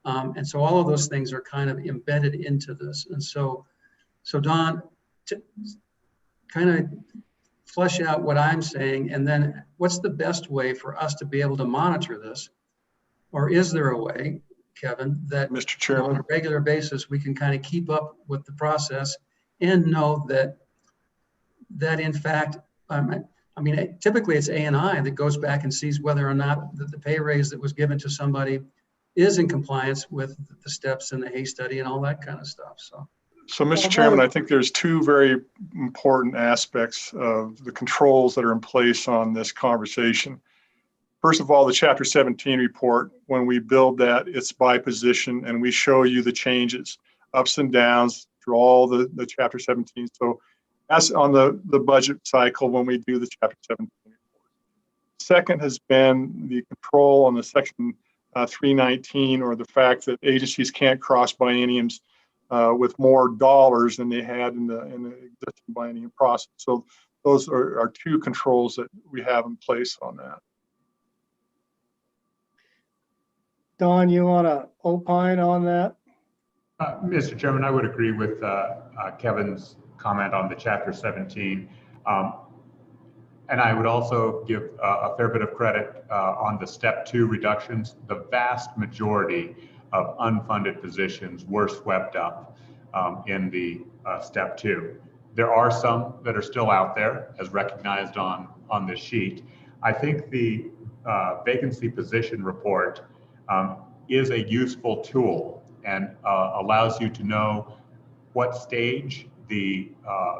G: And so all of those things are kind of embedded into this. And so Don, to kind of flesh out what I'm saying, and then what's the best way for us to be able to monitor this? Or is there a way, Kevin, that
E: Mr. Chairman,
G: on a regular basis, we can kind of keep up with the process and know that in fact, typically it's A&I that goes back and sees whether or not the pay raise that was given to somebody is in compliance with the steps in the Hay study and all that kind of stuff.
E: So Mr. Chairman, I think there's 2 very important aspects of the controls that are in place on this conversation. First of all, the Chapter 17 report, when we build that, it's by position, and we show you the changes, ups and downs through all the Chapter 17. So that's on the budget cycle when we do the Chapter 17 report. Second has been the control on the Section 319, or the fact that agencies can't cross bienniums with more dollars than they had in the existing biennium process. So those are 2 controls that we have in place on that.
A: Don, you want to opine on that?
B: Mr. Chairman, I would agree with Kevin's comment on the Chapter 17. And I would also give a fair bit of credit on the Step 2 reductions. The vast majority of unfunded positions were swept up in the Step 2. There are some that are still out there, as recognized on on this sheet. I think the vacancy position report is a useful tool and allows you to know what stage the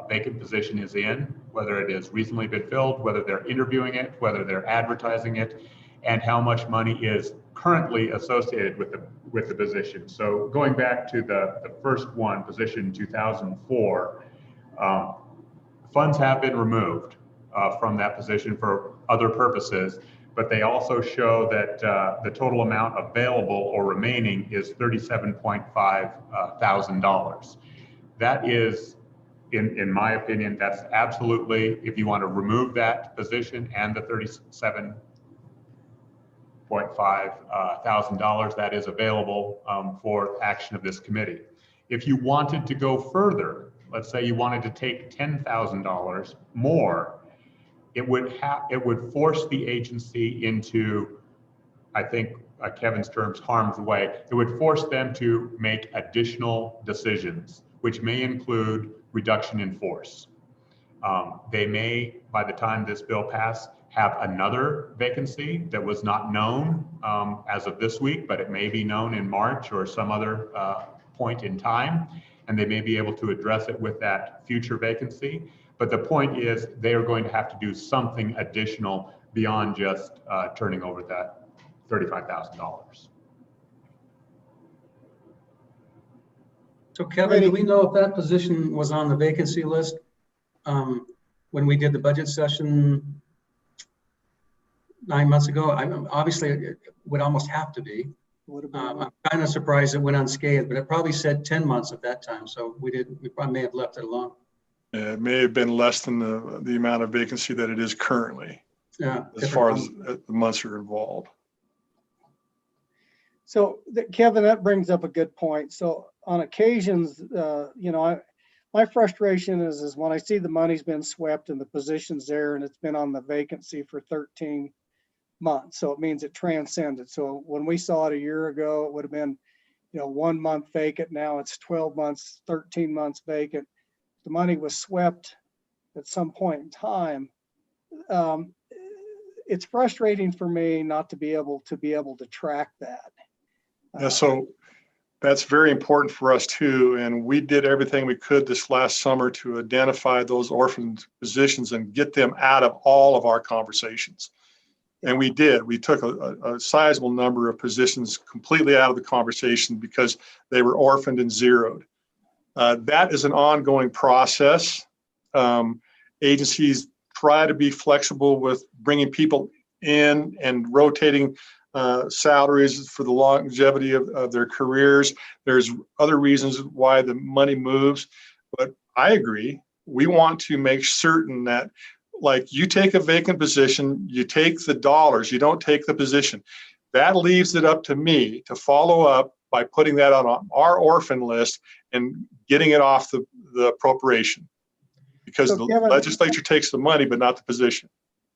B: vacant position is in, whether it has recently been filled, whether they're interviewing it, whether they're advertising it, and how much money is currently associated with the position. So going back to the first one, position 2004, funds have been removed from that position for other purposes, but they also show that the total amount available or remaining is $37.5 thousand. That is, in my opinion, that's absolutely, if you want to remove that position and the $37.5 thousand, that is available for action of this committee. If you wanted to go further, let's say you wanted to take $10,000 more, it would force the agency into, I think, Kevin's terms, harm's way. It would force them to make additional decisions, which may include reduction in force. They may, by the time this bill passed, have another vacancy that was not known as of this week, but it may be known in March or some other point in time, and they may be able to address it with that future vacancy. But the point is, they are going to have to do something additional beyond just turning over that $35,000.
G: So Kevin, do we know if that position was on the vacancy list when we did the budget session 9 months ago? Obviously, it would almost have to be. I'm kind of surprised it went unscathed, but it probably said 10 months at that time. So we probably may have left it alone.
E: It may have been less than the amount of vacancy that it is currently, as far as the months are involved.
A: So Kevin, that brings up a good point. So on occasions, my frustration is when I see the money's been swept and the position's there and it's been on the vacancy for 13 months. So it means it transcended. So when we saw it a year ago, it would have been, 1 month vacant. Now it's 12 months, 13 months vacant. The money was swept at some point in time. It's frustrating for me not to be able to track that.
E: Yeah, so that's very important for us too. And we did everything we could this last summer to identify those orphan positions and get them out of all of our conversations. And we did. We took a sizable number of positions completely out of the conversation because they were orphaned and zeroed. That is an ongoing process. Agencies try to be flexible with bringing people in and rotating salaries for the longevity of their careers. There's other reasons why the money moves, but I agree. We want to make certain that, like, you take a vacant position, you take the dollars, you don't take the position. That leaves it up to me to follow up by putting that on our orphan list and getting it off the appropriation, because
A: So
E: the
A: Kevin,
E: legislature takes the money, but not the position.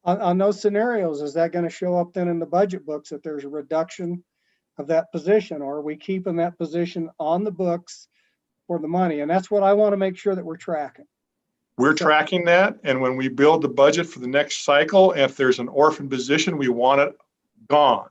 A: on those scenarios, is that going to show up then in the budget books that there's a reduction of that position, or are we keeping that position on the books for the money? And that's what I want to make sure that we're tracking.
E: We're tracking that, and when we build the budget for the next cycle, if there's an orphan position, we want it gone.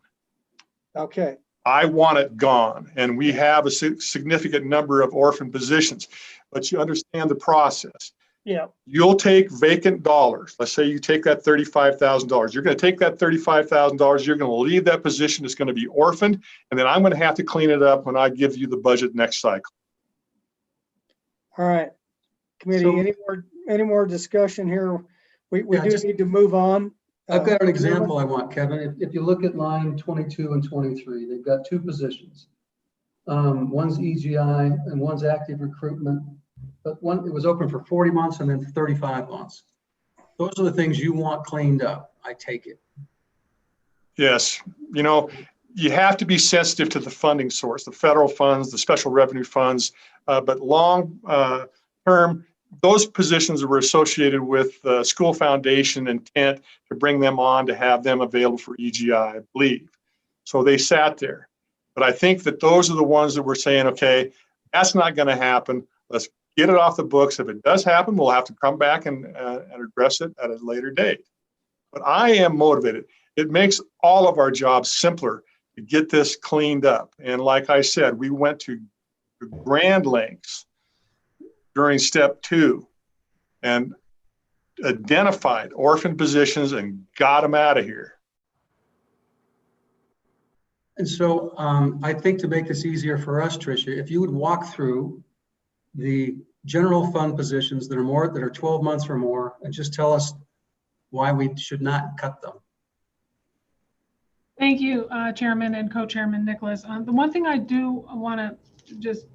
A: Okay.
E: I want it gone, and we have a significant number of orphan positions, but you understand the process.
A: Yeah.
E: You'll take vacant dollars. Let's say you take that $35,000. You're going to take that $35,000. You're going to leave that position. It's going to be orphaned, and then I'm going to have to clean it up when I give you the budget next cycle.
A: All right. Committee,
G: So,
A: any more discussion here? We
G: Yeah,
A: do need to move on.
G: I've got an example I want, Kevin. If you look at line 22 and 23, they've got two positions. One's EGI and one's active recruitment, but it was open for 40 months and then 35 months. Those are the things you want cleaned up, I take it.
E: Yes, you have to be sensitive to the funding source, the federal funds, the special revenue funds, but long term, those positions were associated with the school foundation intent to bring them on, to have them available for EGI, I believe. So they sat there. But I think that those are the ones that we're saying, okay, that's not going to happen. Let's get it off the books. If it does happen, we'll have to come back and address it at a later date. but I am motivated. It makes all of our jobs simpler to get this cleaned up. And like I said, we went to grand lengths during step 2 and identified orphan positions and got them out of here.
G: And so I think to make this easier for us, Tricia, if you would walk through the general fund positions that are 12 months or more, and just tell us why we should not cut them.
M: Thank you, Chairman and Co-Chairman Nicholas. The one thing I do want to just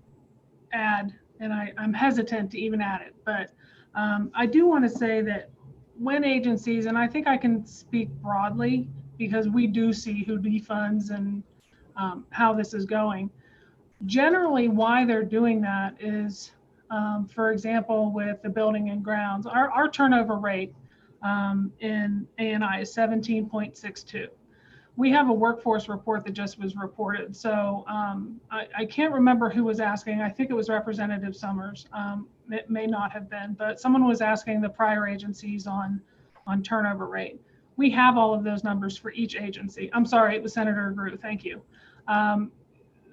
M: add, and I'm hesitant to even add it, but I do want to say that when agencies, and I think I can speak broadly because we do see who defunds and how this is going. Generally, why they're doing that is, for example, with the building and grounds, our turnover rate in ANI is 17.62. We have a workforce report that just was reported. So I can't remember who was asking. I think it was Representative Summers. It may not have been, but someone was asking the prior agencies on turnover rate. We have all of those numbers for each agency. I'm sorry, it was Senator Grew. Thank you.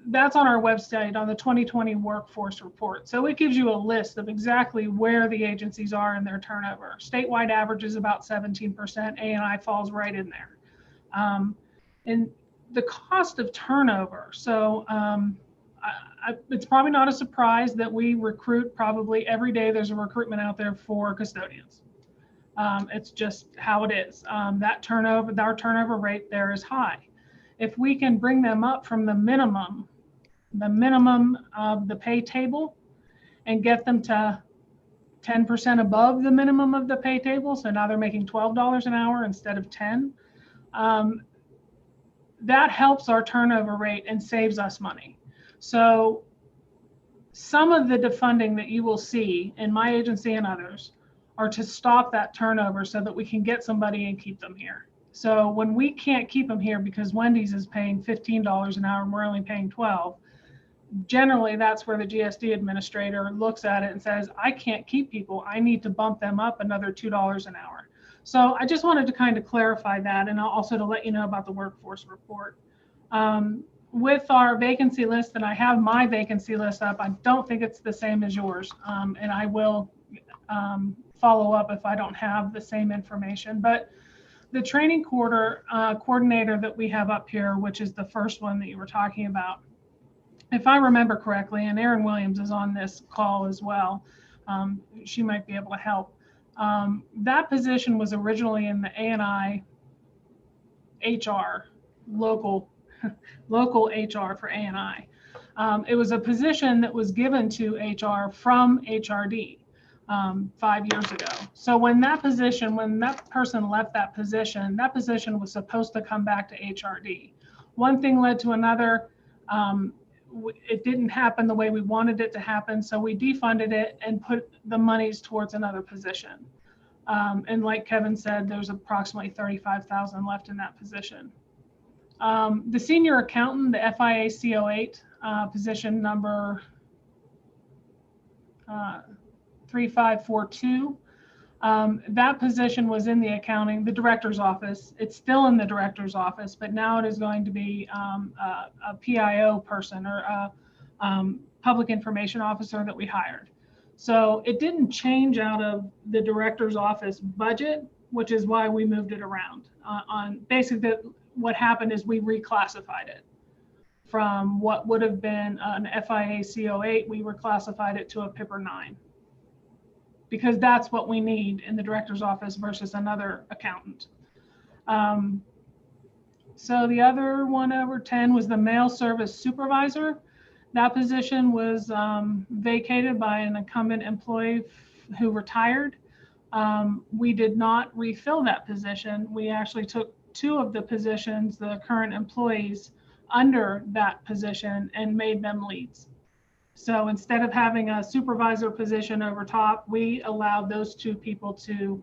M: That's on our website on the 2020 workforce report. So it gives you a list of exactly where the agencies are in their turnover. Statewide average is about 17%. ANI falls right in there. And the cost of turnover. So it's probably not a surprise that we recruit probably every day. There's a recruitment out there for custodians. It's just how it is. Our turnover rate there is high. If we can bring them up from the minimum of the pay table and get them to 10% above the minimum of the pay table, so now they're making $12 an hour instead of 10, that helps our turnover rate and saves us money. So some of the defunding that you will see in my agency and others are to stop that turnover so that we can get somebody and keep them here. So when we can't keep them here because Wendy's is paying $15 an hour and we're only paying 12, generally that's where the Gsd Administrator looks at it and says, I can't keep people. I need to bump them up another $2 an hour. So I just wanted to kind of clarify that, and also to let you know about the workforce report. With our vacancy list, and I have my vacancy list up, I don't think it's the same as yours, and I will follow up if I don't have the same information. But the training coordinator that we have up here, which is the first one that you were talking about, if I remember correctly, and Erin Williams is on this call as well, she might be able to help. That position was originally in the ANI HR, local HR for ANI. It was a position that was given to HR from HRD 5 years ago. So when that person left that position was supposed to come back to HRD. One thing led to another. It didn't happen the way we wanted it to happen, so we defunded it and put the monies towards another position. And like Kevin said, there's approximately $35,000 left in that position. The senior accountant, the FIA CO8 position number 3542, that position was in the accounting, the director's office. It's still in the director's office, but now it is going to be a PIO person or a public information officer that we hired. So it didn't change out of the director's office budget, which is why we moved it around. Basically, what happened is we reclassified it from what would have been an FIA CO8, we reclassified it to a PIPR 9. Because that's what we need in the director's office versus another accountant. So the other one over 10 was the mail service supervisor. That position was vacated by an incumbent employee who retired. We did not refill that position. We actually took 2 of the positions, the current employees under that position, and made them leads. So instead of having a supervisor position over top, we allowed those 2 people to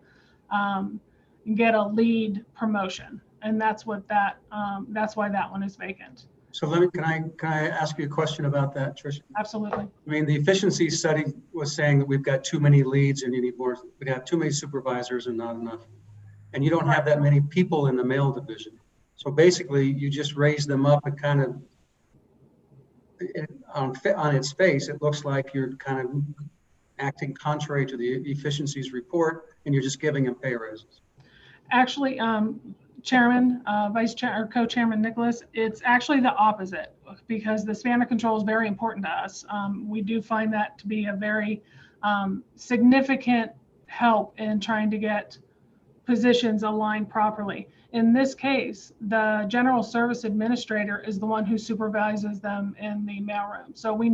M: get a lead promotion, and that's what that's why that one is vacant.
G: So can I ask you a question about that, Tricia?
M: Absolutely.
G: I mean, the efficiency study was saying that we've got too many leads and you need more. We got too many supervisors and not enough and you don't have that many people in the mail division. So basically, you just raise them up and kind of, on its face, it looks like you're kind of acting contrary to the efficiencies report, and you're just giving them pay raises.
M: Actually, Chairman, Vice Chair, or Co-Chairman Nicholas, it's actually the opposite, because the span of control is very important to us. We do find that to be a very significant help in trying to get positions aligned properly. In this case, the General Service Administrator is the one who supervises them in the mailroom. So we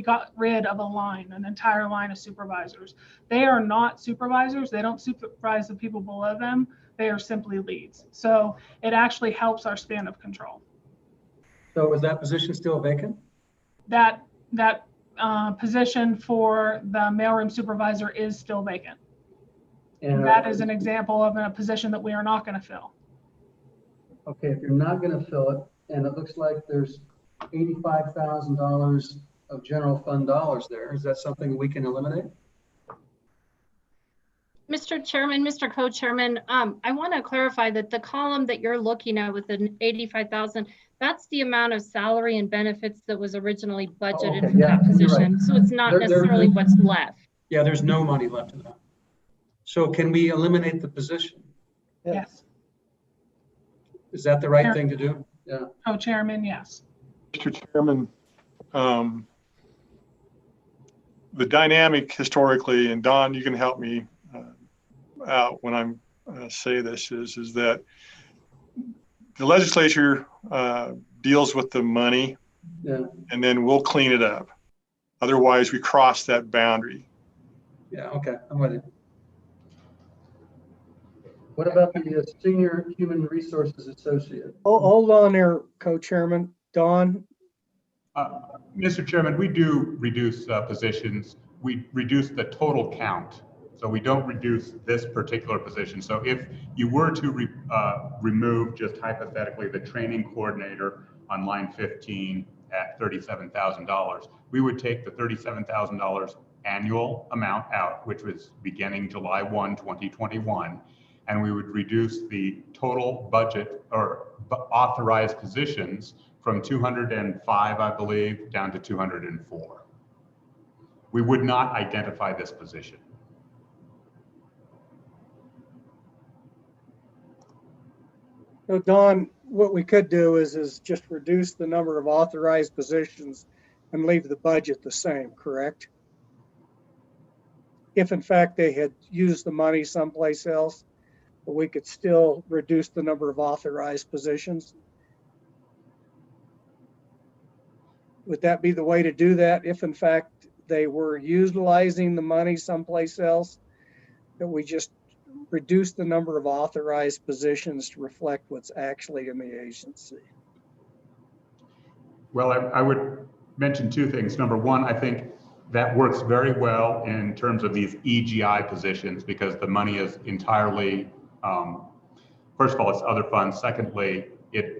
M: got rid of an entire line of supervisors. They are not supervisors. They don't supervise the people below them. They are simply leads. So it actually helps our span of control.
G: So is that position still vacant?
M: That position for the mailroom supervisor is still vacant. And that is an example of a position that we are not going to fill.
G: Okay, if you're not going to fill it, and it looks like there's $85,000 of general fund dollars there, is that something we can eliminate?
N: Mr. Chairman, Mr. Co-Chairman, I want to clarify that the column that you're looking at with the 85,000, that's the amount of salary and benefits that was originally budgeted for that position. Right. So it's not necessarily what's left.
G: Yeah, there's no money left in that. So can we eliminate the position?
M: Yes.
G: Is that the right thing to do? Yeah.
M: Co-Chairman, yes.
E: Mr. Chairman, the dynamic historically, and Don, you can help me out when I'm say this, is that the legislature deals with the money, and then we'll clean it up. Otherwise, we cross that boundary.
G: Yeah, okay, I'm with you. What about the Senior Human Resources Associate?
A: Oh, hold on there, Co-Chairman. Don?
B: Mr. Chairman, we do reduce positions. We reduce the total count. So we don't reduce this particular position. So if you were to remove, just hypothetically, the training coordinator on line 15 at $37,000, we would take the $37,000 annual amount out, which was beginning July 1, 2021. And we would reduce the total budget or authorized positions from 205, I believe, down to 204. We would not identify this position.
A: So Don, what we could do is just reduce the number of authorized positions and leave the budget the same, correct? If in fact they had used the money someplace else, but we could still reduce the number of authorized positions. Would that be the way to do that if in fact they were utilizing the money someplace else, that we just reduce the number of authorized positions to reflect what's actually in the agency?
B: Well, I would mention two things. Number one, I think that works very well in terms of these EGI positions because the money is entirely, first of all, it's other funds. Secondly,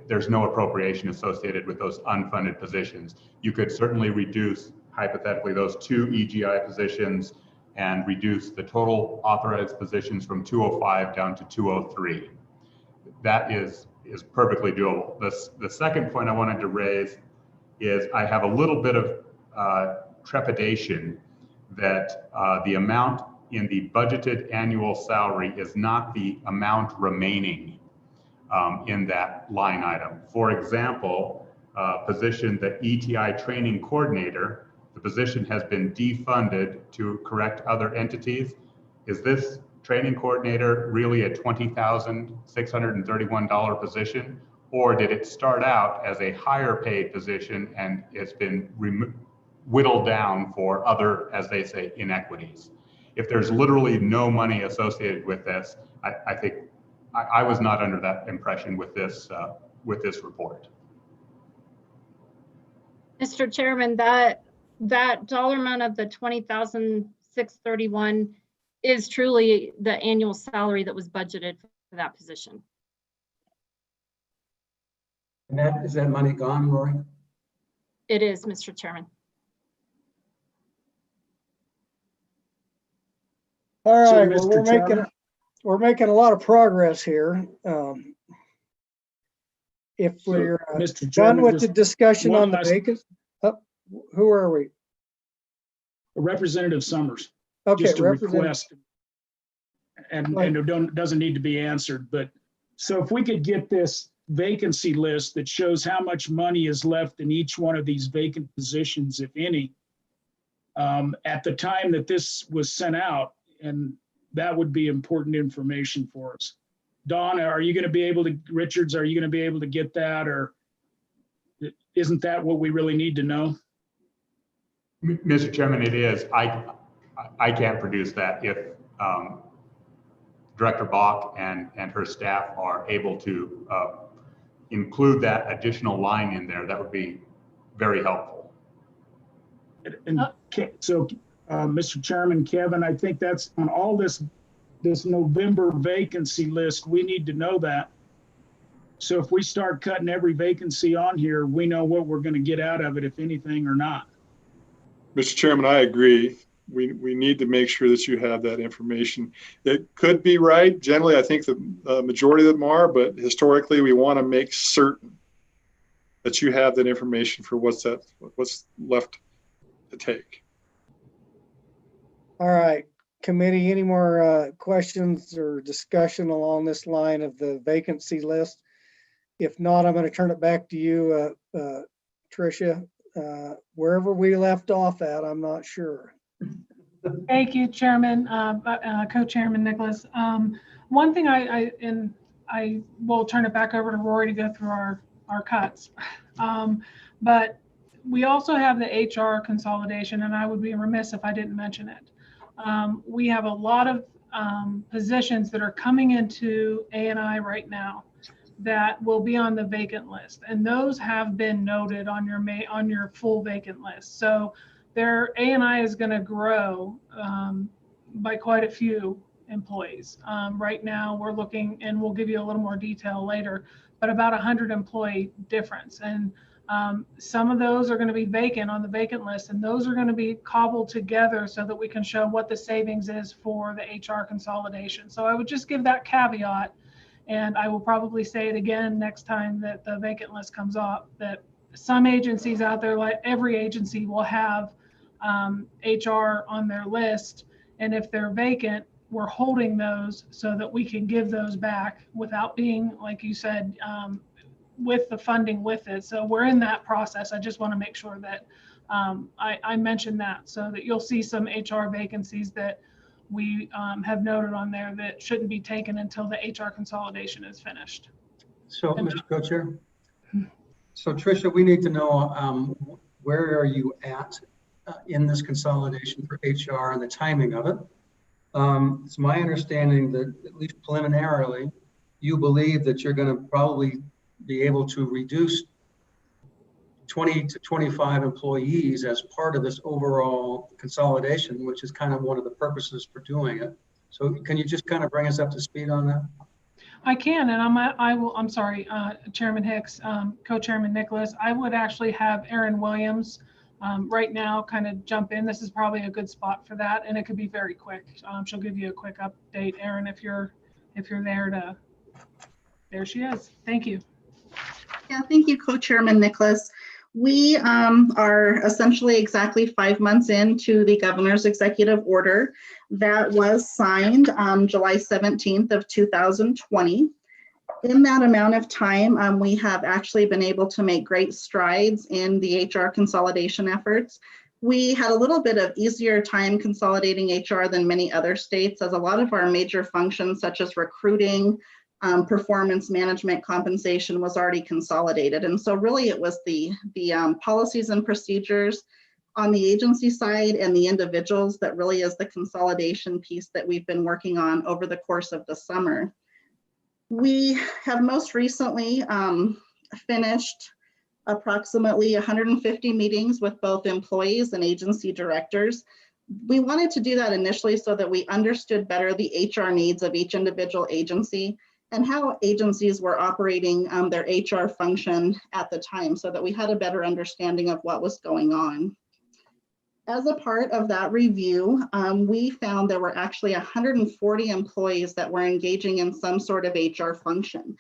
B: there's no appropriation associated with those unfunded positions. You could certainly reduce, hypothetically, those two EGI positions and reduce the total authorized positions from 205 down to 203. That is perfectly doable. The second point I wanted to raise is I have a little bit of trepidation that the amount in the budgeted annual salary is not the amount remaining in that line item. For example, position the ETI training coordinator, the position has been defunded to correct other entities. Is this training coordinator really a $20,631 position? Or did it start out as a higher paid position and it's been whittled down for other, as they say, inequities? If there's literally no money associated with this, I think I was not under that impression with this report.
N: Mr. Chairman, that dollar amount of the $20,631 is truly the annual salary that was budgeted for that position.
G: And is that money gone, Rory?
N: It is, Mr. Chairman.
A: All
D: So,
A: right, well,
D: Mr. Chairman?
A: we're making a lot of progress here. If
D: So,
A: we're
D: Mr.
A: done
D: Chairman,
A: with the
D: just
A: discussion
D: one
A: on the
D: last-
A: vacancies, who are we?
D: Representative Summers,
A: Okay,
D: just a
A: Representative.
D: request. And
A: Right.
D: it doesn't need to be answered, but so if we could get this vacancy list that shows how much money is left in each one of these vacant positions, if any, at the time that this was sent out, and that would be important information for us. Dawn, are you going to be able to, Richards, are you going to be able to get that, or isn't that what we really need to know?
B: Mr. Chairman, it is. I can't produce that. If Director Bach and her staff are able to include that additional line in there, that would be very helpful.
D: And so, Mr. Chairman, Kevin, I think that's on all this November vacancy list, we need to know that. So if we start cutting every vacancy on here, we know what we're going to get out of it, if anything or not.
E: Mr. Chairman, I agree. We need to make sure that you have that information. It could be right. Generally, I think the majority of them are, but historically, we want to make certain that you have that information for what's left to take.
A: All right, committee, any more questions or discussion along this line of the vacancy list? If not, I'm going to turn it back to you, Tricia. Wherever we left off at, I'm not sure.
M: Thank you, Chairman, Co-Chairman Nicholas. One thing I will turn it back over to Rory to go through our cuts. But we also have the HR consolidation, and I would be remiss if I didn't mention it. We have a lot of positions that are coming into A&I right now that will be on the vacant list, and those have been noted on your full vacant list. So their A&I is going to grow by quite a few employees. Right now we're looking, and we'll give you a little more detail later, but about 100 employee difference. And some of those are going to be vacant on the vacant list, and those are going to be cobbled together so that we can show what the savings is for the HR consolidation. So I would just give that caveat, and I will probably say it again next time that the vacant list comes up, that some agencies out there, like every agency, will have HR on their list, and if they're vacant, we're holding those so that we can give those back without being, like you said, with the funding with it. So we're in that process. I just want to make sure that I mentioned that, so that you'll see some HR vacancies that we have noted on there that shouldn't be taken until the HR consolidation is finished.
G: So, Mr. Co-Chair, so Tricia, we need to know where are you at in this consolidation for HR and the timing of it. It's my understanding that, at least preliminarily, you believe that you're going to probably be able to reduce 20 to 25 employees as part of this overall consolidation, which is kind of one of the purposes for doing it. So can you just kind of bring us up to speed on that?
M: I can, and I'm sorry, Chairman Hicks, Co-Chairman Nicholas, I would actually have Erin Williams right now kind of jump in. This is probably a good spot for that, and it could be very quick. She'll give you a quick update. Erin, if you're there she is. Thank you.
O: Yeah, thank you, Co-Chairman Nicholas. We are essentially exactly 5 months into the governor's executive order that was signed July 17th of 2020. In that amount of time, we have actually been able to make great strides in the HR consolidation efforts. We had a little bit of easier time consolidating HR than many other states, as a lot of our major functions such as recruiting, performance management, compensation was already consolidated. And so really it was the policies and procedures on the agency side and the individuals that really is the consolidation piece that we've been working on over the course of the summer. We have most recently finished approximately 150 meetings with both employees and agency directors. We wanted to do that initially so that we understood better the HR needs of each individual agency and how agencies were operating their HR function at the time, so that we had a better understanding of what was going on. As a part of that review, we found there were actually 140 employees that were engaging in some sort of HR function.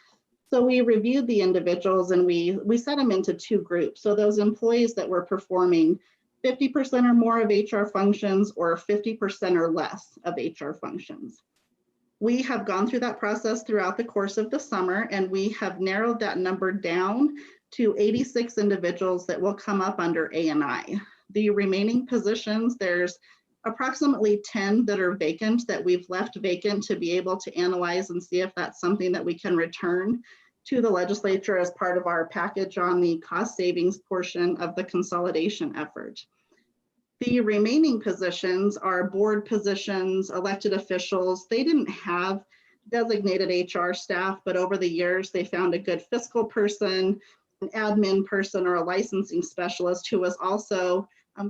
O: So we reviewed the individuals and we set them into two groups. So those employees that were performing 50% or more of HR functions or 50% or less of HR functions. We have gone through that process throughout the course of the summer, and we have narrowed that number down to 86 individuals that will come up under A&I. The remaining positions, there's approximately 10 that are vacant that we've left vacant to be able to analyze and see if that's something that we can return to the legislature as part of our package on the cost savings portion of the consolidation effort. The remaining positions are board positions, elected officials. They didn't have designated HR staff, but over the years, they found a good fiscal person, an admin person, or a licensing specialist who was also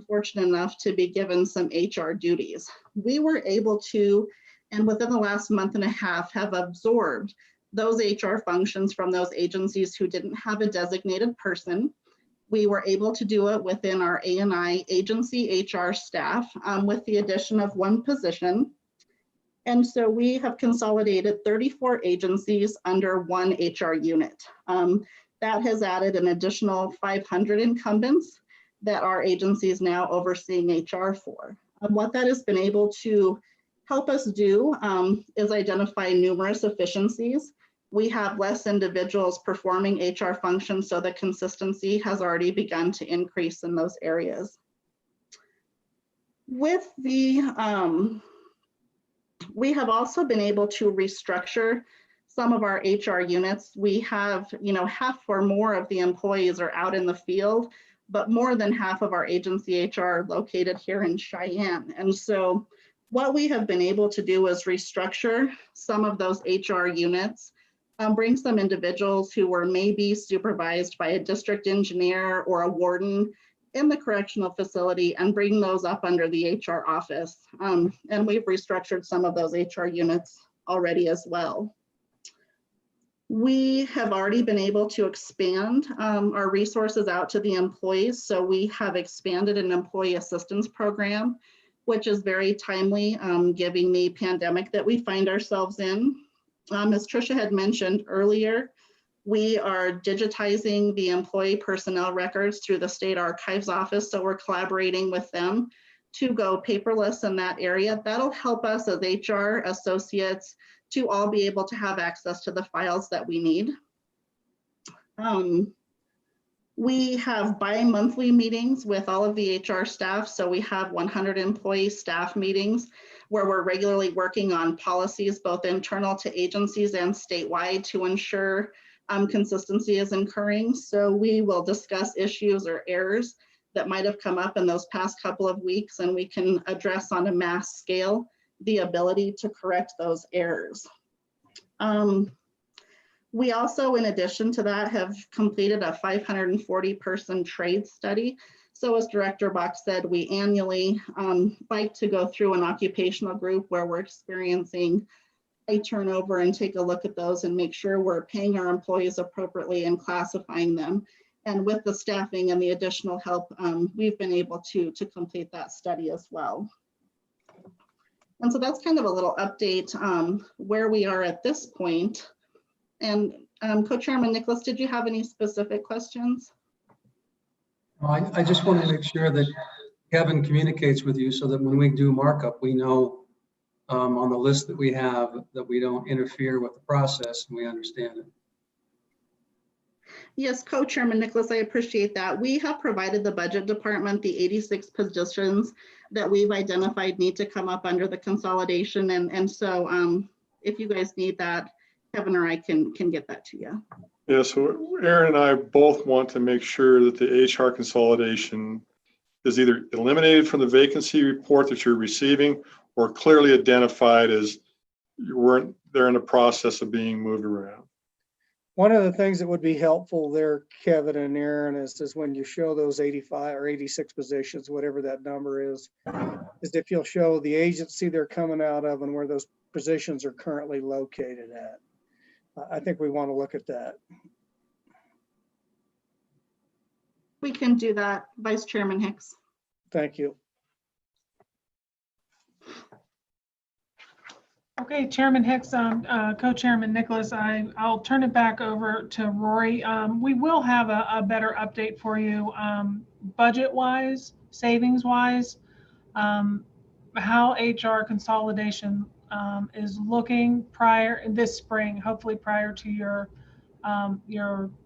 O: fortunate enough to be given some HR duties. We were able to, and within the last month and a half, have absorbed those HR functions from those agencies who didn't have a designated person. We were able to do it within our A&I agency HR staff with the addition of one position. And so we have consolidated 34 agencies under one HR unit. That has added an additional 500 incumbents that our agency is now overseeing HR for. What that has been able to help us do is identify numerous efficiencies. We have less individuals performing HR functions, so the consistency has already begun to increase in those areas. With the, we have also been able to restructure some of our HR units. We have, half or more of the employees are out in the field, but more than half of our agency HR are located here in Cheyenne. And so what we have been able to do is restructure some of those HR units, bring some individuals who were maybe supervised by a district engineer or a warden in the correctional facility and bring those up under the HR office. And we've restructured some of those HR units already as well. We have already been able to expand our resources out to the employees. So we have expanded an employee assistance program, which is very timely, given the pandemic that we find ourselves in. As Tricia had mentioned earlier, we are digitizing the employee personnel records through the state archives office. So we're collaborating with them to go paperless in that area. That'll help us as HR associates to all be able to have access to the files that we need. We have bi-monthly meetings with all of the HR staff. So we have 100 employee staff meetings where we're regularly working on policies, both internal to agencies and statewide, to ensure consistency is occurring. So we will discuss issues or errors that might have come up in those past couple of weeks, and we can address on a mass scale the ability to correct those errors. We also, in addition to that, have completed a 540-person trade study. So as Director Bach said, we annually like to go through an occupational group where we're experiencing high turnover and take a look at those and make sure we're paying our employees appropriately and classifying them. And with the staffing and the additional help, we've been able to complete that study as well. And so that's kind of a little update where we are at this point. And Co-Chairman Nicholas, did you have any specific questions?
G: I just want to make sure that Kevin communicates with you so that when we do markup, we know on the list that we have that we don't interfere with the process and we understand it.
O: Yes, Co-Chairman Nicholas, I appreciate that. We have provided the budget department the 86 positions that we've identified need to come up under the consolidation. And so if you guys need that, Kevin or I can get that to you.
E: Yeah, so Aaron and I both want to make sure that the HR consolidation is either eliminated from the vacancy report that you're receiving or clearly identified as they're in the process of being moved around.
A: One of the things that would be helpful there, Kevin and Aaron, is when you show those 85 or 86 positions, whatever that number is if you'll show the agency they're coming out of and where those positions are currently located at. I think we want to look at that.
O: We can do that, Vice Chairman Hicks.
A: Thank you.
M: Okay, Chairman Hicks, Co-Chairman Nicholas, I'll turn it back over to Rory. We will have a better update for you, budget-wise, savings-wise, how HR consolidation is looking this spring, hopefully prior to your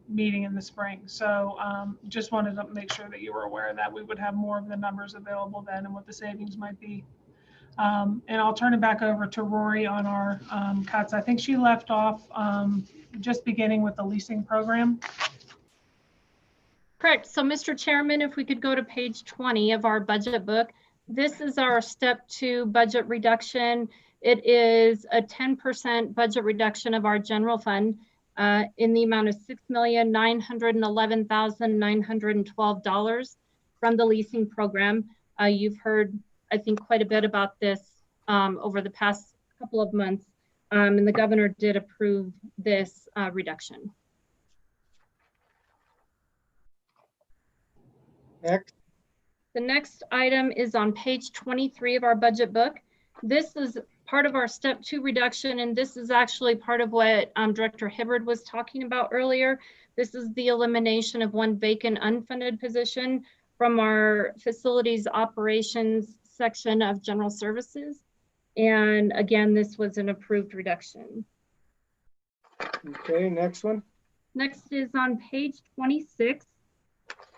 M: meeting in the spring. So just wanted to make sure that you were aware that we would have more of the numbers available then and what the savings might be. And I'll turn it back over to Rory on our cuts. I think she left off just beginning with the leasing program.
N: Correct. So, Mr. Chairman, if we could go to page 20 of our budget book, this is our step 2 budget reduction. It is a 10% budget reduction of our general fund in the amount of $6,911,912 from the leasing program. You've heard, I think, quite a bit about this over the past couple of months, and the governor did approve this reduction.
A: Next.
N: The next item is on page 23 of our budget book. This is part of our step 2 reduction, and this is actually part of what Director Hibbard was talking about earlier. This is the elimination of one vacant unfunded position from our facilities operations section of general services. And again, this was an approved reduction.
A: Okay, next one.
N: Next is on page 26.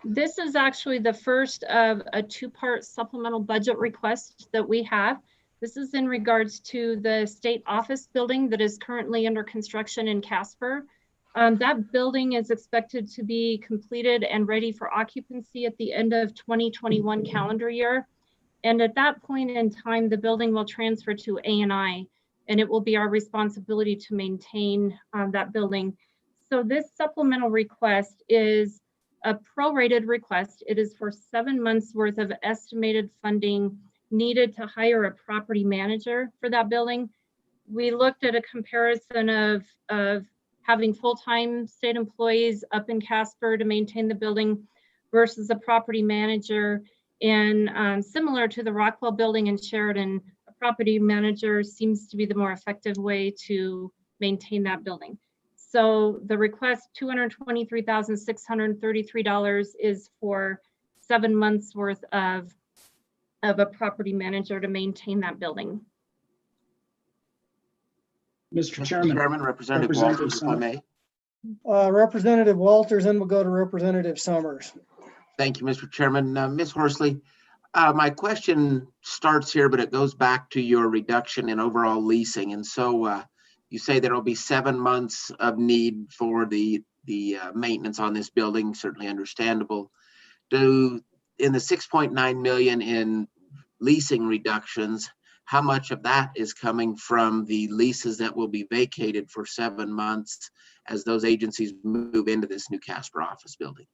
N: This is actually the first of a 2-part supplemental budget request that we have. This is in regards to the state office building that is currently under construction in Casper. That building is expected to be completed and ready for occupancy at the end of 2021 calendar year. And at that point in time, the building will transfer to A&I, and it will be our responsibility to maintain that building. So this supplemental request is a prorated request. It is for 7 months worth of estimated funding needed to hire a property manager for that building. We looked at a comparison of having full-time state employees up in Casper to maintain the building versus a property manager. And similar to the Rockwell building in Sheridan, a property manager seems to be the more effective way to maintain that building. So the request, $223,633, is for 7 months worth of a property manager to maintain that building.
D: Mr. Chairman.
P: Representative Walters, if I may.
A: Representative Walters, then we'll go to Representative Summers.
P: Thank you, Mr. Chairman. Ms. Horsley, my question starts here, but it goes back to your reduction in overall leasing. And so you say there will be 7 months of need for the maintenance on this building, certainly understandable. In the 6.9 million in leasing reductions, how much of that is coming from the leases that will be vacated for 7 months as those agencies move into this new Casper office building?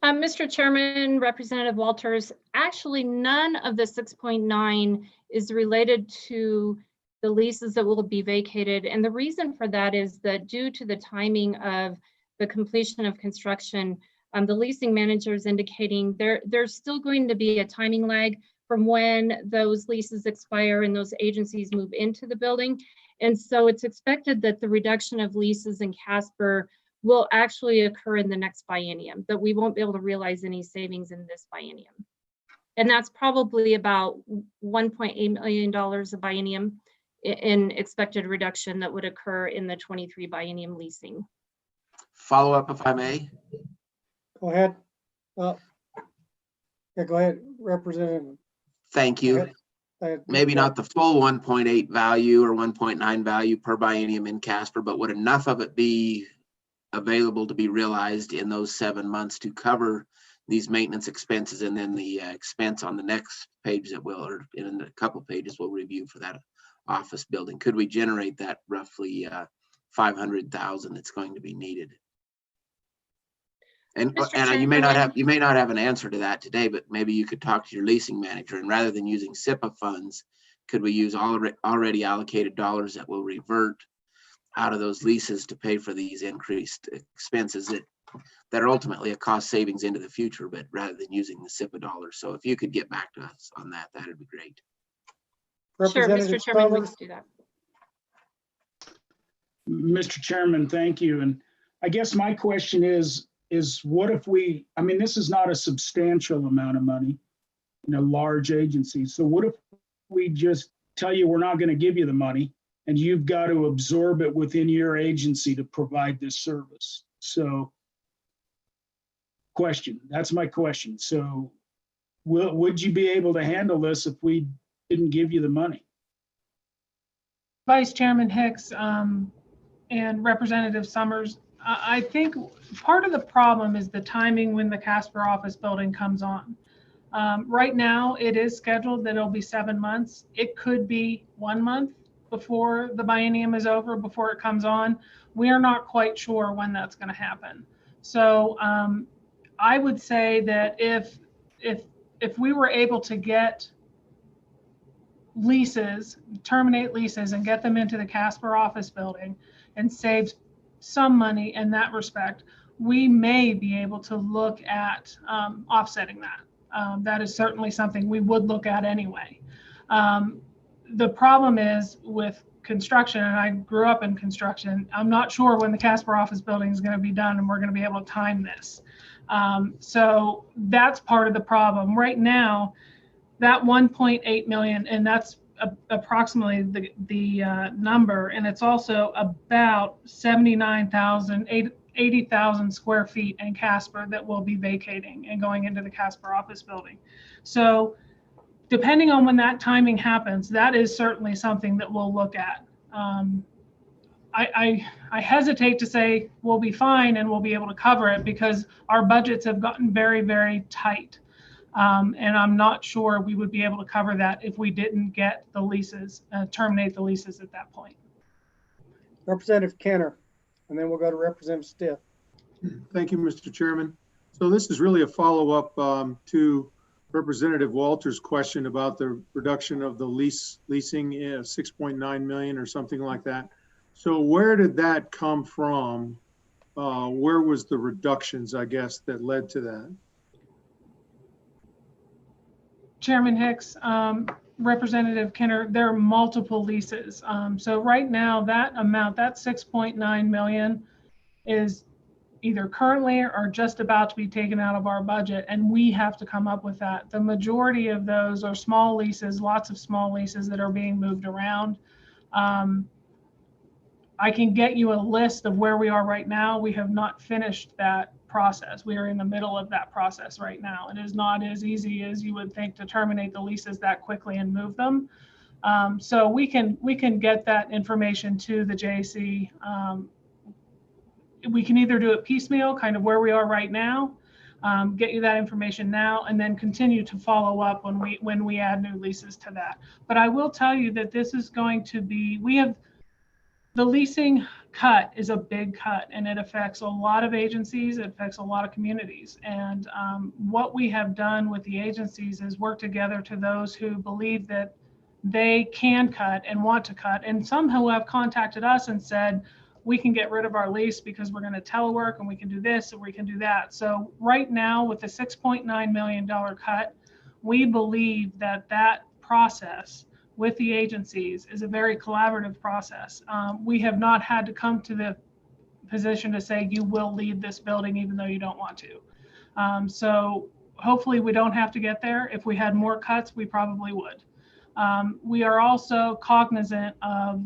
N: Mr. Chairman, Representative Walters, actually none of the 6.9 is related to the leases that will be vacated. And the reason for that is that due to the timing of the completion of construction, the leasing manager is indicating there's still going to be a timing lag from when those leases expire and those agencies move into the building. And so it's expected that the reduction of leases in Casper will actually occur in the next biennium, that we won't be able to realize any savings in this biennium. And that's probably about $1.8 million a biennium in expected reduction that would occur in the 23 biennium leasing.
P: Follow up, if I may.
A: Go ahead. Yeah, go ahead, Representative.
P: Thank you. Maybe not the full 1.8 value or 1.9 value per biennium in Casper, but would enough of it be available to be realized in those 7 months to cover these maintenance expenses, and then the expense on the next page that will, or in a couple pages, we'll review for that office building? Could we generate that roughly 500,000 that's going to be needed? And you may not have an answer to that today, but maybe you could talk to your leasing manager, and rather than using SIPA funds, could we use already allocated dollars that will revert out of those leases to pay for these increased expenses that are ultimately a cost savings into the future, but rather than using the SIPA dollars? So if you could get back to us on that, that'd be great.
N: Sure, Mr. Chairman, we can do that.
D: Mr. Chairman, thank you. And I guess my question is what if we, I mean, this is not a substantial amount of money in a large agency. So what if we just tell you we're not going to give you the money and you've got to absorb it within your agency to provide this service? So that's my question. So would you be able to handle this if we didn't give you the money?
M: Vice Chairman Hicks and Representative Summers, I think part of the problem is the timing when the Casper office building comes on. Right now, it is scheduled that it'll be 7 months. It could be 1 month before the biennium is over, before it comes on. We are not quite sure when that's going to happen. So I would say that if we were able to get leases, terminate leases and get them into the Casper office building and save some money in that respect, we may be able to look at offsetting that. That is certainly something we would look at anyway. The problem is with construction, and I grew up in construction, I'm not sure when the Casper office building is going to be done and we're going to be able to time this. So that's part of the problem. Right now, that 1.8 million, and that's approximately the number, and it's also about 80,000 square feet in Casper that will be vacating and going into the Casper office building. So depending on when that timing happens, that is certainly something that we'll look at. I hesitate to say we'll be fine and we'll be able to cover it because our budgets have gotten very, very tight. And I'm not sure we would be able to cover that if we didn't get the leases, terminate the leases at that point.
A: Representative Kenner, and then we'll go to Representative Stiff.
Q: Thank you, Mr. Chairman. So this is really a follow-up to Representative Walter's question about the reduction of the leasing, 6.9 million or something like that. So where did that come from? Where was the reductions, I guess, that led to that?
M: Chairman Hicks, Representative Kenner, there are multiple leases. So right now that amount, that 6.9 million is either currently or just about to be taken out of our budget, and we have to come up with that. The majority of those are small leases, lots of small leases that are being moved around. I can get you a list of where we are right now. We have not finished that process. We are in the middle of that process right now. It is not as easy as you would think to terminate the leases that quickly and move them. So we can get that information to the JC. We can either do it piecemeal, kind of where we are right now, get you that information now, and then continue to follow up when we add new leases to that. But I will tell you that this is going to be, the leasing cut is a big cut, and it affects a lot of agencies, it affects a lot of communities. And what we have done with the agencies is work together to those who believe that they can cut and want to cut, and some who have contacted us and said, we can get rid of our lease because we're going to telework and we can do this and we can do that. So right now with the $6.9 million cut, we believe that that process with the agencies is a very collaborative process. We have not had to come to the position to say you will leave this building even though you don't want to. So hopefully we don't have to get there. If we had more cuts, we probably would. We are also cognizant of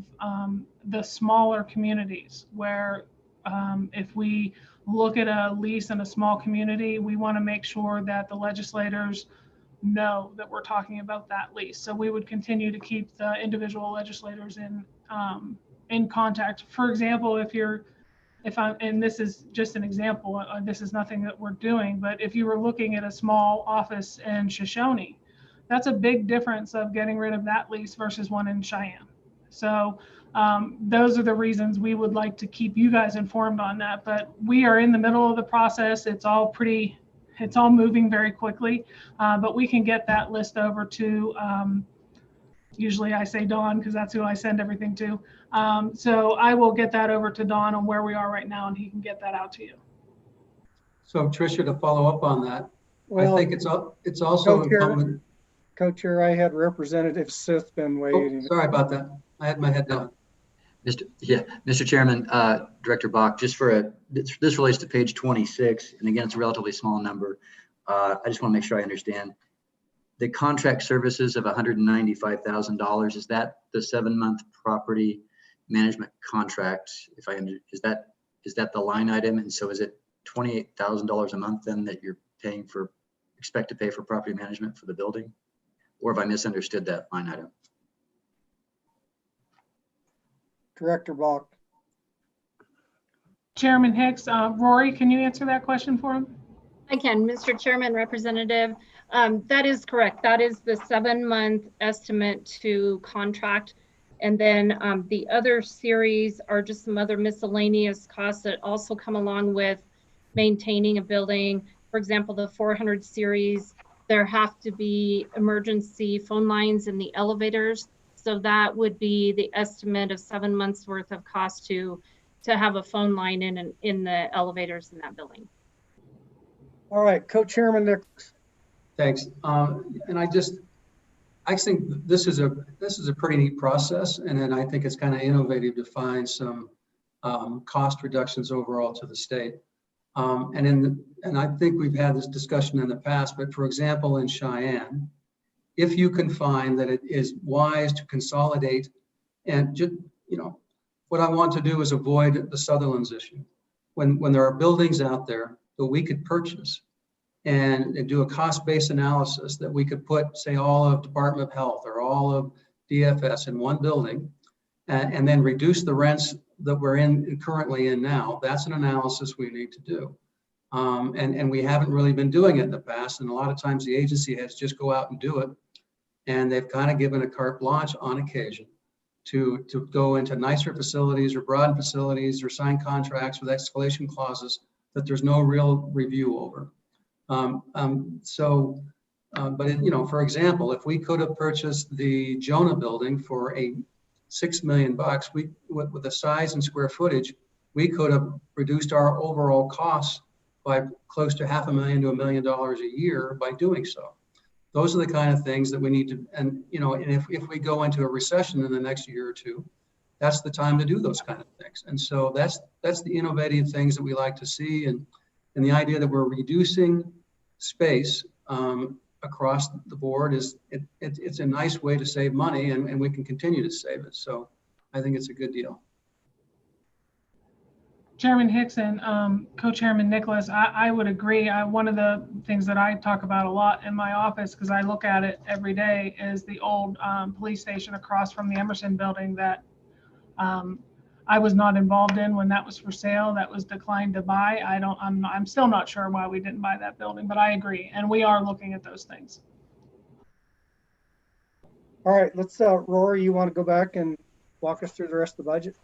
M: the smaller communities where if we look at a lease in a small community, we want to make sure that the legislators know that we're talking about that lease. So we would continue to keep the individual legislators in contact. For example, and this is just an example, this is nothing that we're doing, but if you were looking at a small office in Shoshone, that's a big difference of getting rid of that lease versus one in Cheyenne. So those are the reasons we would like to keep you guys informed on that, but we are in the middle of the process. It's all moving very quickly, but we can get that list over to, usually I say Dawn because that's who I send everything to. So I will get that over to Dawn on where we are right now, and he can get that out to you.
G: So Tricia, to follow up on that,
A: Well,
G: I think it's also incumbent.
A: Co-Chair, I had Representative Sith been waiting.
G: Oh, sorry about that. I had my head down.
R: Mr. Chairman, Director Bach, just for this relates to page 26, and again, it's a relatively small number. I just want to make sure I understand. The contract services of $195,000, is that the 7-month property management contract? Is that the line item? And so is it $28,000 a month then that you're expect to pay for property management for the building? Or have I misunderstood that line item?
A: Director Bach.
M: Chairman Hicks, Rory, can you answer that question for him?
N: I can, Mr. Chairman, Representative. That is correct. That is the 7-month estimate to contract. And then the other series are just some other miscellaneous costs that also come along with maintaining a building. For example, the 400 series, there have to be emergency phone lines in the elevators. So that would be the estimate of 7 months worth of cost to have a phone line in the elevators in that building.
A: All right, Co-Chairman Nicholas.
G: Thanks. And I think this is a pretty neat process, and then I think it's kind of innovative to find some cost reductions overall to the state. And I think we've had this discussion in the past, but for example, in Cheyenne, if you can find that it is wise to consolidate, and just, what I want to do is avoid the Sutherland's issue. When there are buildings out there that we could purchase and do a cost-based analysis that we could put, say, all of Department of Health or all of DFS in one building, and then reduce the rents that we're currently in now, that's an analysis we need to do. And we haven't really been doing it in the past. And a lot of times the agency has just go out and do it. And they've kind of given a carte blanche on occasion to go into nicer facilities or broaden facilities or sign contracts with escalation clauses that there's no real review over. But for example, if we could have purchased the Jonah building for $6 million, with the size and square footage, we could have reduced our overall costs by close to $500,000 to $1 million a year by doing so. Those are the kind of things that we need to, and if we go into a recession in the next year or two, that's the time to do those kind of things. And so that's the innovative things that we like to see, and the idea that we're reducing space across the board it's a nice way to save money, and we can continue to save it. So I think it's a good deal.
M: Chairman Hicks and Co-Chairman Nicholas, I would agree. One of the things that I talk about a lot in my office, because I look at it every day, is the old police station across from the Emerson building that I was not involved in when that was for sale. That was declined to buy. I'm still not sure why we didn't buy that building, but I agree, and we are looking at those things.
A: All right, let's Rory, you want to go back and walk us through the rest of the budget?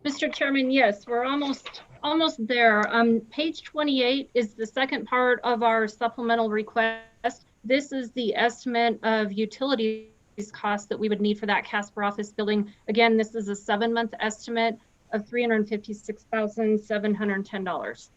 N: Mr. Chairman, yes, we're almost there. Page 28 is the second part of our supplemental request. This is the estimate of utilities costs that we would need for that Casper office building. Again, this is a 7-month estimate of $356,710.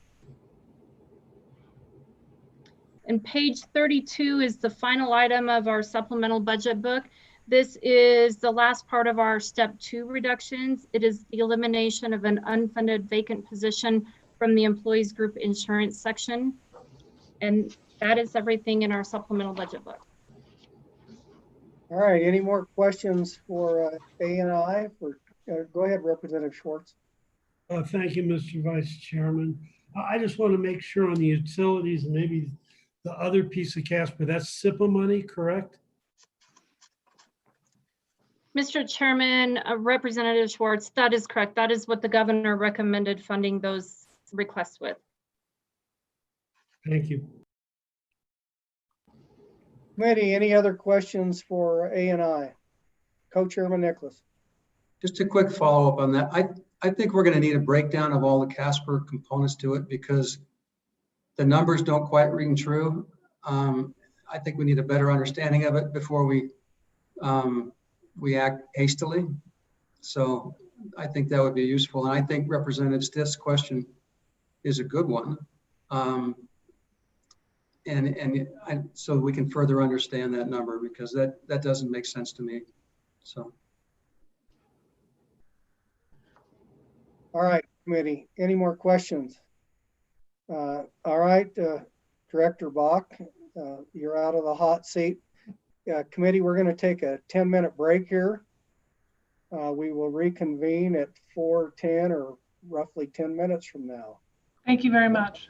N: And page 32 is the final item of our supplemental budget book. This is the last part of our step 2 reductions. It is the elimination of an unfunded vacant position from the employees group insurance section. And that is everything in our supplemental budget book.
A: All right, any more questions for A&I? Go ahead, Representative Schwartz.
L: Thank you, Mr. Vice Chairman. I just want to make sure on the utilities and maybe the other piece of Casper, that's SIPA money, correct?
N: Mr. Chairman, Representative Schwartz, that is correct. That is what the governor recommended funding those requests with.
L: Thank you.
A: Committee, any other questions for A&I? Co-Chairman Nicholas.
G: Just a quick follow-up on that. I think we're going to need a breakdown of all the Casper components to it, because the numbers don't quite ring true. I think we need a better understanding of it before we act hastily. So I think that would be useful. And I think Representative Stiff's question is a good one. So we can further understand that number, because that doesn't make sense to me. So.
A: All right, committee, any more questions? All right, Director Bach, you're out of the hot seat. Committee, we're going to take a 10-minute break here. We will reconvene at 4:10 or roughly 10 minutes from now.
M: Thank you very much.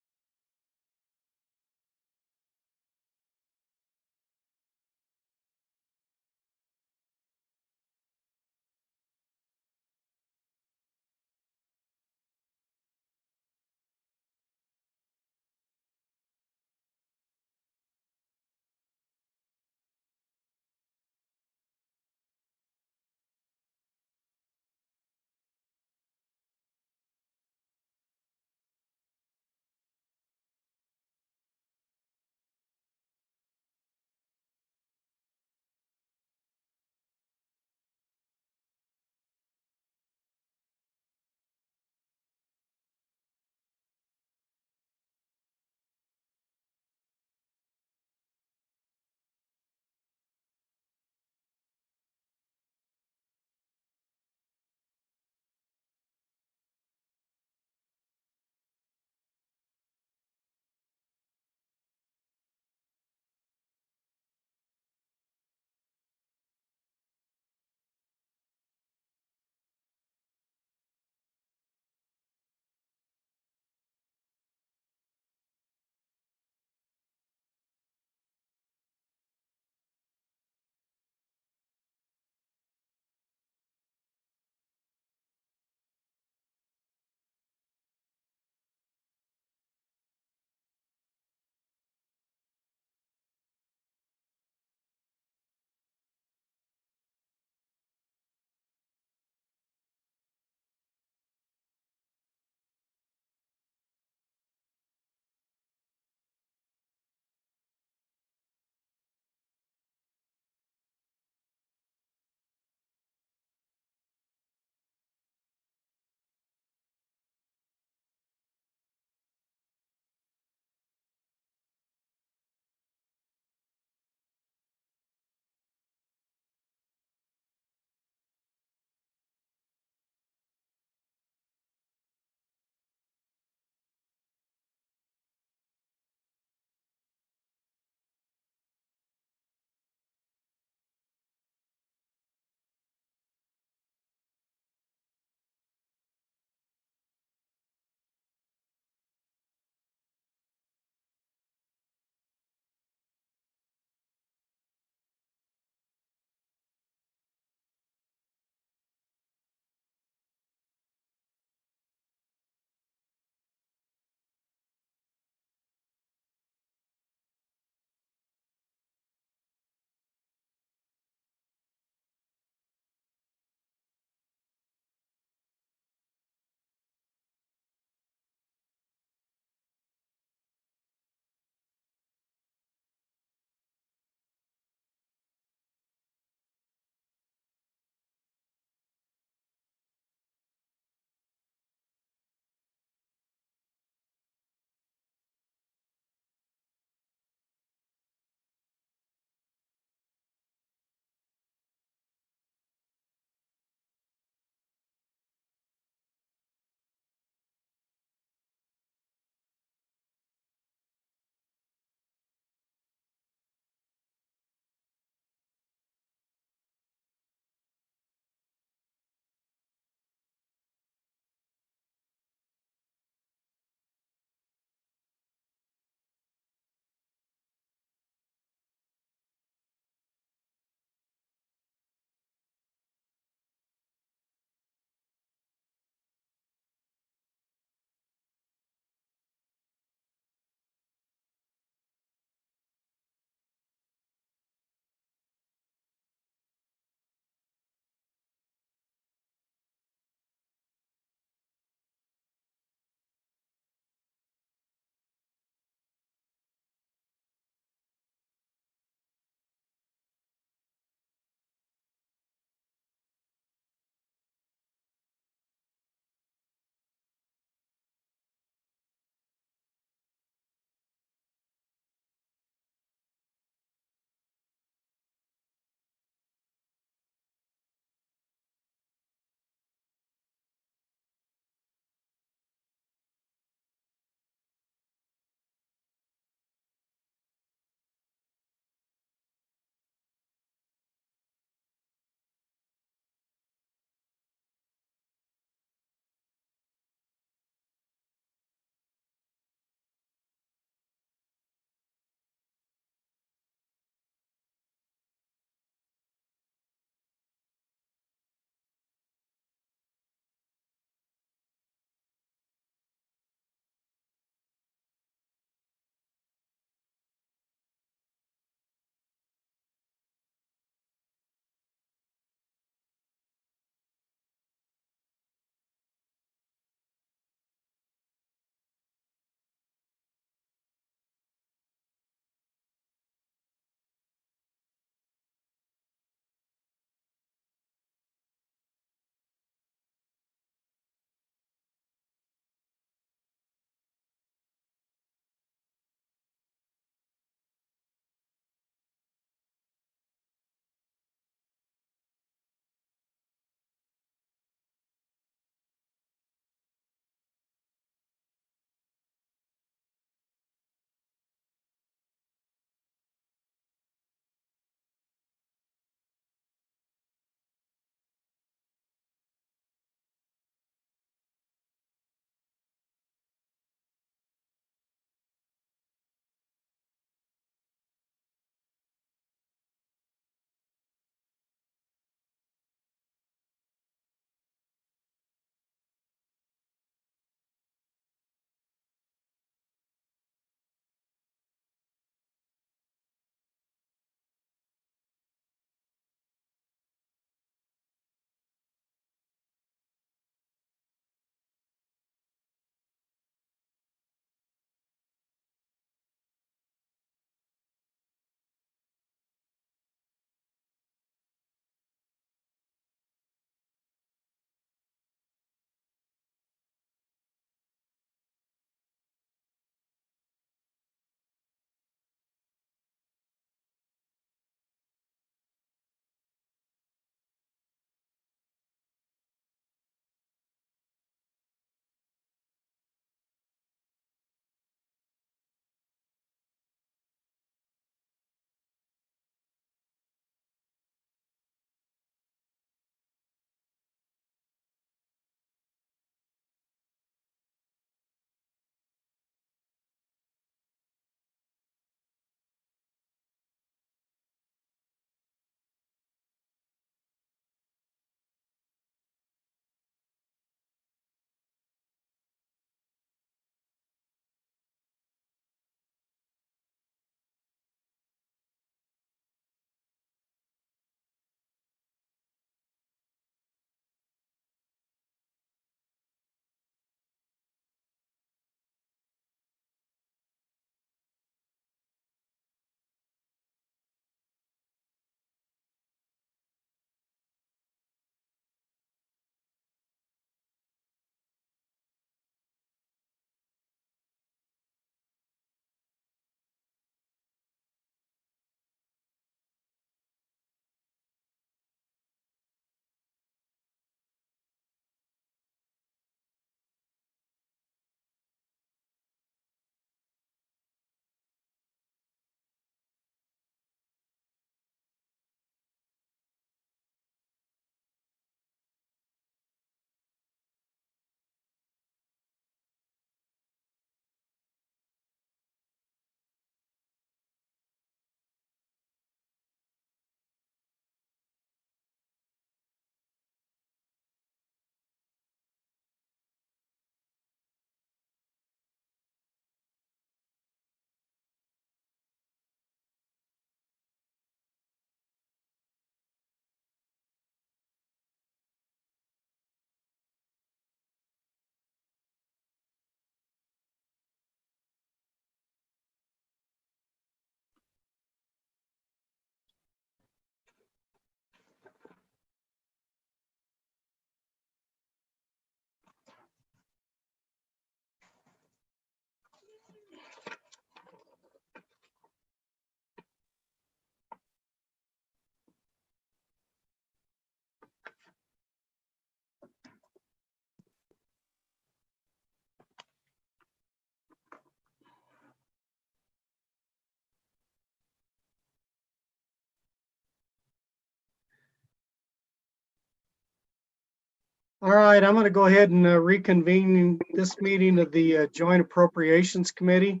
A: All right, I'm going to go ahead and reconvene this meeting of the Joint Appropriations Committee.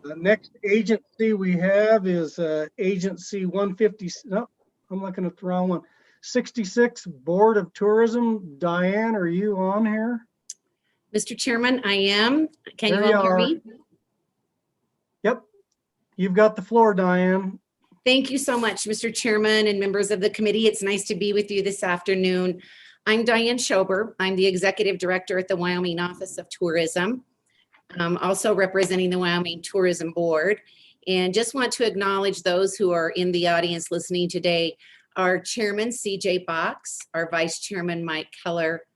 A: The next agency we have is Agency 150, no, I'm looking at the wrong one. 66 Board of Tourism. Diane, are you on here?
S: Mr. Chairman, I am. Can you
A: There you
S: all hear
A: are.
S: me?
A: Yep, you've got the floor, Diane.
S: Thank you so much, Mr. Chairman and members of the committee. It's nice to be with you this afternoon. I'm Diane Schober. I'm the Executive Director at the Wyoming Office of Tourism. I'm also representing the Wyoming Tourism Board, and just want to acknowledge those who are in the audience listening today. Our Chairman, CJ Box, our Vice Chairman, Mike Keller,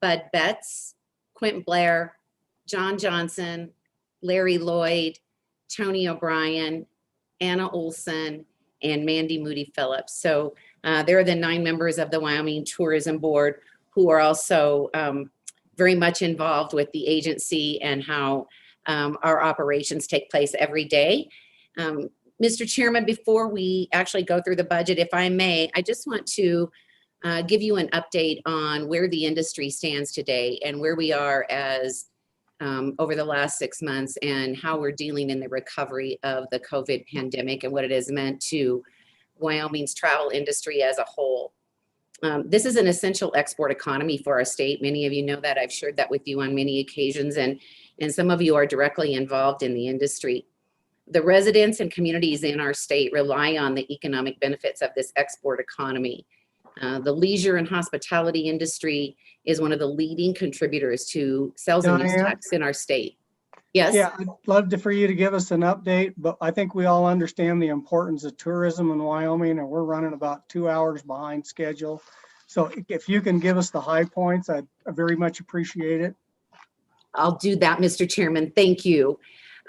S: Bud Betts, Quint Blair, John Johnson, Larry Lloyd, Tony O'Brien, Anna Olson, and Mandy Moody Phillips. So they're the 9 members of the Wyoming Tourism Board who are also very much involved with the agency and how our operations take place every day. Mr. Chairman, before we actually go through the budget, if I may, I just want to give you an update on where the industry stands today and where we are as over the last 6 months and how we're dealing in the recovery of the COVID pandemic and what it has meant to Wyoming's travel industry as a whole. This is an essential export economy for our state. Many of you know that. I've shared that with you on many occasions, and some of you are directly involved in the industry. The residents and communities in our state rely on the economic benefits of this export economy. The leisure and hospitality industry is one of the leading contributors to sales and use tax in our state. Yes?
A: Yeah, I'd love for you to give us an update, but I think we all understand the importance of tourism in Wyoming, and we're running about 2 hours behind schedule. So if you can give us the high points, I'd very much appreciate it.
S: I'll do that, Mr. Chairman. Thank you.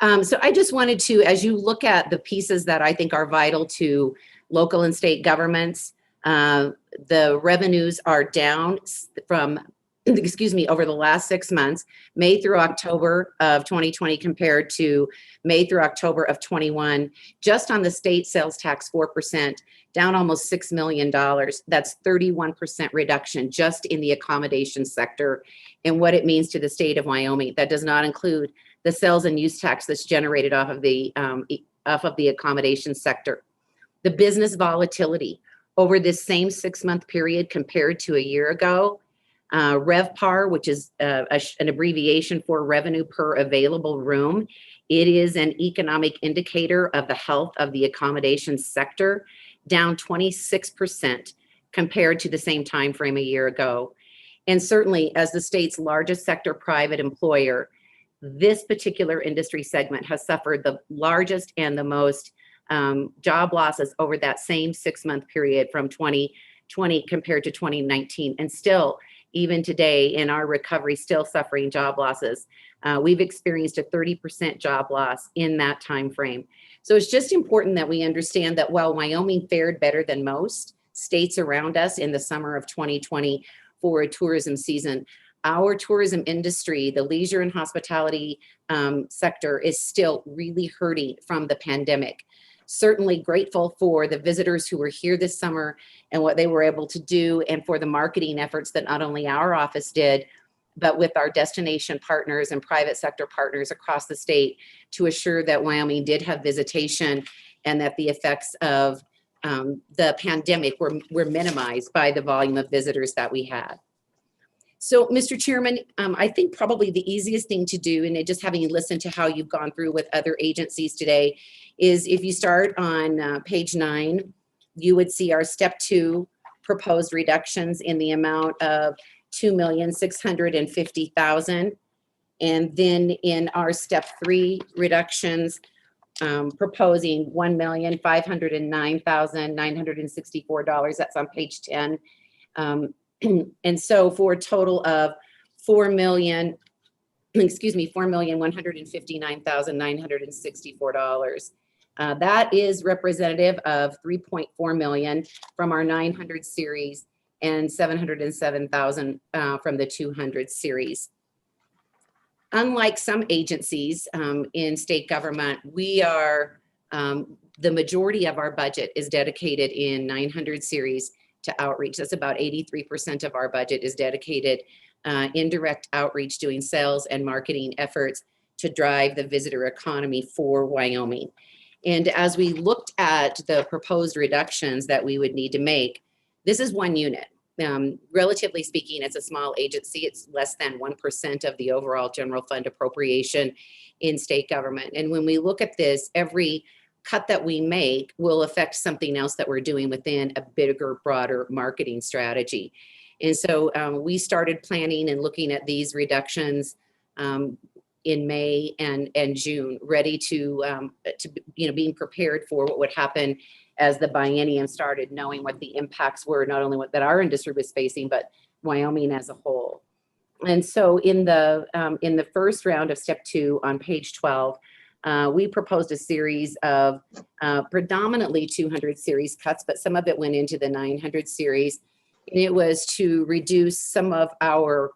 S: So I just wanted to, as you look at the pieces that I think are vital to local and state governments, the revenues are down from, excuse me, over the last 6 months, May through October of 2020 compared to May through October of 21, just on the state sales tax 4%, down almost $6 million. That's 31% reduction just in the accommodation sector and what it means to the state of Wyoming. That does not include the sales and use tax that's generated off of the accommodation sector. The business volatility over this same 6-month period compared to a year ago, RevPAR, which is an abbreviation for revenue per available room. It is an economic indicator of the health of the accommodation sector, down 26% compared to the same time frame a year ago. And certainly, as the state's largest sector private employer, this particular industry segment has suffered the largest and the most job losses over that same 6-month period from 2020 compared to 2019. And still, even today in our recovery, still suffering job losses. We've experienced a 30% job loss in that time frame. So it's just important that we understand that while Wyoming fared better than most states around us in the summer of 2020 for a tourism season, our tourism industry, the leisure and hospitality sector, is still really hurting from the pandemic. Certainly grateful for the visitors who were here this summer and what they were able to do, and for the marketing efforts that not only our office did, but with our destination partners and private sector partners across the state to assure that Wyoming did have visitation and that the effects of the pandemic were minimized by the volume of visitors that we had. So, Mr. Chairman, I think probably the easiest thing to do, and just having listened to how you've gone through with other agencies today, is if you start on page 9, you would see our step 2 proposed reductions in the amount of $2,650,000. And then in our step 3 reductions, proposing $1,509,964. That's on page 10. And so for a total of $4,159,964. That is representative of $3.4 million from our 900 series and $707,000 from the 200 series. Unlike some agencies in state government, we are, the majority of our budget is dedicated in 900 series to outreach. That's about 83% of our budget is dedicated indirect outreach, doing sales and marketing efforts to drive the visitor economy for Wyoming. And as we looked at the proposed reductions that we would need to make, this is one unit. Relatively speaking, it's a small agency. It's less than 1% of the overall general fund appropriation in state government. And when we look at this, every cut that we make will affect something else that we're doing within a bigger, broader marketing strategy. And so we started planning and looking at these reductions in May and June, ready to being prepared for what would happen as the biennium started, knowing what the impacts were, not only what that our industry was facing, but Wyoming as a whole. And so in the first round of step 2 on page 12, we proposed a series of predominantly 200 series cuts, but some of it went into the 900 series. And it was to reduce some of our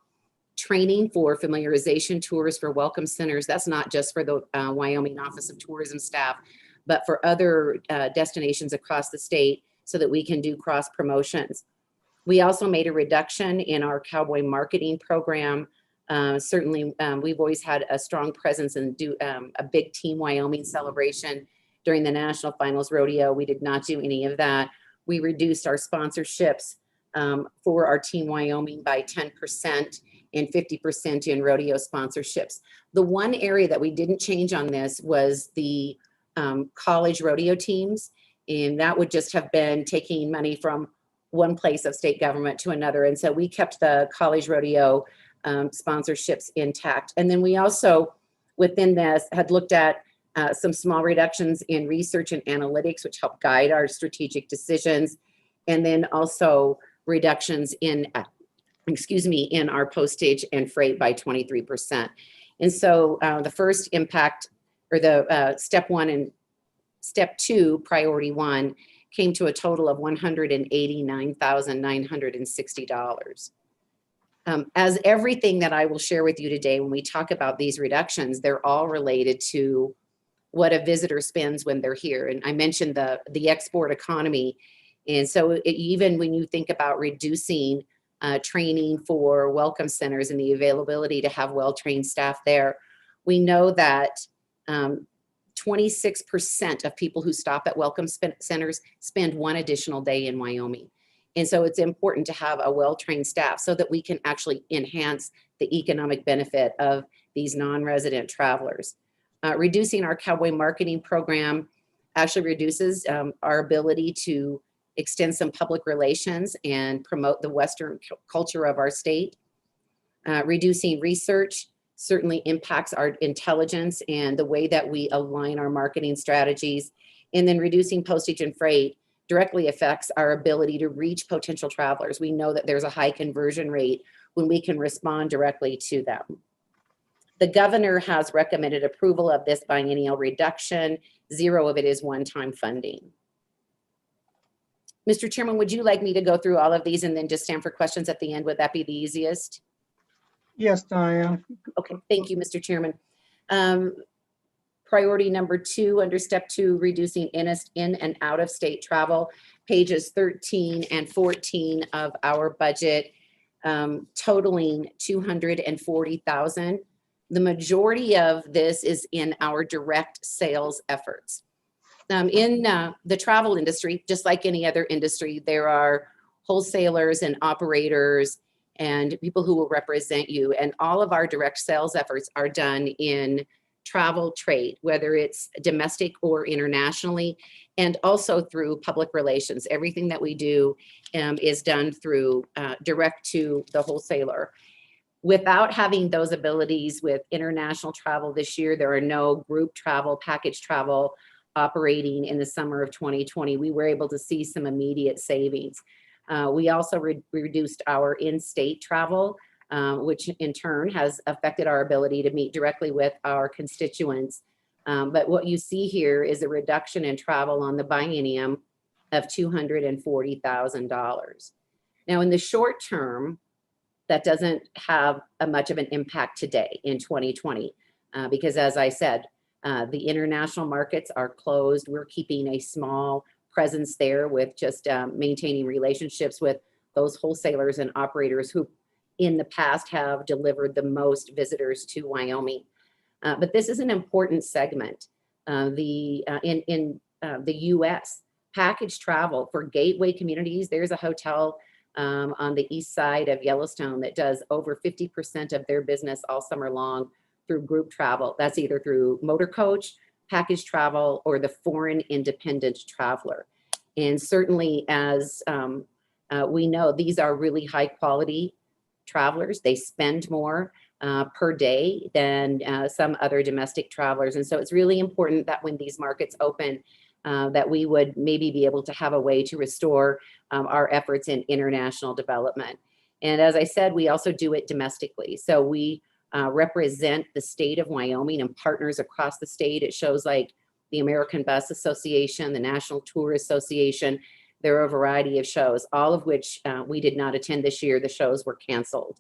S: training for familiarization tours for welcome centers. That's not just for the Wyoming Office of Tourism staff, but for other destinations across the state so that we can do cross promotions. We also made a reduction in our cowboy marketing program. Certainly, we've always had a strong presence and do a big Team Wyoming celebration during the National Finals Rodeo. We did not do any of that. We reduced our sponsorships for our Team Wyoming by 10% and 50% in rodeo sponsorships. The one area that we didn't change on this was the college rodeo teams, and that would just have been taking money from one place of state government to another. And so we kept the college rodeo sponsorships intact. And then we also, within this, had looked at some small reductions in research and analytics, which help guide our strategic decisions. And then also reductions in, in our postage and freight by 23%. And so the first impact, or the step 1 and step 2, priority 1, came to a total of $189,960. As everything that I will share with you today, when we talk about these reductions, they're all related to what a visitor spends when they're here. And I mentioned the export economy. And so even when you think about reducing training for welcome centers and the availability to have well-trained staff there, we know that 26% of people who stop at welcome centers spend one additional day in Wyoming. And so it's important to have a well-trained staff so that we can actually enhance the economic benefit of these non-resident travelers. Reducing our cowboy marketing program actually reduces our ability to extend some public relations and promote the Western culture of our state. Reducing research certainly impacts our intelligence and the way that we align our marketing strategies. And then reducing postage and freight directly affects our ability to reach potential travelers. We know that there's a high conversion rate when we can respond directly to them. The governor has recommended approval of this biennial reduction. 0 of it is one-time funding. Mr. Chairman, would you like me to go through all of these and then just stand for questions at the end? Would that be the easiest?
A: Yes, Diane.
S: Okay, thank you, Mr. Chairman. Priority number 2 under step 2, reducing in and out of state travel, pages 13 and 14 of our budget, totaling $240,000. The majority of this is in our direct sales efforts. In the travel industry, just like any other industry, there are wholesalers and operators and people who will represent you. And all of our direct sales efforts are done in travel trade, whether it's domestic or internationally, and also through public relations. Everything that we do is done through direct to the wholesaler. Without having those abilities with international travel this year, there are no group travel, package travel operating in the summer of 2020. We were able to see some immediate savings. We also reduced our in-state travel, which in turn has affected our ability to meet directly with our constituents. But what you see here is a reduction in travel on the biennium of $240,000. Now, in the short term, that doesn't have much of an impact today in 2020, because as I said, the international markets are closed. We're keeping a small presence there with just maintaining relationships with those wholesalers and operators who in the past have delivered the most visitors to Wyoming. But this is an important segment. In the U.S., package travel for gateway communities, there's a hotel on the east side of Yellowstone that does over 50% of their business all summer long through group travel. That's either through motor coach, package travel, or the foreign independent traveler. And certainly, as we know, these are really high quality travelers. They spend more per day than some other domestic travelers. And so it's really important that when these markets open, that we would maybe be able to have a way to restore our efforts in international development. And as I said, we also do it domestically. So we represent the state of Wyoming and partners across the state. It shows like the American Bus Association, the National Tour Association. There are a variety of shows, all of which we did not attend this year. The shows were canceled.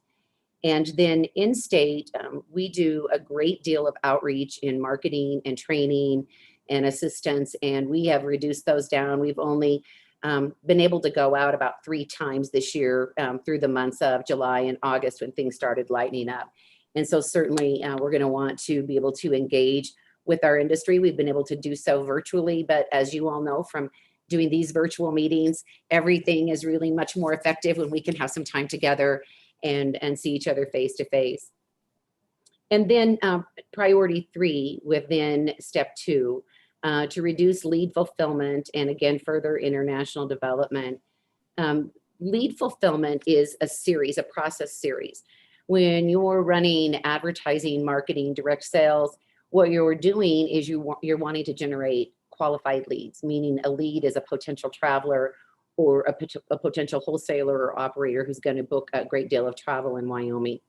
S: And then in state, we do a great deal of outreach in marketing and training and assistance, and we have reduced those down. We've only been able to go out about 3 times this year through the months of July and August when things started lightening up. And so certainly we're going to want to be able to engage with our industry. We've been able to do so virtually, but as you all know from doing these virtual meetings, everything is really much more effective when we can have some time together and see each other face to face. And then priority 3 within step 2, to reduce lead fulfillment and again, further international development. Lead fulfillment is a process series. When you're running advertising, marketing, direct sales, what you're doing is you're wanting to generate qualified leads, meaning a lead is a potential traveler or a potential wholesaler or operator who's going to book a great deal of travel in Wyoming.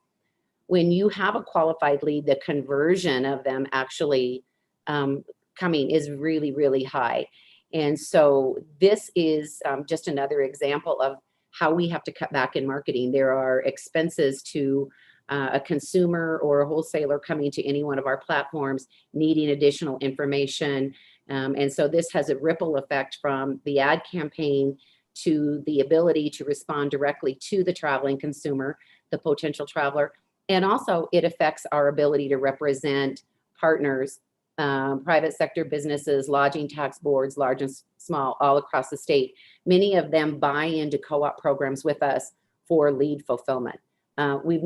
S: When you have a qualified lead, the conversion of them actually coming is really, really high. And so this is just another example of how we have to cut back in marketing. There are expenses to a consumer or a wholesaler coming to any one of our platforms needing additional information. And so this has a ripple effect from the ad campaign to the ability to respond directly to the traveling consumer, the potential traveler. And also it affects our ability to represent partners, private sector businesses, lodging tax boards, large and small, all across the state. Many of them buy into co-op programs with us for lead fulfillment. We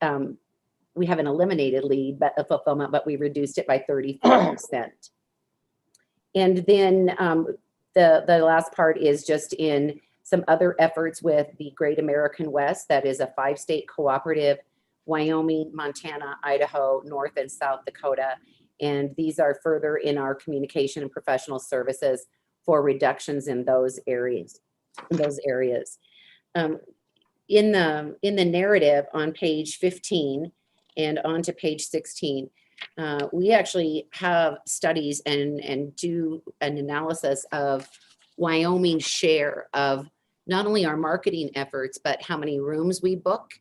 S: haven't eliminated lead fulfillment, but we reduced it by 34%. And then the last part is just in some other efforts with the Great American West. That is a 5-state cooperative: Wyoming, Montana, Idaho, North and South Dakota. And these are further in our communication and professional services for reductions in those areas. In the narrative on page 15 and onto page 16, we actually have studies and do an analysis of Wyoming's share of not only our marketing efforts, but how many rooms we book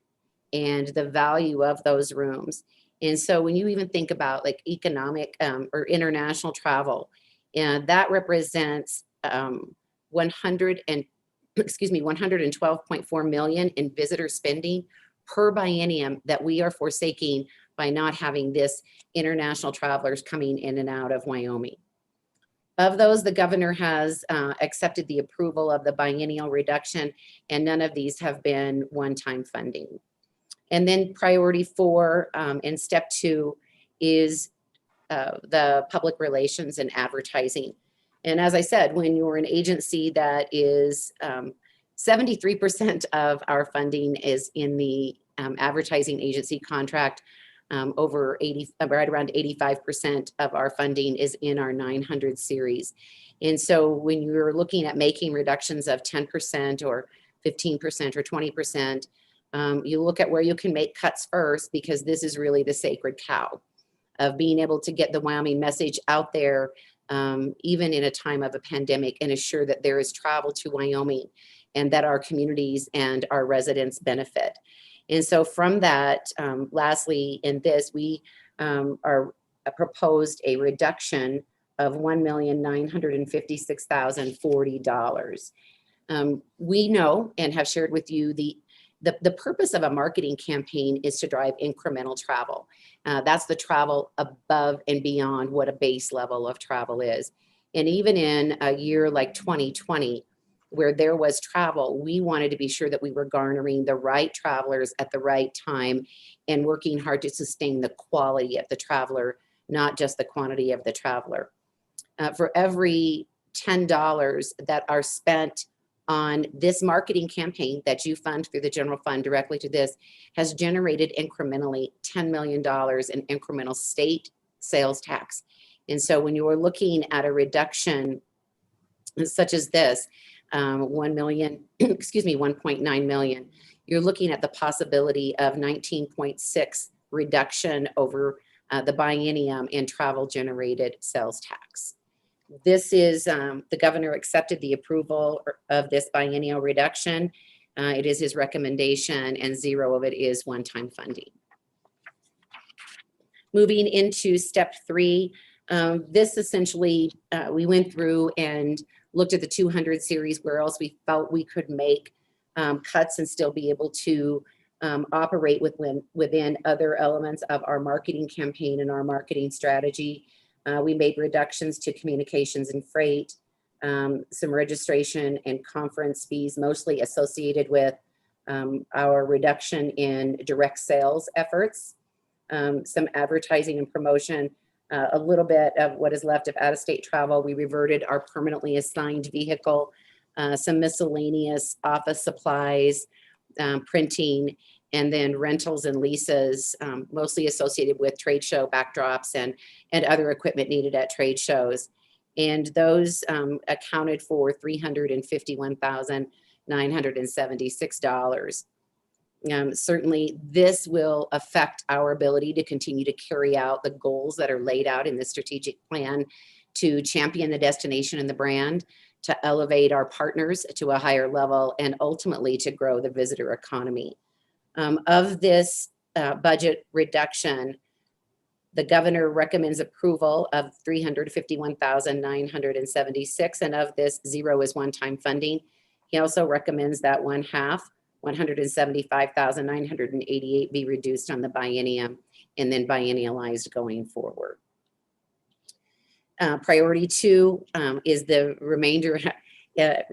S: and the value of those rooms. And so when you even think about like economic or international travel, and that represents 112.4 million in visitor spending per biennium that we are forsaking by not having this international travelers coming in and out of Wyoming. Of those, the governor has accepted the approval of the biennial reduction, and none of these have been one-time funding. And then priority 4 and step 2 is the public relations and advertising. And as I said, when you're an agency that is 73% of our funding is in the advertising agency contract, right around 85% of our funding is in our 900 series. And so when you're looking at making reductions of 10% or 15% or 20%, you look at where you can make cuts first, because this is really the sacred cow of being able to get the Wyoming message out there, even in a time of a pandemic, and assure that there is travel to Wyoming and that our communities and our residents benefit. And so from that, lastly, in this, we are proposed a reduction of $1,956,040. We know and have shared with you the purpose of a marketing campaign is to drive incremental travel. That's the travel above and beyond what a base level of travel is. And even in a year like 2020, where there was travel, we wanted to be sure that we were garnering the right travelers at the right time and working hard to sustain the quality of the traveler, not just the quantity of the traveler. For every $10 that are spent on this marketing campaign that you fund through the general fund directly to this has generated incrementally $10 million in incremental state sales tax. And so when you are looking at a reduction such as this, 1 million, excuse me, 1.9 million, you're looking at the possibility of 19.6 reduction over the biennium in travel generated sales tax. This is, the governor accepted the approval of this biennial reduction. It is his recommendation, and zero of it is one-time funding. Moving into step 3, this essentially, we went through and looked at the 200 series, where else we felt we could make cuts and still be able to operate within other elements of our marketing campaign and our marketing strategy. We made reductions to communications and freight, some registration and conference fees, mostly associated with our reduction in direct sales efforts, some advertising and promotion, a little bit of what is left of out-of-state travel. We reverted our permanently assigned vehicle, some miscellaneous office supplies, printing, and then rentals and leases, mostly associated with trade show backdrops and other equipment needed at trade shows. And those accounted for $351,976. Certainly, this will affect our ability to continue to carry out the goals that are laid out in the strategic plan to champion the destination and the brand, to elevate our partners to a higher level, and ultimately to grow the visitor economy. Of this budget reduction, the governor recommends approval of $351,976, and of this, zero is one-time funding. He also recommends that one half, $175,988, be reduced on the biennium and then biennialized going forward. Priority 2 is the remainder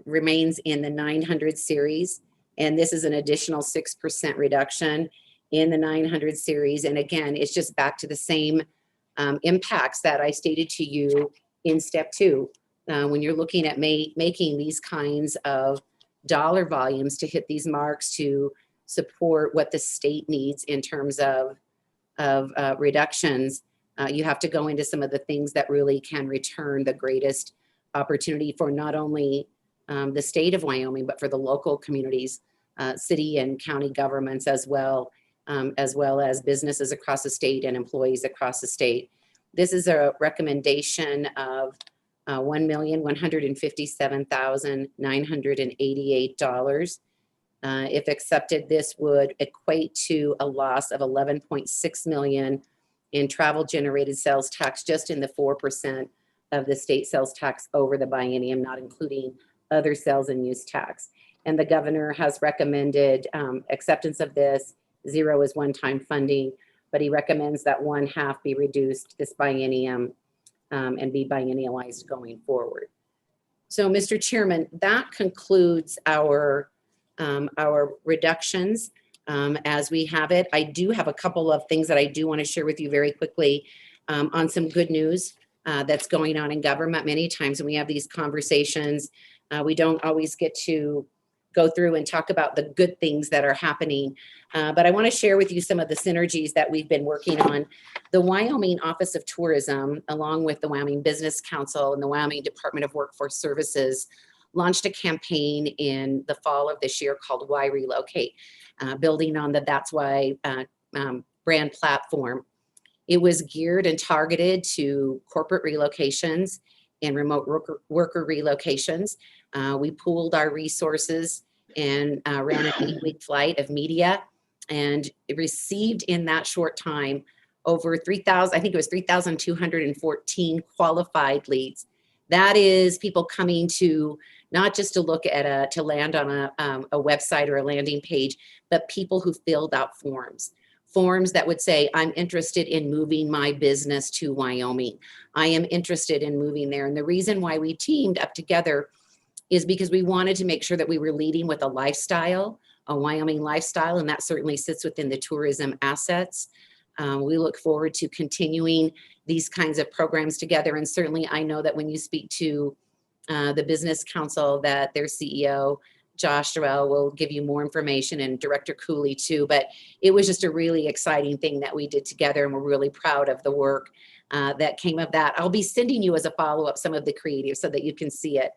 S: remains in the 900 series. And this is an additional 6% reduction in the 900 series. And again, it's just back to the same impacts that I stated to you in step 2. When you're looking at making these kinds of dollar volumes to hit these marks to support what the state needs in terms of reductions, you have to go into some of the things that really can return the greatest opportunity for not only the state of Wyoming, but for the local communities, city and county governments as well as businesses across the state and employees across the state. This is a recommendation of $1,157,988. If accepted, this would equate to a loss of $11.6 million in travel generated sales tax, just in the 4% of the state sales tax over the biennium, not including other sales and use tax. And the governor has recommended acceptance of this. Zero is one-time funding, but he recommends that one half be reduced this biennium and be biennialized going forward. So, Mr. Chairman, that concludes our reductions as we have it. I do have a couple of things that I do want to share with you very quickly on some good news that's going on in government. Many times when we have these conversations, we don't always get to go through and talk about the good things that are happening. But I want to share with you some of the synergies that we've been working on. The Wyoming Office of Tourism, along with the Wyoming Business Council and the Wyoming Department of Workforce Services, launched a campaign in the fall of this year called Why Relocate, building on the That's Why brand platform. It was geared and targeted to corporate relocations and remote worker relocations. We pooled our resources and ran an 8-week flight of media, and received in that short time over 3,000, I think it was 3,214 qualified leads. That is people coming to not just to look at to land on a website or a landing page, but people who filled out forms that would say, I'm interested in moving my business to Wyoming. I am interested in moving there. And the reason why we teamed up together is because we wanted to make sure that we were leading with a lifestyle, a Wyoming lifestyle, and that certainly sits within the tourism assets. We look forward to continuing these kinds of programs together. And certainly I know that when you speak to the Business Council, that their CEO, Josh Durrell, will give you more information, and Director Cooley too. But it was just a really exciting thing that we did together, and we're really proud of the work that came of that. I'll be sending you as a follow-up some of the creative so that you can see it.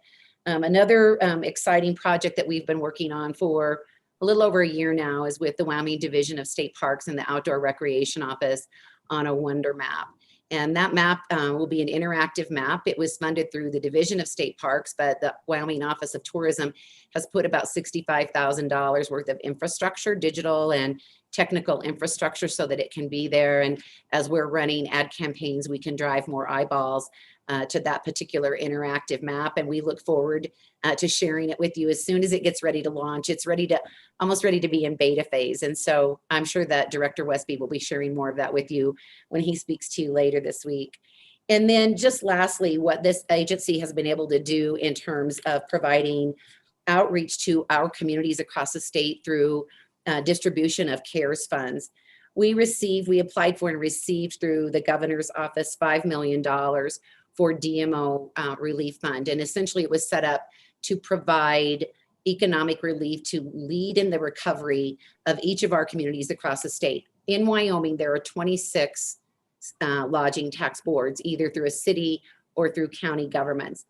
S: Another exciting project that we've been working on for a little over a year now is with the Wyoming Division of State Parks and the Outdoor Recreation Office on a wonder map. And that map will be an interactive map. It was funded through the Division of State Parks, but the Wyoming Office of Tourism has put about $65,000 worth of infrastructure, digital and technical infrastructure, so that it can be there. And as we're running ad campaigns, we can drive more eyeballs to that particular interactive map. And we look forward to sharing it with you as soon as it gets ready to launch. It's almost ready to be in beta phase. And so I'm sure that Director Westby will be sharing more of that with you when he speaks to you later this week. And then just lastly, what this agency has been able to do in terms of providing outreach to our communities across the state through distribution of CARES funds. We applied for and received through the governor's office $5 million for DMO relief fund. And essentially it was set up to provide economic relief to lead in the recovery of each of our communities across the state. In Wyoming, there are 26 lodging tax boards, either through a city or through county governments.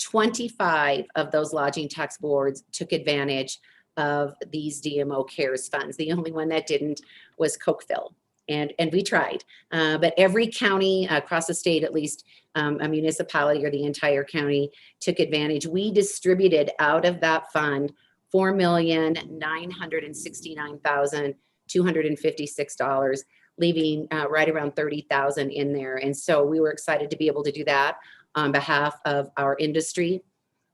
S: 25 of those lodging tax boards took advantage of these DMO CARES funds. The only one that didn't was Cokeville. And we tried, but every county across the state, at least a municipality or the entire county, took advantage. We distributed out of that fund $4,969,256, leaving right around $30,000 in there. And so we were excited to be able to do that on behalf of our industry.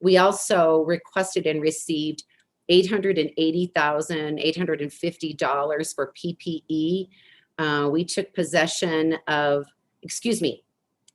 S: We also requested and received $880,850 for PPE. We took possession of,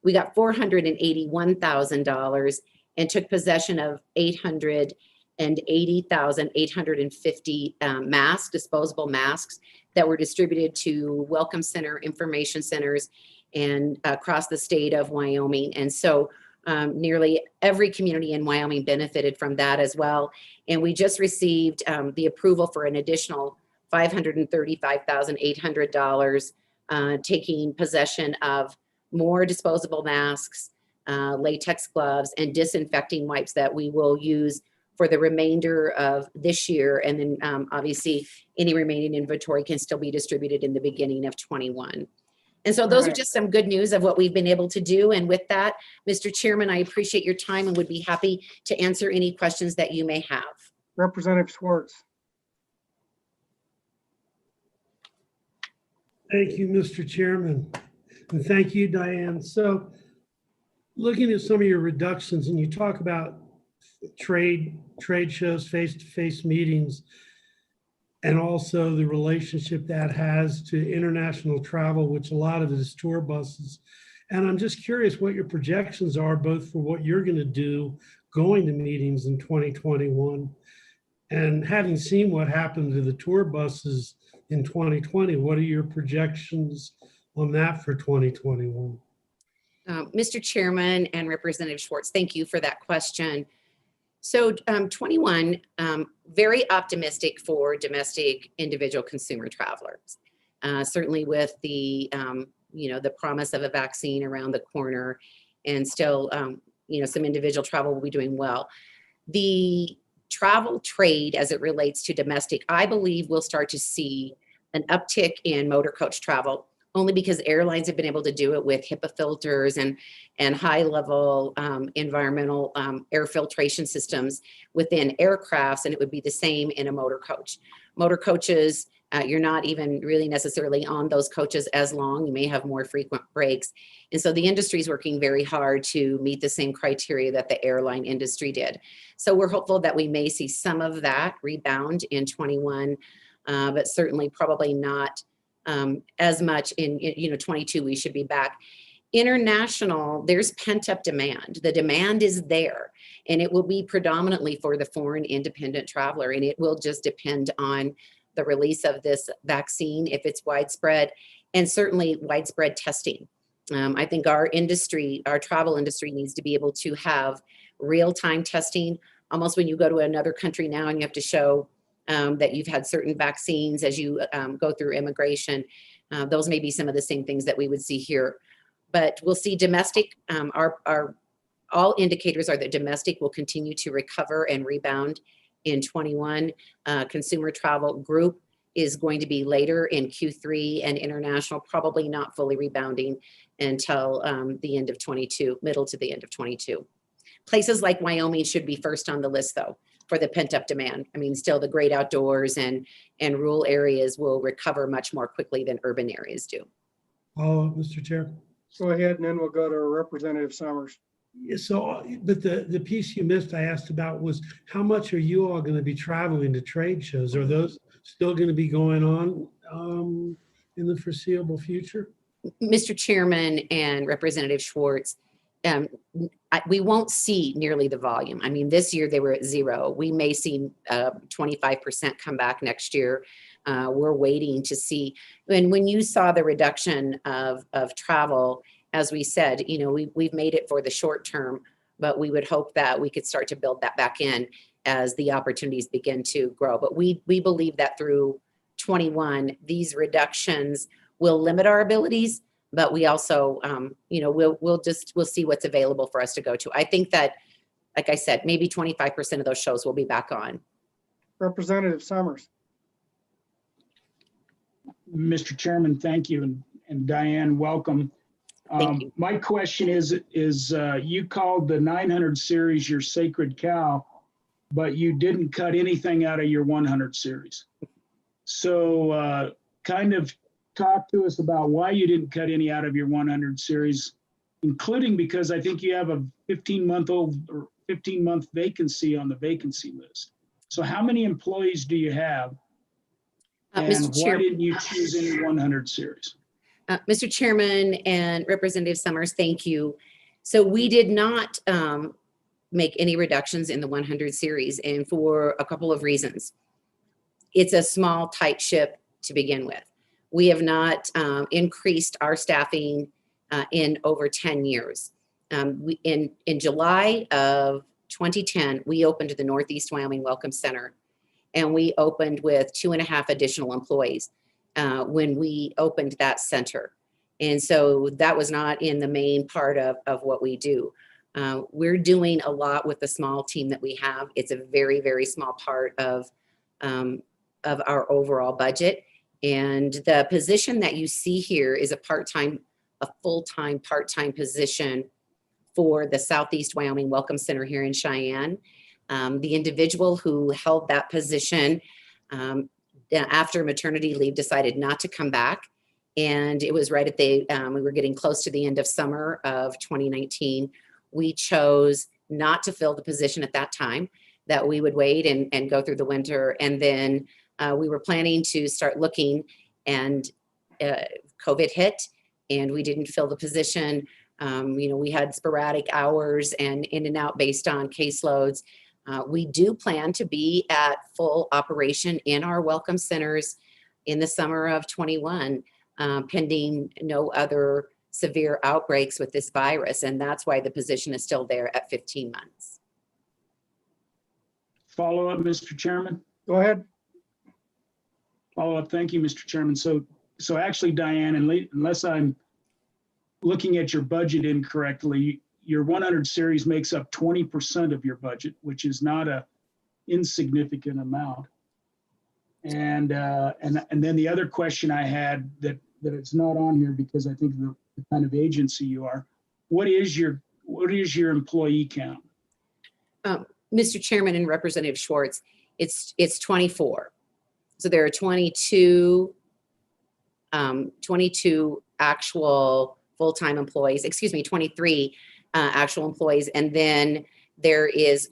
S: we got $481,000 and took possession of 880,850 masks, disposable masks, that were distributed to Welcome Center, information centers, and across the state of Wyoming. And so nearly every community in Wyoming benefited from that as well. And we just received the approval for an additional $535,800, taking possession of more disposable masks, latex gloves, and disinfecting wipes that we will use for the remainder of this year. And then obviously any remaining inventory can still be distributed in the beginning of 21. And so those are just some good news of what we've been able to do. And with that, Mr. Chairman, I appreciate your time and would be happy to answer any questions that you may have.
A: Representative Schwartz.
L: Thank you, Mr. Chairman. And thank you, Diane. So looking at some of your reductions, and you talk about trade shows, face-to-face meetings, and also the relationship that has to international travel, which a lot of it is tour buses. And I'm just curious what your projections are, both for what you're going to do going to meetings in 2021, and having seen what happened to the tour buses in 2020, what are your projections on that for 2021?
S: Mr. Chairman and Representative Schwartz, thank you for that question. So 21, very optimistic for domestic individual consumer travelers. Certainly with the, the promise of a vaccine around the corner, and still, some individual travel will be doing well. The travel trade as it relates to domestic, I believe we'll start to see an uptick in motor coach travel, only because airlines have been able to do it with HIPAA filters and high level environmental air filtration systems within aircrafts, and it would be the same in a motor coach. Motor coaches You're not even really necessarily on those coaches as long. You may have more frequent breaks. And so the industry is working very hard to meet the same criteria that the airline industry did. So we're hopeful that we may see some of that rebound in 21, but certainly probably not as much in 22. We should be back. International, there's pent up demand. The demand is there, and it will be predominantly for the foreign independent traveler, and it will just depend on the release of this vaccine, if it's widespread, and certainly widespread testing. I think our industry, our travel industry, needs to be able to have real-time testing. Almost when you go to another country now and you have to show that you've had certain vaccines as you go through immigration, those may be some of the same things that we would see here. But we'll see domestic, all indicators are that domestic will continue to recover and rebound in 21. Consumer travel group is going to be later in Q3, and international probably not fully rebounding until the end of 22, middle to the end of 22. Places like Wyoming should be first on the list though, for the pent up demand. I mean, still the great outdoors and rural areas will recover much more quickly than urban areas do.
L: Oh, Mr. Chair.
A: Go ahead, and then we'll go to Representative Summers.
L: Yeah, so, but the piece you missed, I asked about was how much are you all going to be traveling to trade shows? Are those still going to be going on in the foreseeable future?
S: Mr. Chairman and Representative Schwartz, we won't see nearly the volume. I mean, this year they were at 0. We may see 25% come back next year. We're waiting to see. And when you saw the reduction of travel, as we said, we've made it for the short term, but we would hope that we could start to build that back in as the opportunities begin to grow. But we believe that through 21, these reductions will limit our abilities, but we also, we'll see what's available for us to go to. I think that, like I said, maybe 25% of those shows will be back on.
A: Representative Summers.
D: Mr. Chairman, thank you. And Diane, welcome.
S: Thank you.
D: My question is you called the 900 series your sacred cow, but you didn't cut anything out of your 100 series. So kind of talk to us about why you didn't cut any out of your 100 series, including because I think you have a 15-month vacancy on the vacancy list. So how many employees do you have? And why didn't you choose any 100 series?
S: Mr. Chairman and Representative Summers, thank you. So we did not make any reductions in the 100 series, and for a couple of reasons. It's a small, tight ship to begin with. We have not increased our staffing in over 10 years. In July of 2010, we opened the Northeast Wyoming Welcome Center, and we opened with 2.5 additional employees when we opened that center. And so that was not in the main part of what we do. We're doing a lot with the small team that we have. It's a very, very small part of our overall budget. And the position that you see here is a full-time, part-time position for the Southeast Wyoming Welcome Center here in Cheyenne. The individual who held that position after maternity leave decided not to come back. And it was right at we were getting close to the end of summer of 2019. We chose not to fill the position at that time, that we would wait and go through the winter. And then we were planning to start looking, and COVID hit and we didn't fill the position. We had sporadic hours and in and out based on caseloads. We do plan to be at full operation in our welcome centers in the summer of 21, pending no other severe outbreaks with this virus. And that's why the position is still there at 15 months.
D: Follow up, Mr. Chairman.
A: Go ahead.
D: Follow up. Thank you, Mr. Chairman. So actually, Diane, unless I'm looking at your budget incorrectly, your 100 series makes up 20% of your budget, which is not a insignificant amount. And then the other question I had that it's not on here because I think the kind of agency you are, what is your employee count?
S: Mr. Chairman and Representative Schwartz, it's 24. So there are 22 actual full-time employees, 23 actual employees. And then there is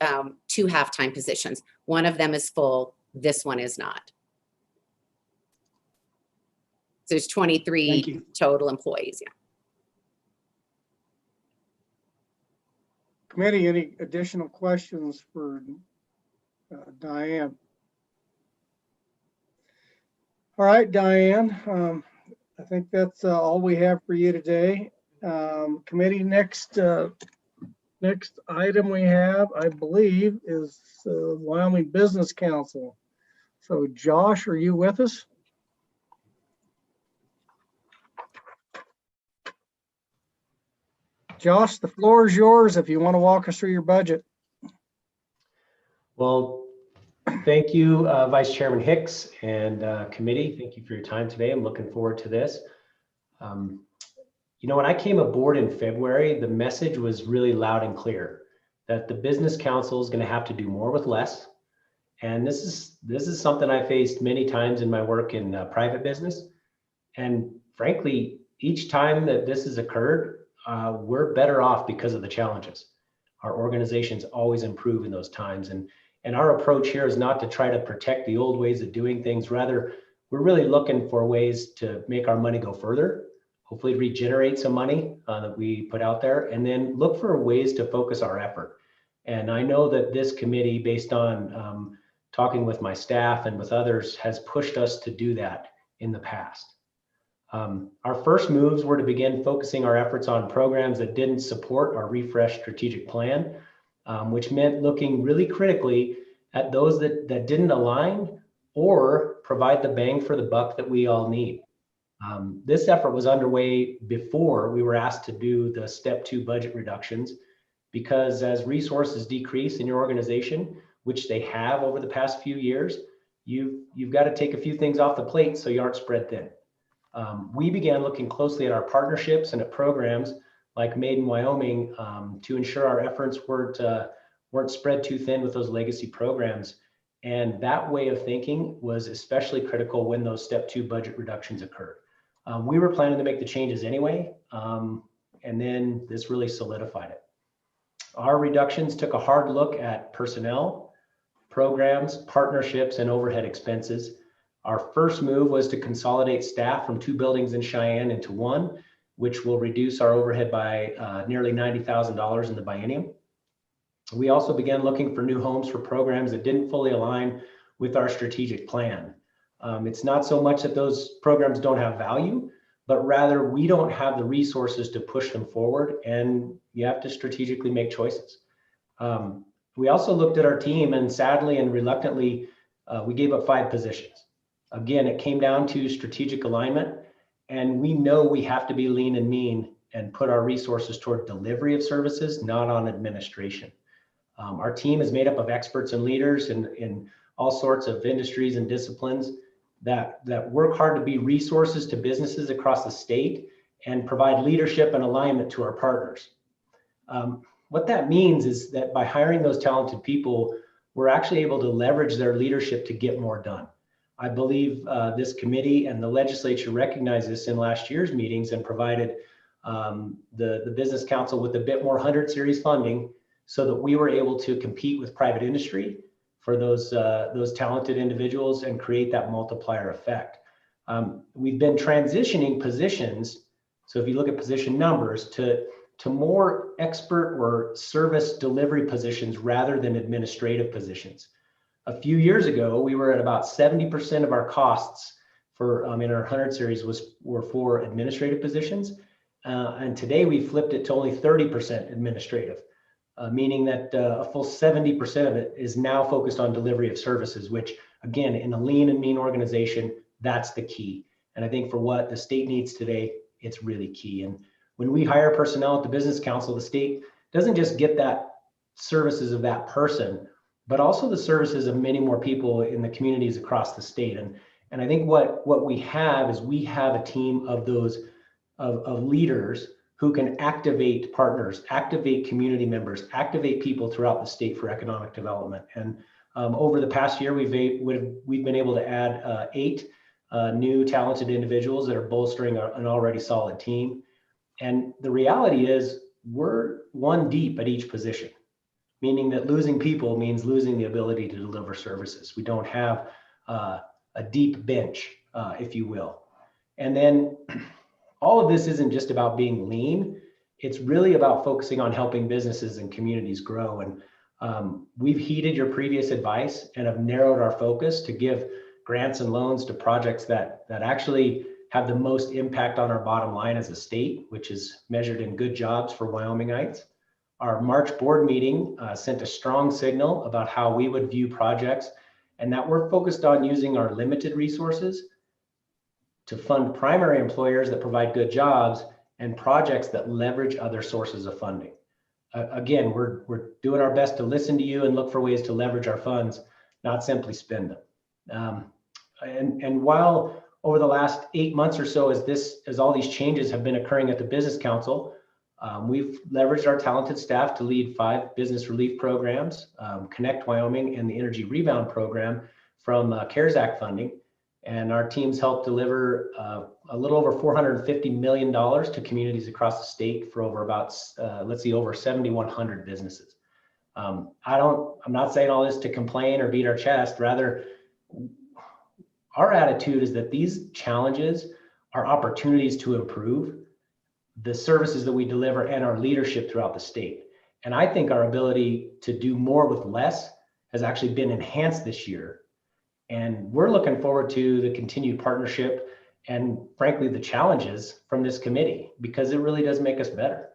S: 2 half-time positions. One of them is full, this one is not. So there's 23 total employees, yeah.
A: Committee, any additional questions for Diane? All right, Diane, I think that's all we have for you today. Committee, next item we have, I believe, is Wyoming Business Council. So Josh, are you with us? Josh, the floor is yours if you want to walk us through your budget.
T: Well, thank you, Vice Chairman Hicks and committee. Thank you for your time today. I'm looking forward to this. You know, when I came aboard in February, the message was really loud and clear that the Business Council is going to have to do more with less. And this is something I faced many times in my work in private business. And frankly, each time that this has occurred, we're better off because of the challenges. Our organizations always improve in those times. And our approach here is not to try to protect the old ways of doing things. Rather, we're really looking for ways to make our money go further, hopefully regenerate some money that we put out there, and then look for ways to focus our effort. And I know that this committee, based on talking with my staff and with others, has pushed us to do that in the past. Our first moves were to begin focusing our efforts on programs that didn't support our refreshed strategic plan, which meant looking really critically at those that didn't align or provide the bang for the buck that we all need. This effort was underway before we were asked to do the step 2 budget reductions, because as resources decrease in your organization, which they have over the past few years, you've got to take a few things off the plate so you aren't spread thin. We began looking closely at our partnerships and at programs like Made in Wyoming to ensure our efforts weren't spread too thin with those legacy programs. And that way of thinking was especially critical when those step 2 budget reductions occurred. We were planning to make the changes anyway, and then this really solidified it. Our reductions took a hard look at personnel, programs, partnerships, and overhead expenses. Our first move was to consolidate staff from 2 buildings in Cheyenne into 1, which will reduce our overhead by nearly $90,000 in the biennium. We also began looking for new homes for programs that didn't fully align with our strategic plan. It's not so much that those programs don't have value, but rather we don't have the resources to push them forward, and you have to strategically make choices. We also looked at our team, and sadly and reluctantly, we gave up 5 positions. Again, it came down to strategic alignment, and we know we have to be lean and mean and put our resources toward delivery of services, not on administration. Our team is made up of experts and leaders in all sorts of industries and disciplines that work hard to be resources to businesses across the state and provide leadership and alignment to our partners. What that means is that by hiring those talented people, we're actually able to leverage their leadership to get more done. I believe this committee and the legislature recognized this in last year's meetings and provided the Business Council with a bit more 100 series funding so that we were able to compete with private industry for those talented individuals and create that multiplier effect. We've been transitioning positions. So if you look at position numbers to more expert or service delivery positions rather than administrative positions. A few years ago, we were at about 70% of our costs for in our 100 series were for administrative positions. And today we flipped it to only 30% administrative, meaning that a full 70% of it is now focused on delivery of services, which again, in a lean and mean organization, that's the key. And I think for what the state needs today, it's really key. And when we hire personnel at the Business Council, the state doesn't just get that services of that person, but also the services of many more people in the communities across the state. And I think what we have is we have a team of those of leaders who can activate partners, activate community members, activate people throughout the state for economic development. And Over the past year, we've been able to add 8 new talented individuals that are bolstering an already solid team. And the reality is we're 1 deep at each position, meaning that losing people means losing the ability to deliver services. We don't have a deep bench, if you will. And then all of this isn't just about being lean. It's really about focusing on helping businesses and communities grow. And we've heeded your previous advice and have narrowed our focus to give grants and loans to projects that actually have the most impact on our bottom line as a state, which is measured in good jobs for Wyomingites. Our March board meeting sent a strong signal about how we would view projects and that we're focused on using our limited resources to fund primary employers that provide good jobs and projects that leverage other sources of funding. Again, we're doing our best to listen to you and look for ways to leverage our funds, not simply spend them. And while over the last 8 months or so, as all these changes have been occurring at the Business Council, we've leveraged our talented staff to lead 5 business relief programs, Connect Wyoming and the Energy Rebound Program from CARES Act funding. And our teams helped deliver a little over $450 million to communities across the state for over about, over 7,100 businesses. I'm not saying all this to complain or beat our chest. Rather, our attitude is that these challenges are opportunities to improve the services that we deliver and our leadership throughout the state. And I think our ability to do more with less has actually been enhanced this year. And we're looking forward to the continued partnership and frankly, the challenges from this committee, because it really does make us better.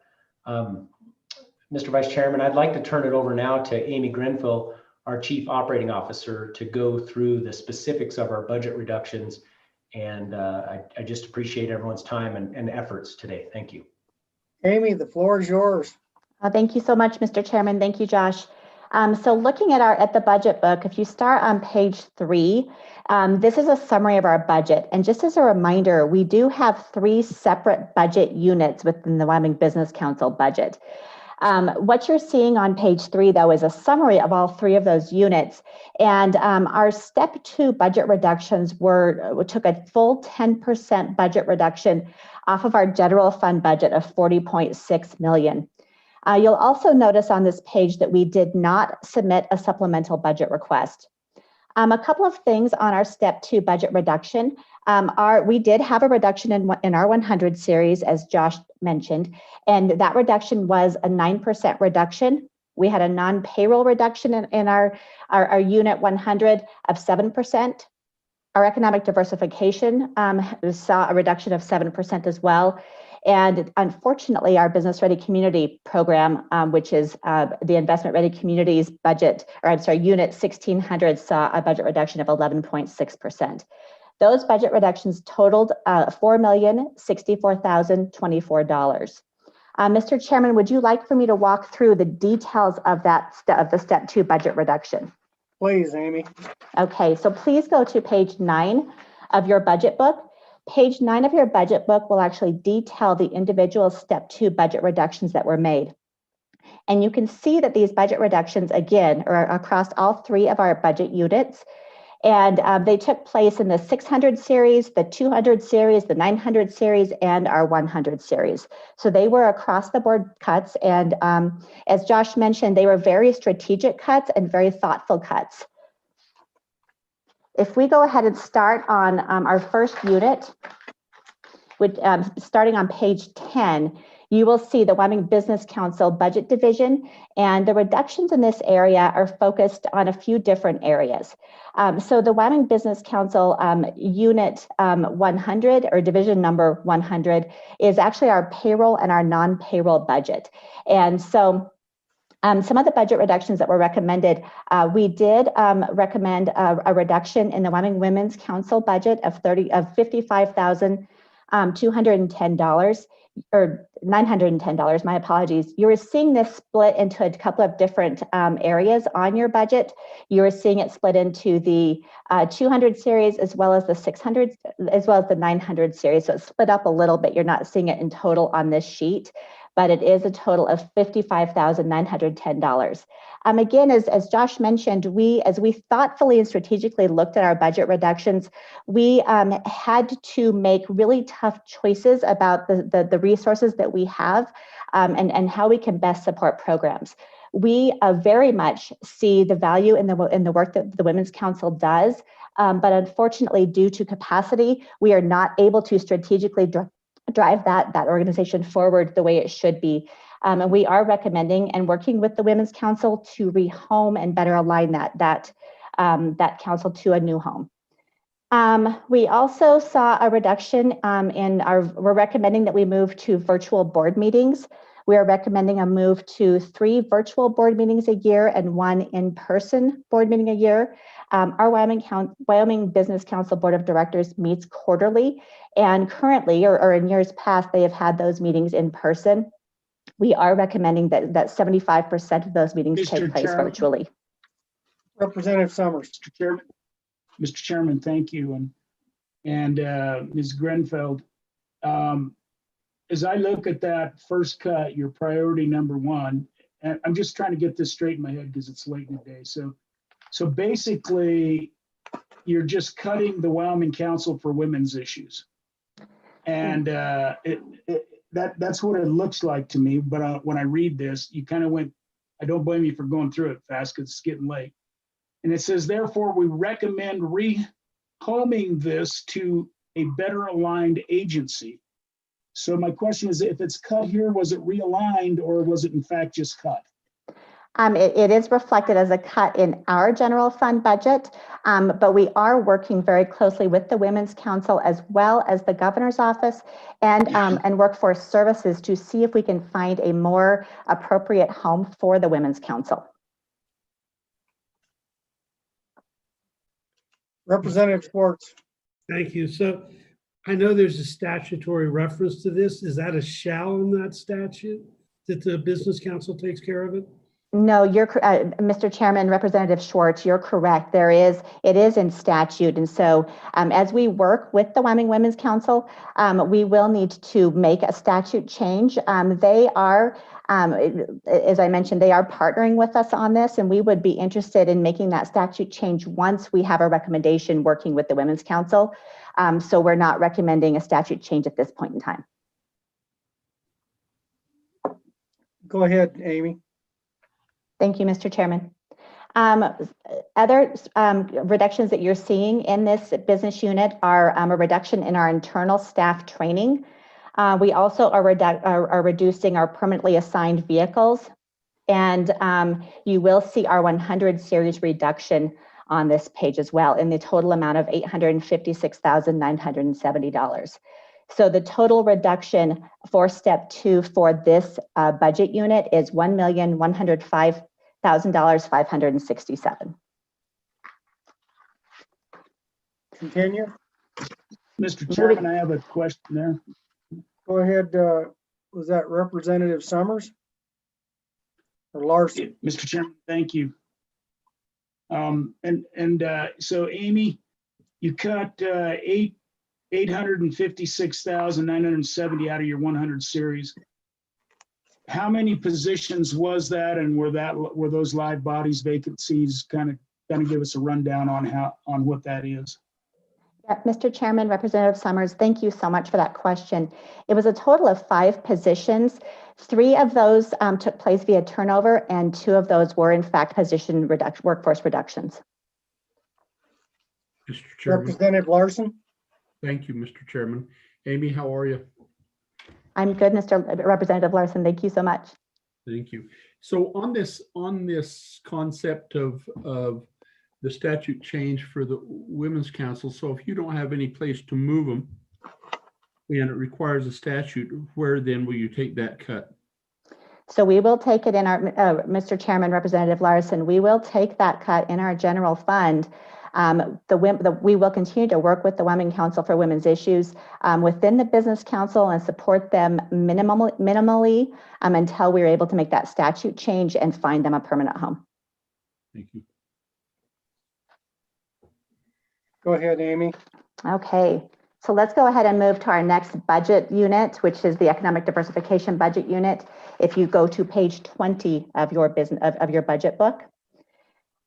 T: Mr. Vice Chairman, I'd like to turn it over now to Amy Grenfell, our Chief Operating Officer, to go through the specifics of our budget reductions. And I just appreciate everyone's time and efforts today. Thank you.
A: Amy, the floor is yours.
U: Thank you so much, Mr. Chairman. Thank you, Josh. So looking at the budget book, if you start on page 3, this is a summary of our budget. And just as a reminder, we do have 3 separate budget units within the Wyoming Business Council budget. What you're seeing on page 3, though, is a summary of all 3 of those units. And our step 2 budget reductions took a full 10% budget reduction off of our general fund budget of $40.6 million. You'll also notice on this page that we did not submit a supplemental budget request. A couple of things on our step 2 budget reduction. We did have a reduction in our 100 series, as Josh mentioned, and that reduction was a 9% reduction. We had a non-payroll reduction in our unit 100 of 7%. Our economic diversification saw a reduction of 7% as well. And unfortunately, our Business Ready Community program, which is the Investment Ready Communities budget, unit 1600 saw a budget reduction of 11.6%. Those budget reductions totaled $4,064,024. Mr. Chairman, would you like for me to walk through the details of the step 2 budget reduction?
A: Please, Amy.
U: Okay, so please go to page 9 of your budget book. Page 9 of your budget book will actually detail the individual step 2 budget reductions that were made. And you can see that these budget reductions, again, are across all 3 of our budget units. And they took place in the 600 series, the 200 series, the 900 series, and our 100 series. So they were across the board cuts. And as Josh mentioned, they were very strategic cuts and very thoughtful cuts. If we go ahead and start on our first unit, starting on page 10, you will see the Wyoming Business Council Budget Division, and the reductions in this area are focused on a few different areas. So the Wyoming Business Council Unit 100, or Division number 100, is actually our payroll and our non-payroll budget. And so some of the budget reductions that were recommended, we did recommend a reduction in the Wyoming Women's Council budget of $55,210, or $910, my apologies. You were seeing this split into a couple of different areas on your budget. You were seeing it split into the 200 series as well as the 600, as well as the 900 series. So it's split up a little bit. You're not seeing it in total on this sheet. but it is a total of $55,910. Again, as Josh mentioned, as we thoughtfully and strategically looked at our budget reductions, we had to make really tough choices about the resources that we have and how we can best support programs. We very much see the value in the work that the Women's Council does, but unfortunately, due to capacity, we are not able to strategically drive that organization forward the way it should be. And we are recommending and working with the Women's Council to rehome and better align that council to a new home. We also saw a reduction we're recommending that we move to virtual board meetings. We are recommending a move to 3 virtual board meetings a year and 1 in-person board meeting a year. Our Wyoming Business Council Board of Directors meets quarterly, and currently, or in years past, they have had those meetings in person. We are recommending that 75% of those meetings take place virtually.
A: Representative Summers.
D: Mr. Chairman, thank you. And Ms. Grenfeld, as I look at that first cut, your priority number 1, and I'm just trying to get this straight in my head because it's late in the day. So basically, you're just cutting the Wyoming Council for Women's Issues. And that's what it looks like to me. But when I read this, you kind of went, I don't blame you for going through it fast because it's getting late. And it says, therefore, we recommend rehoming this to a better aligned agency. So my question is, if it's cut here, was it realigned or was it in fact just cut?
U: It is reflected as a cut in our general fund budget, but we are working very closely with the Women's Council as well as the Governor's Office and Workforce Services to see if we can find a more appropriate home for the Women's Council.
A: Representative Schwartz.
L: Thank you. So I know there's a statutory reference to this. Is that a shall in that statute that the Business Council takes care of it?
U: No, Mr. Chairman, Representative Schwartz, you're correct. It is in statute. And so as we work with the Wyoming Women's Council, we will need to make a statute change. They are, as I mentioned, they are partnering with us on this, and we would be interested in making that statute change once we have a recommendation working with the Women's Council. So we're not recommending a statute change at this point in time.
A: Go ahead, Amy.
U: Thank you, Mr. Chairman. Other reductions that you're seeing in this business unit are a reduction in our internal staff training. We also are reducing our permanently assigned vehicles. And you will see our 100 series reduction on this page as well in the total amount of $856,970. So the total reduction for step 2 for this budget unit is $1,105,567.
A: Continue.
D: Mr. Chairman, I have a question there.
A: Go ahead. Was that Representative Summers or Larson?
D: Mr. Chairman, thank you. So Amy, you cut $856,970 out of your 100 series. How many positions was that, and were those live bodies, vacancies? Kind of give us a rundown on what that is.
U: Yeah, Mr. Chairman, Representative Summers, thank you so much for that question. It was a total of 5 positions. 3 of those took place via turnover, and 2 of those were in fact workforce reductions.
F: Mr. Chairman.
A: Representative Larson.
F: Thank you, Mr. Chairman. Amy, how are you?
U: I'm good, Mr. Representative Larson. Thank you so much.
F: Thank you. So on this concept of the statute change for the Women's Council, so if you don't have any place to move them and it requires a statute, where then will you take that cut?
U: So we will take it in our, Mr. Chairman, Representative Larson, we will take that cut in our general fund. We will continue to work with the Wyoming Council for Women's Issues within the Business Council and support them minimally until we're able to make that statute change and find them a permanent home.
F: Thank you.
A: Go ahead, Amy.
U: Okay. So let's go ahead and move to our next budget unit, which is the Economic Diversification Budget Unit. If you go to page 20 of your of your budget book.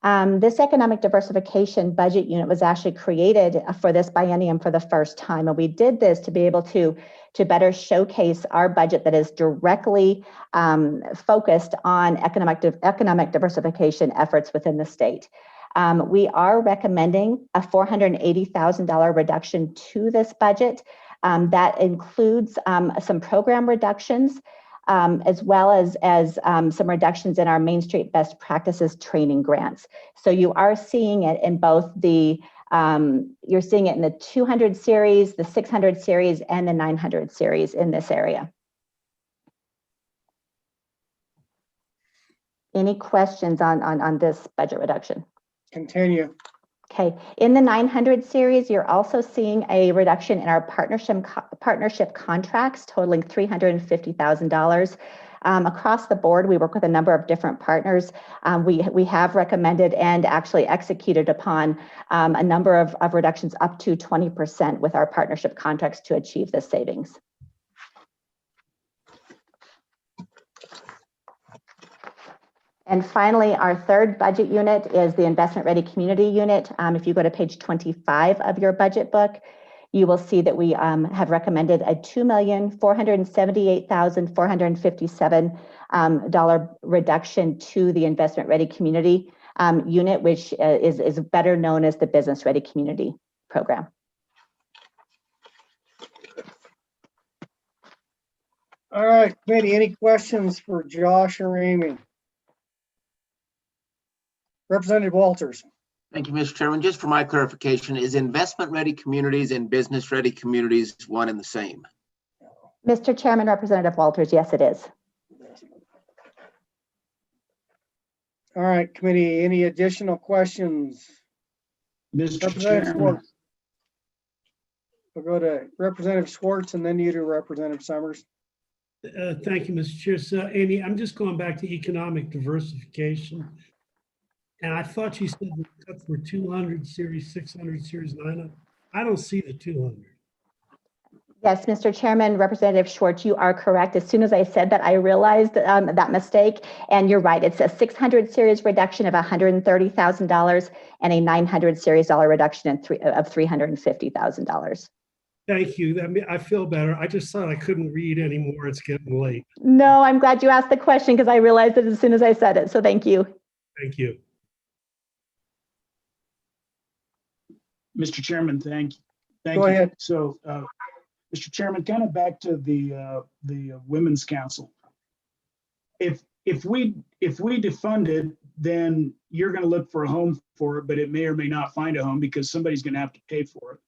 U: This Economic Diversification Budget Unit was actually created for this biennium for the first time. And we did this to be able to better showcase our budget that is directly focused on economic diversification efforts within the state. We are recommending a $480,000 reduction to this budget. That includes some program reductions, as well as some reductions in our Main Street Best Practices training grants. So you are seeing it in both the, you're seeing it in the 200 series, the 600 series, and the 900 series in this area. Any questions on this budget reduction?
A: Continue.
U: Okay, in the 900 series, you're also seeing a reduction in our partnership contracts totaling $350,000. Across the board, we work with a number of different partners. We have recommended and actually executed upon a number of reductions up to 20% with our partnership contracts to achieve this savings. And finally, our third budget unit is the Investment Ready Community Unit. If you go to page 25 of your budget book, you will see that we have recommended a $2,478,457 reduction to the Investment Ready Community Unit, which is better known as the Business Ready Community Program.
A: All right, committee, any questions for Josh or Amy? Representative Walters.
P: Thank you, Mr. Chairman. Just for my clarification, is investment-ready communities and business-ready communities one and the same?
U: Mr. Chairman, Representative Walters, yes, it is.
A: All right, committee, any additional questions?
D: Mr. Chairman.
A: We'll go to Representative Schwartz and then you to Representative Summers.
L: Thank you, Mr. Chair. So, Amy, I'm just going back to economic diversification. And I thought you said the cuts were 200 series, 600 series, 900. I don't see the 200.
U: Yes, Mr. Chairman, Representative Schwartz, you are correct. As soon as I said that, I realized that mistake. And you're right. It's a 600 series reduction of $130,000 and a 900 series reduction of $350,000.
L: Thank you. I feel better. I just thought I couldn't read anymore. It's getting late.
U: No, I'm glad you asked the question because I realized it as soon as I said it. So thank you.
L: Thank you.
D: Mr. Chairman, thank you.
A: Go ahead.
D: So, Mr. Chairman, kind of back to the Women's Council. If we defund it, then you're going to look for a home for it, but it may or may not find a home because somebody's going to have to pay for it.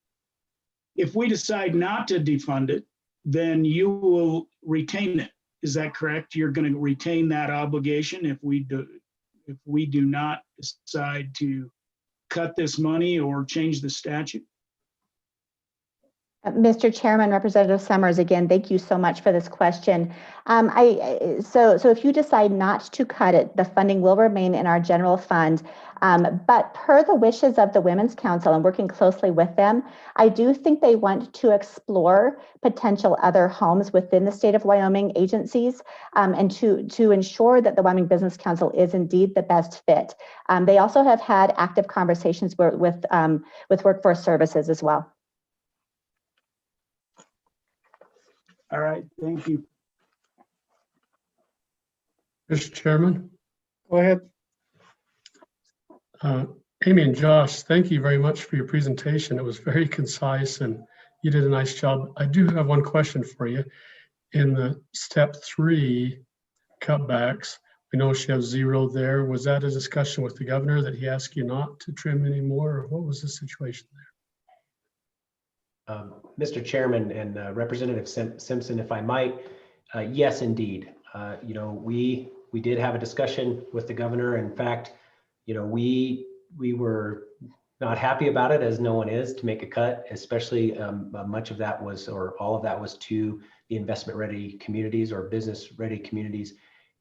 D: If we decide not to defund it, then you will retain it. Is that correct? You're going to retain that obligation if we do not decide to cut this money or change the statute?
U: Mr. Chairman, Representative Summers, again, thank you so much for this question. So if you decide not to cut it, the funding will remain in our general fund. But per the wishes of the Women's Council and working closely with them, I do think they want to explore potential other homes within the state of Wyoming agencies and to ensure that the Wyoming Business Council is indeed the best fit. They also have had active conversations with Workforce Services as well.
D: All right, thank you.
H: Mr. Chairman.
A: Go ahead.
H: Amy and Josh, thank you very much for your presentation. It was very concise and you did a nice job. I do have one question for you. In the step 3 cutbacks, we know she has 0 there. Was that a discussion with the governor that he asked you not to trim anymore, or what was the situation there?
T: Mr. Chairman and Representative Simpson, if I might, yes, indeed. We did have a discussion with the governor. In fact, we were not happy about it, as no one is, to make a cut, especially much of that was, or all of that was to the investment ready communities or business ready communities.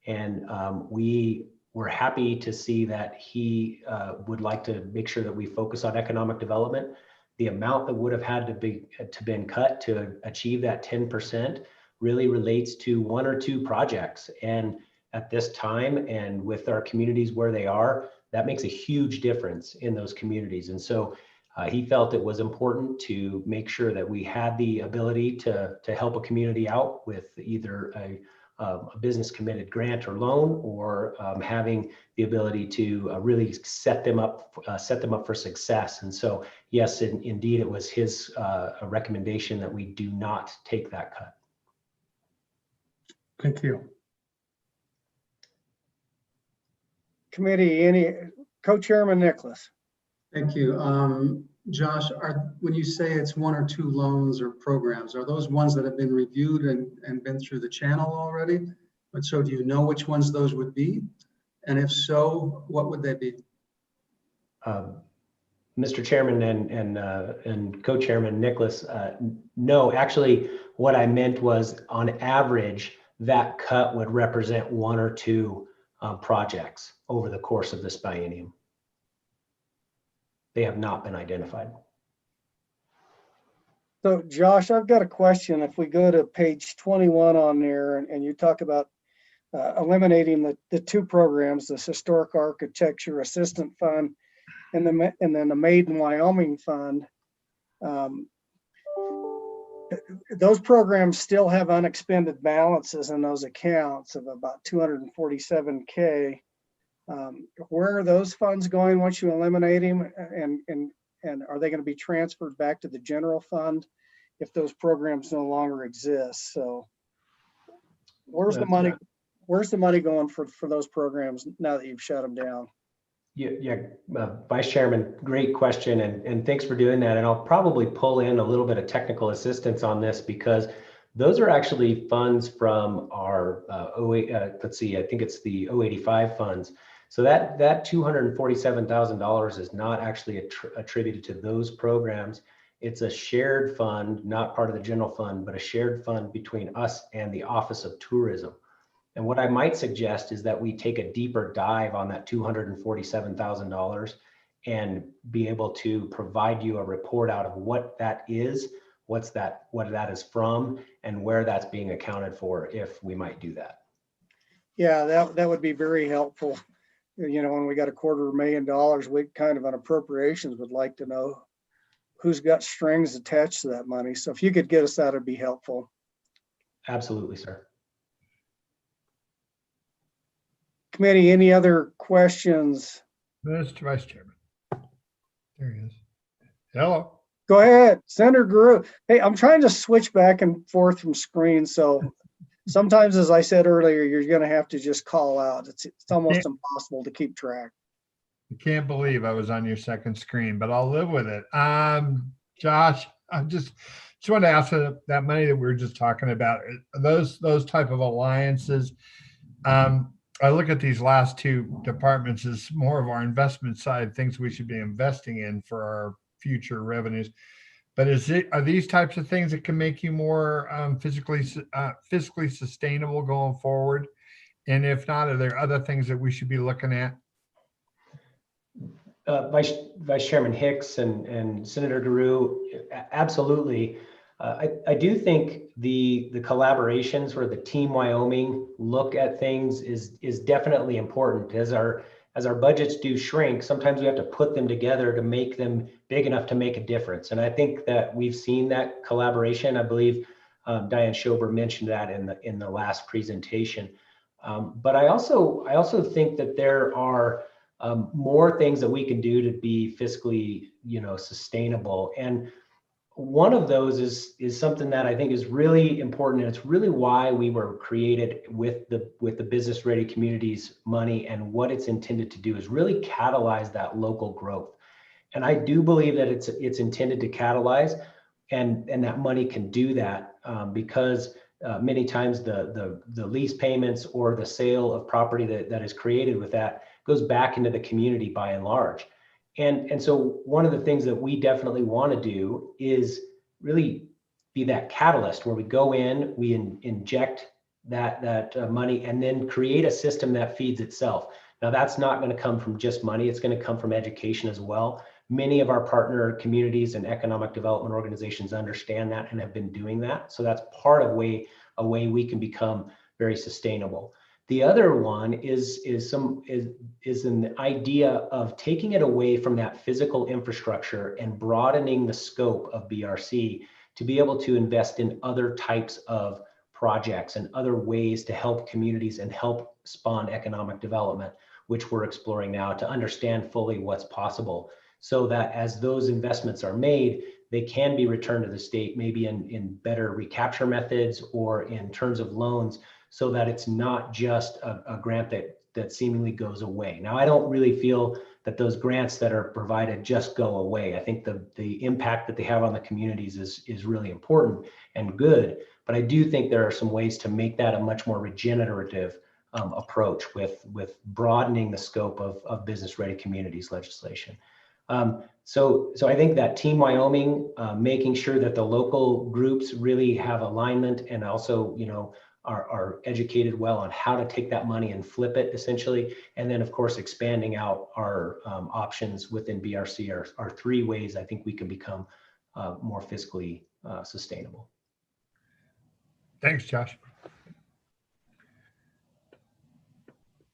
T: And we were happy to see that he would like to make sure that we focus on economic development. the amount that would have had to been cut to achieve that 10% really relates to one or two projects. And at this time, and with our communities where they are, that makes a huge difference in those communities. And so he felt it was important to make sure that we had the ability to help a community out with either a business committed grant or loan, or having the ability to really set them up for success. And so, yes, indeed, it was his recommendation that we do not take that cut.
H: Thank you.
A: Committee, Co-Chairman Nicholas.
Q: Thank you. Josh, when you say it's one or two loans or programs, are those ones that have been reviewed and been through the channel already? But so do you know which ones those would be? And if so, what would they be?
T: Mr. Chairman and Co-Chairman Nicholas, no, actually, what I meant was on average, that cut would represent one or two projects over the course of this biennium. They have not been identified.
A: So Josh, I've got a question. If we go to page 21 on there and you talk about eliminating the two programs, this Historic Architecture Assistant Fund and then the Made in Wyoming Fund, those programs still have unexpended balances in those accounts of about $247K. Where are those funds going once you eliminate them, and are they going to be transferred back to the general fund if those programs no longer exist? So where's the money going for those programs now that you've shut them down?
T: Yeah, Vice Chairman, great question, and thanks for doing that. And I'll probably pull in a little bit of technical assistance on this, because those are actually funds from our let's see, I think it's the 085 funds. So that $247,000 is not actually attributed to those programs. It's a shared fund, not part of the general fund, but a shared fund between us and the Office of Tourism. And what I might suggest is that we take a deeper dive on that $247,000 and be able to provide you a report out of what that is, what that is from, and where that's being accounted for, if we might do that.
A: Yeah, that would be very helpful. You know, when we got $250,000, we kind of on appropriations would like to know who's got strings attached to that money. So if you could get us that, it'd be helpful.
T: Absolutely, sir.
A: Committee, any other questions?
I: Mr. Vice Chairman. There he is. Hello.
A: Go ahead, Senator Guru. Hey, I'm trying to switch back and forth from screens. So sometimes, as I said earlier, you're going to have to just call out. It's almost impossible to keep track.
I: I can't believe I was on your second screen, but I'll live with it. Josh, I just want to ask that money that we were just talking about, those type of alliances. I look at these last two departments as more of our investment side, things we should be investing in for our future revenues. But are these types of things that can make you more fiscally sustainable going forward? And if not, are there other things that we should be looking at?
T: Vice Chairman Hicks and Senator Guru, absolutely. I do think the collaborations where the Team Wyoming look at things is definitely important. As our budgets do shrink, sometimes we have to put them together to make them big enough to make a difference. And I think that we've seen that collaboration. I believe Diane Schober mentioned that in the last presentation. But I also think that there are more things that we can do to be fiscally, sustainable. And one of those is something that I think is really important, and it's really why we were created with the Business Ready Communities money, and what it's intended to do is really catalyze that local growth. And I do believe that it's intended to catalyze, and that money can do that because many times the lease payments or the sale of property that is created with that goes back into the community by and large. And so one of the things that we definitely want to do is really be that catalyst where we go in, we inject that money, and then create a system that feeds itself. Now, that's not going to come from just money. It's going to come from education as well. Many of our partner communities and economic development organizations understand that and have been doing that. So that's part of a way we can become very sustainable. The other one is an idea of taking it away from that physical infrastructure and broadening the scope of BRC to be able to invest in other types of projects and other ways to help communities and help spawn economic development, which we're exploring now to understand fully what's possible, so that as those investments are made, they can be returned to the state, maybe in better recapture methods or in terms of loans, so that it's not just a grant that seemingly goes away. Now, I don't really feel that those grants that are provided just go away. I think the impact that they have on the communities is really important and good, but I do think there are some ways to make that a much more regenerative approach with broadening the scope of business-ready communities legislation. So I think that Team Wyoming, making sure that the local groups really have alignment and also, are educated well on how to take that money and flip it essentially. And then of course, expanding out our options within BRC are three ways I think we can become more fiscally sustainable.
I: Thanks, Josh.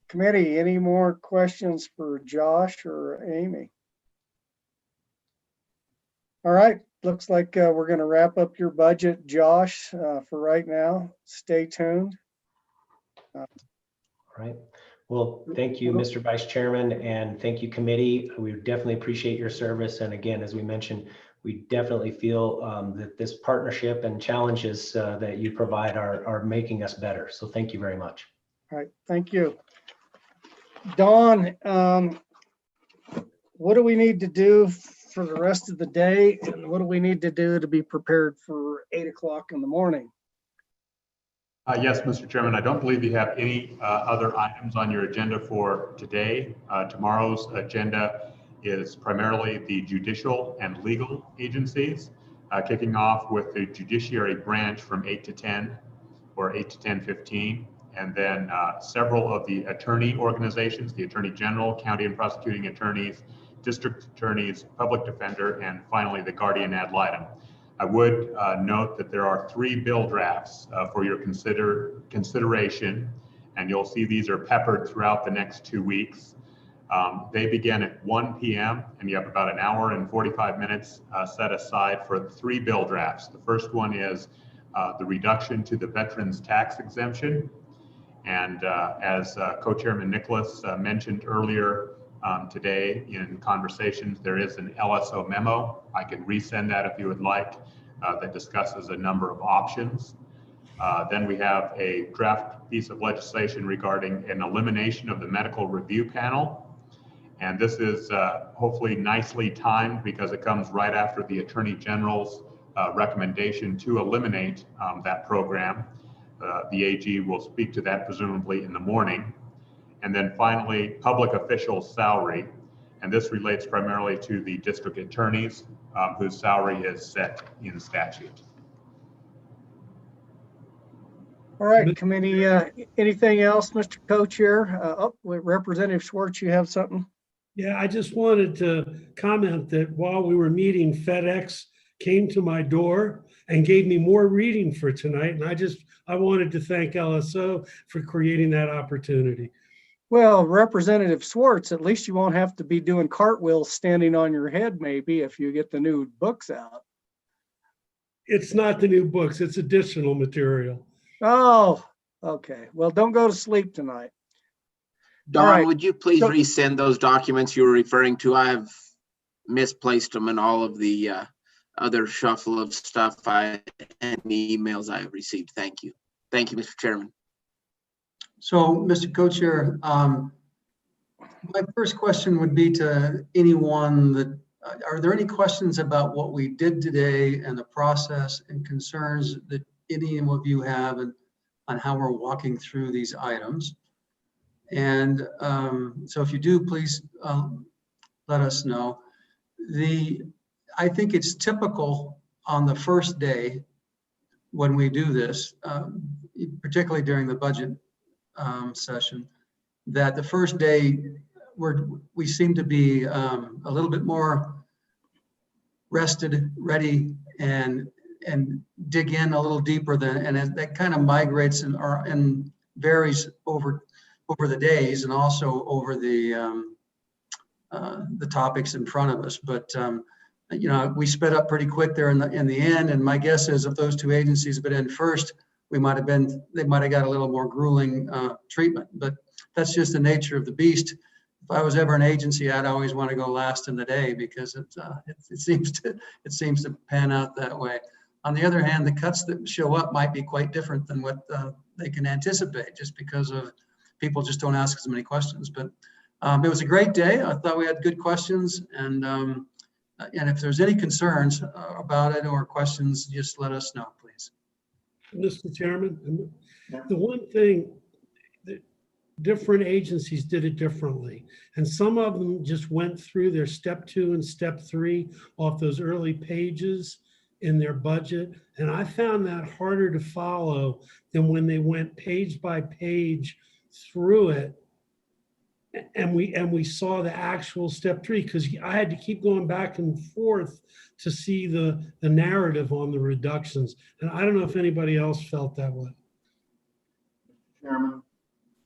A: Committee, any more questions for Josh or Amy? All right, looks like we're going to wrap up your budget, Josh, for right now. Stay tuned.
T: All right. Well, thank you, Mr. Vice Chairman, and thank you, committee. We definitely appreciate your service. And again, as we mentioned, we definitely feel that this partnership and challenges that you provide are making us better. So thank you very much.
A: All right, thank you. Dawn, what do we need to do for the rest of the day? And what do we need to do to be prepared for 8 o'clock in the morning?
B: Yes, Mr. Chairman, I don't believe you have any other items on your agenda for today. Tomorrow's agenda is primarily the judicial and legal agencies, kicking off with the judiciary branch from 8 to 10 or 8 to 10:15. And then several of the attorney organizations, the Attorney General, county and prosecuting attorneys, district attorneys, public defender, and finally the guardian ad litem. I would note that there are 3 bill drafts for your consideration, and you'll see these are peppered throughout the next 2 weeks. They begin at 1 p.m. and you have about an hour and 45 minutes set aside for 3 bill drafts. The first one is the reduction to the veterans tax exemption. And as Co-Chairman Nicholas mentioned earlier today in conversations, there is an LSO memo. I can resend that if you would like, that discusses a number of options. Then we have a draft piece of legislation regarding an elimination of the medical review panel. And this is hopefully nicely timed because it comes right after the Attorney General's recommendation to eliminate that program. The AG will speak to that presumably in the morning. And then finally, public official salary. And this relates primarily to the district attorneys whose salary is set in statute.
A: All right, committee, anything else, Mr. Co-Chair? Representative Schwartz, you have something?
L: Yeah, I just wanted to comment that while we were meeting, FedEx came to my door and gave me more reading for tonight. And I wanted to thank LSO for creating that opportunity.
A: Well, Representative Schwartz, at least you won't have to be doing cartwheels standing on your head, maybe, if you get the new books out.
L: It's not the new books, it's additional material.
A: Oh, okay. Well, don't go to sleep tonight.
P: Don,
A: right.
P: would you please resend those documents you were referring to? I have misplaced them in all of the other shuffle of stuff and emails I have received. Thank you. Thank you, Mr. Chairman.
G: So, Mr. Co-Chair, my first question would be to anyone that, are there any questions about what we did today and the process and concerns that any of you have on how we're walking through these items? And so if you do, please let us know. I think it's typical on the first day when we do this, particularly during the budget session, that the first day we seem to be a little bit more rested, ready, and dig in a little deeper and that kind of migrates and varies over the days and also over the topics in front of us. But we sped up pretty quick there in the end. And my guess is if those two agencies had been in first, they might have got a little more grueling treatment. But that's just the nature of the beast. If I was ever an agency, I'd always want to go last in the day because it seems to pan out that way. On the other hand, the cuts that show up might be quite different than what they can anticipate, just because of people just don't ask as many questions. But it was a great day. I thought we had good questions, and if there's any concerns about it or questions, just let us know, please.
L: Mr. Chairman, the one thing that different agencies did it differently, and some of them just went through their step 2 and step 3 off those early pages in their budget, and I found that harder to follow than when they went page by page through it, and we saw the actual step 3, because I had to keep going back and forth to see the narrative on the reductions. And I don't know if anybody else felt that way.
Q: Chairman.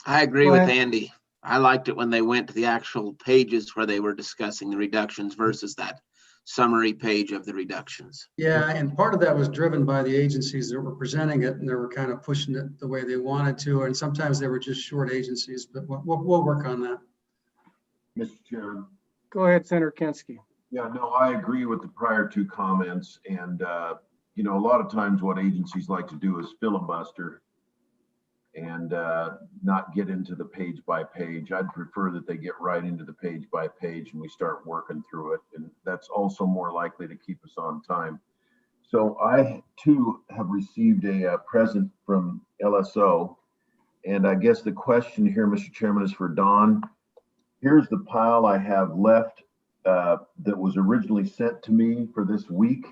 P: I agree with Andy. I liked it when they went to the actual pages where they were discussing the reductions versus that summary page of the reductions.
G: Yeah, and part of that was driven by the agencies that were presenting it, and they were kind of pushing it the way they wanted to, and sometimes they were just short agencies, but we'll work on that.
Q: Mr. Chairman.
A: Go ahead, Senator Kensky.
C: Yeah, no, I agree with the prior two comments. And, a lot of times what agencies like to do is filibuster and not get into the page by page. I'd prefer that they get right into the page by page and we start working through it. And that's also more likely to keep us on time. So I too have received a present from LSO. And I guess the question here, Mr. Chairman, is for Don. Here's the pile I have left that was originally sent to me for this week.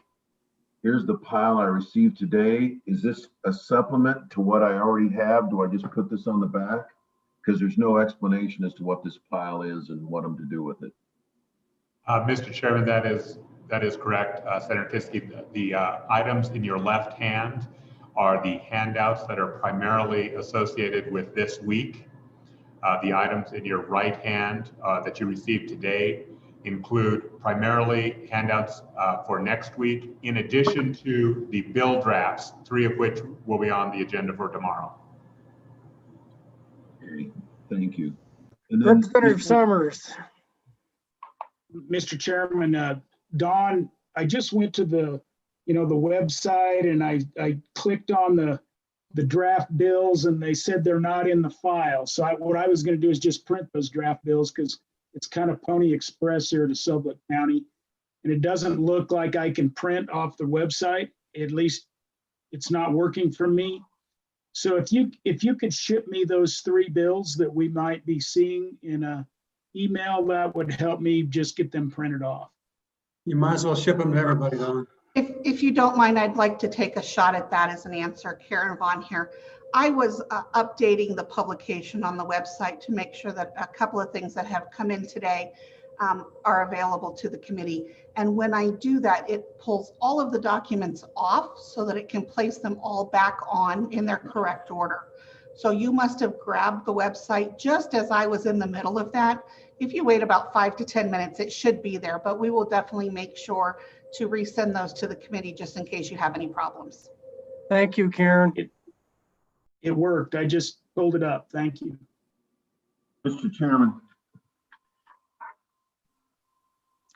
C: Here's the pile I received today. Is this a supplement to what I already have? Do I just put this on the back? Because there's no explanation as to what this pile is and what I'm to do with it.
B: Mr. Chairman, that is correct. Senator Kiske, the items in your left hand are the handouts that are primarily associated with this week. The items in your right hand that you received today include primarily handouts for next week, in addition to the bill drafts, 3 of which will be on the agenda for tomorrow.
C: Okay, thank you. And then,
A: Representative Summers.
D: Mr. Chairman, Don, I just went to the website and I clicked on the draft bills and they said they're not in the file. So what I was going to do is just print those draft bills because it's kind of Pony Express here to Sublette County. And it doesn't look like I can print off the website. At least it's not working for me. So if you could ship me those 3 bills that we might be seeing in a email, that would help me just get them printed off.
G: You might as well ship them to everybody, Don.
O: If you don't mind, I'd like to take a shot at that as an answer. Karen Vaughn here. I was updating the publication on the website to make sure that a couple of things that have come in today are available to the committee. And when I do that, it pulls all of the documents off so that it can place them all back on in their correct order. So you must have grabbed the website just as I was in the middle of that. If you wait about 5 to 10 minutes, it should be there, but we will definitely make sure to resend those to the committee just in case you have any problems.
A: Thank you, Karen.
D: It worked. I just pulled it up. Thank you.
C: Mr. Chairman.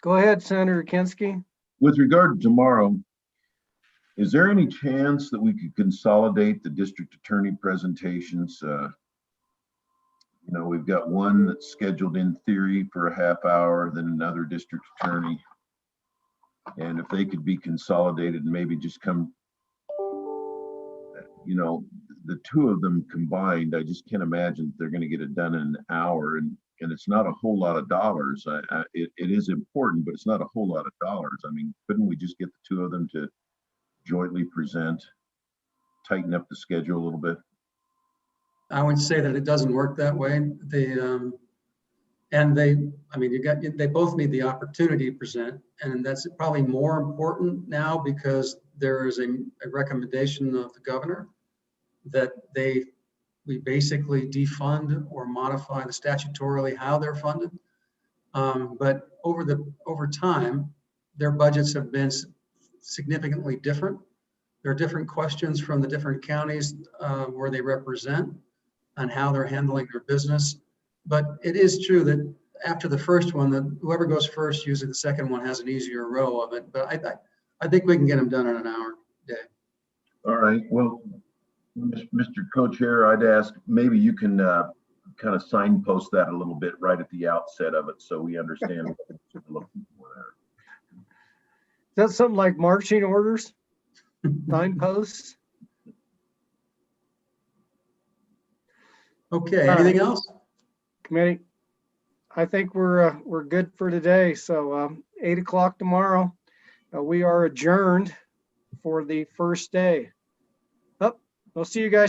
A: Go ahead, Senator Kensky.
C: With regard to tomorrow, is there any chance that we could consolidate the district attorney presentations? We've got one that's scheduled in theory for a half hour, then another district attorney. And if they could be consolidated and maybe just come, the 2 of them combined, I just can't imagine they're going to get it done in an hour. And it's not a whole lot of dollars. It is important, but it's not a whole lot of dollars. I mean, couldn't we just get the 2 of them to jointly present, tighten up the schedule a little bit?
G: I would say that it doesn't work that way. And they both need the opportunity to present, and that's probably more important now because there is a recommendation of the governor that we basically defund or modify the statutorily how they're funded. But over time, their budgets have been significantly different. There are different questions from the different counties where they represent on how they're handling their business. But it is true that after the first one, that whoever goes first, usually the second one has an easier row of it. But I think we can get them done in an hour day.
C: All right, well, Mr. Co-Chair, I'd ask, maybe you can kind of signpost that a little bit right at the outset of it so we understand what we're looking for there.
A: Is that something like marching orders? Signposts?
G: Okay, anything else?
A: Committee, I think we're good for today. So 8 o'clock tomorrow, we are adjourned for the first day. We'll see you guys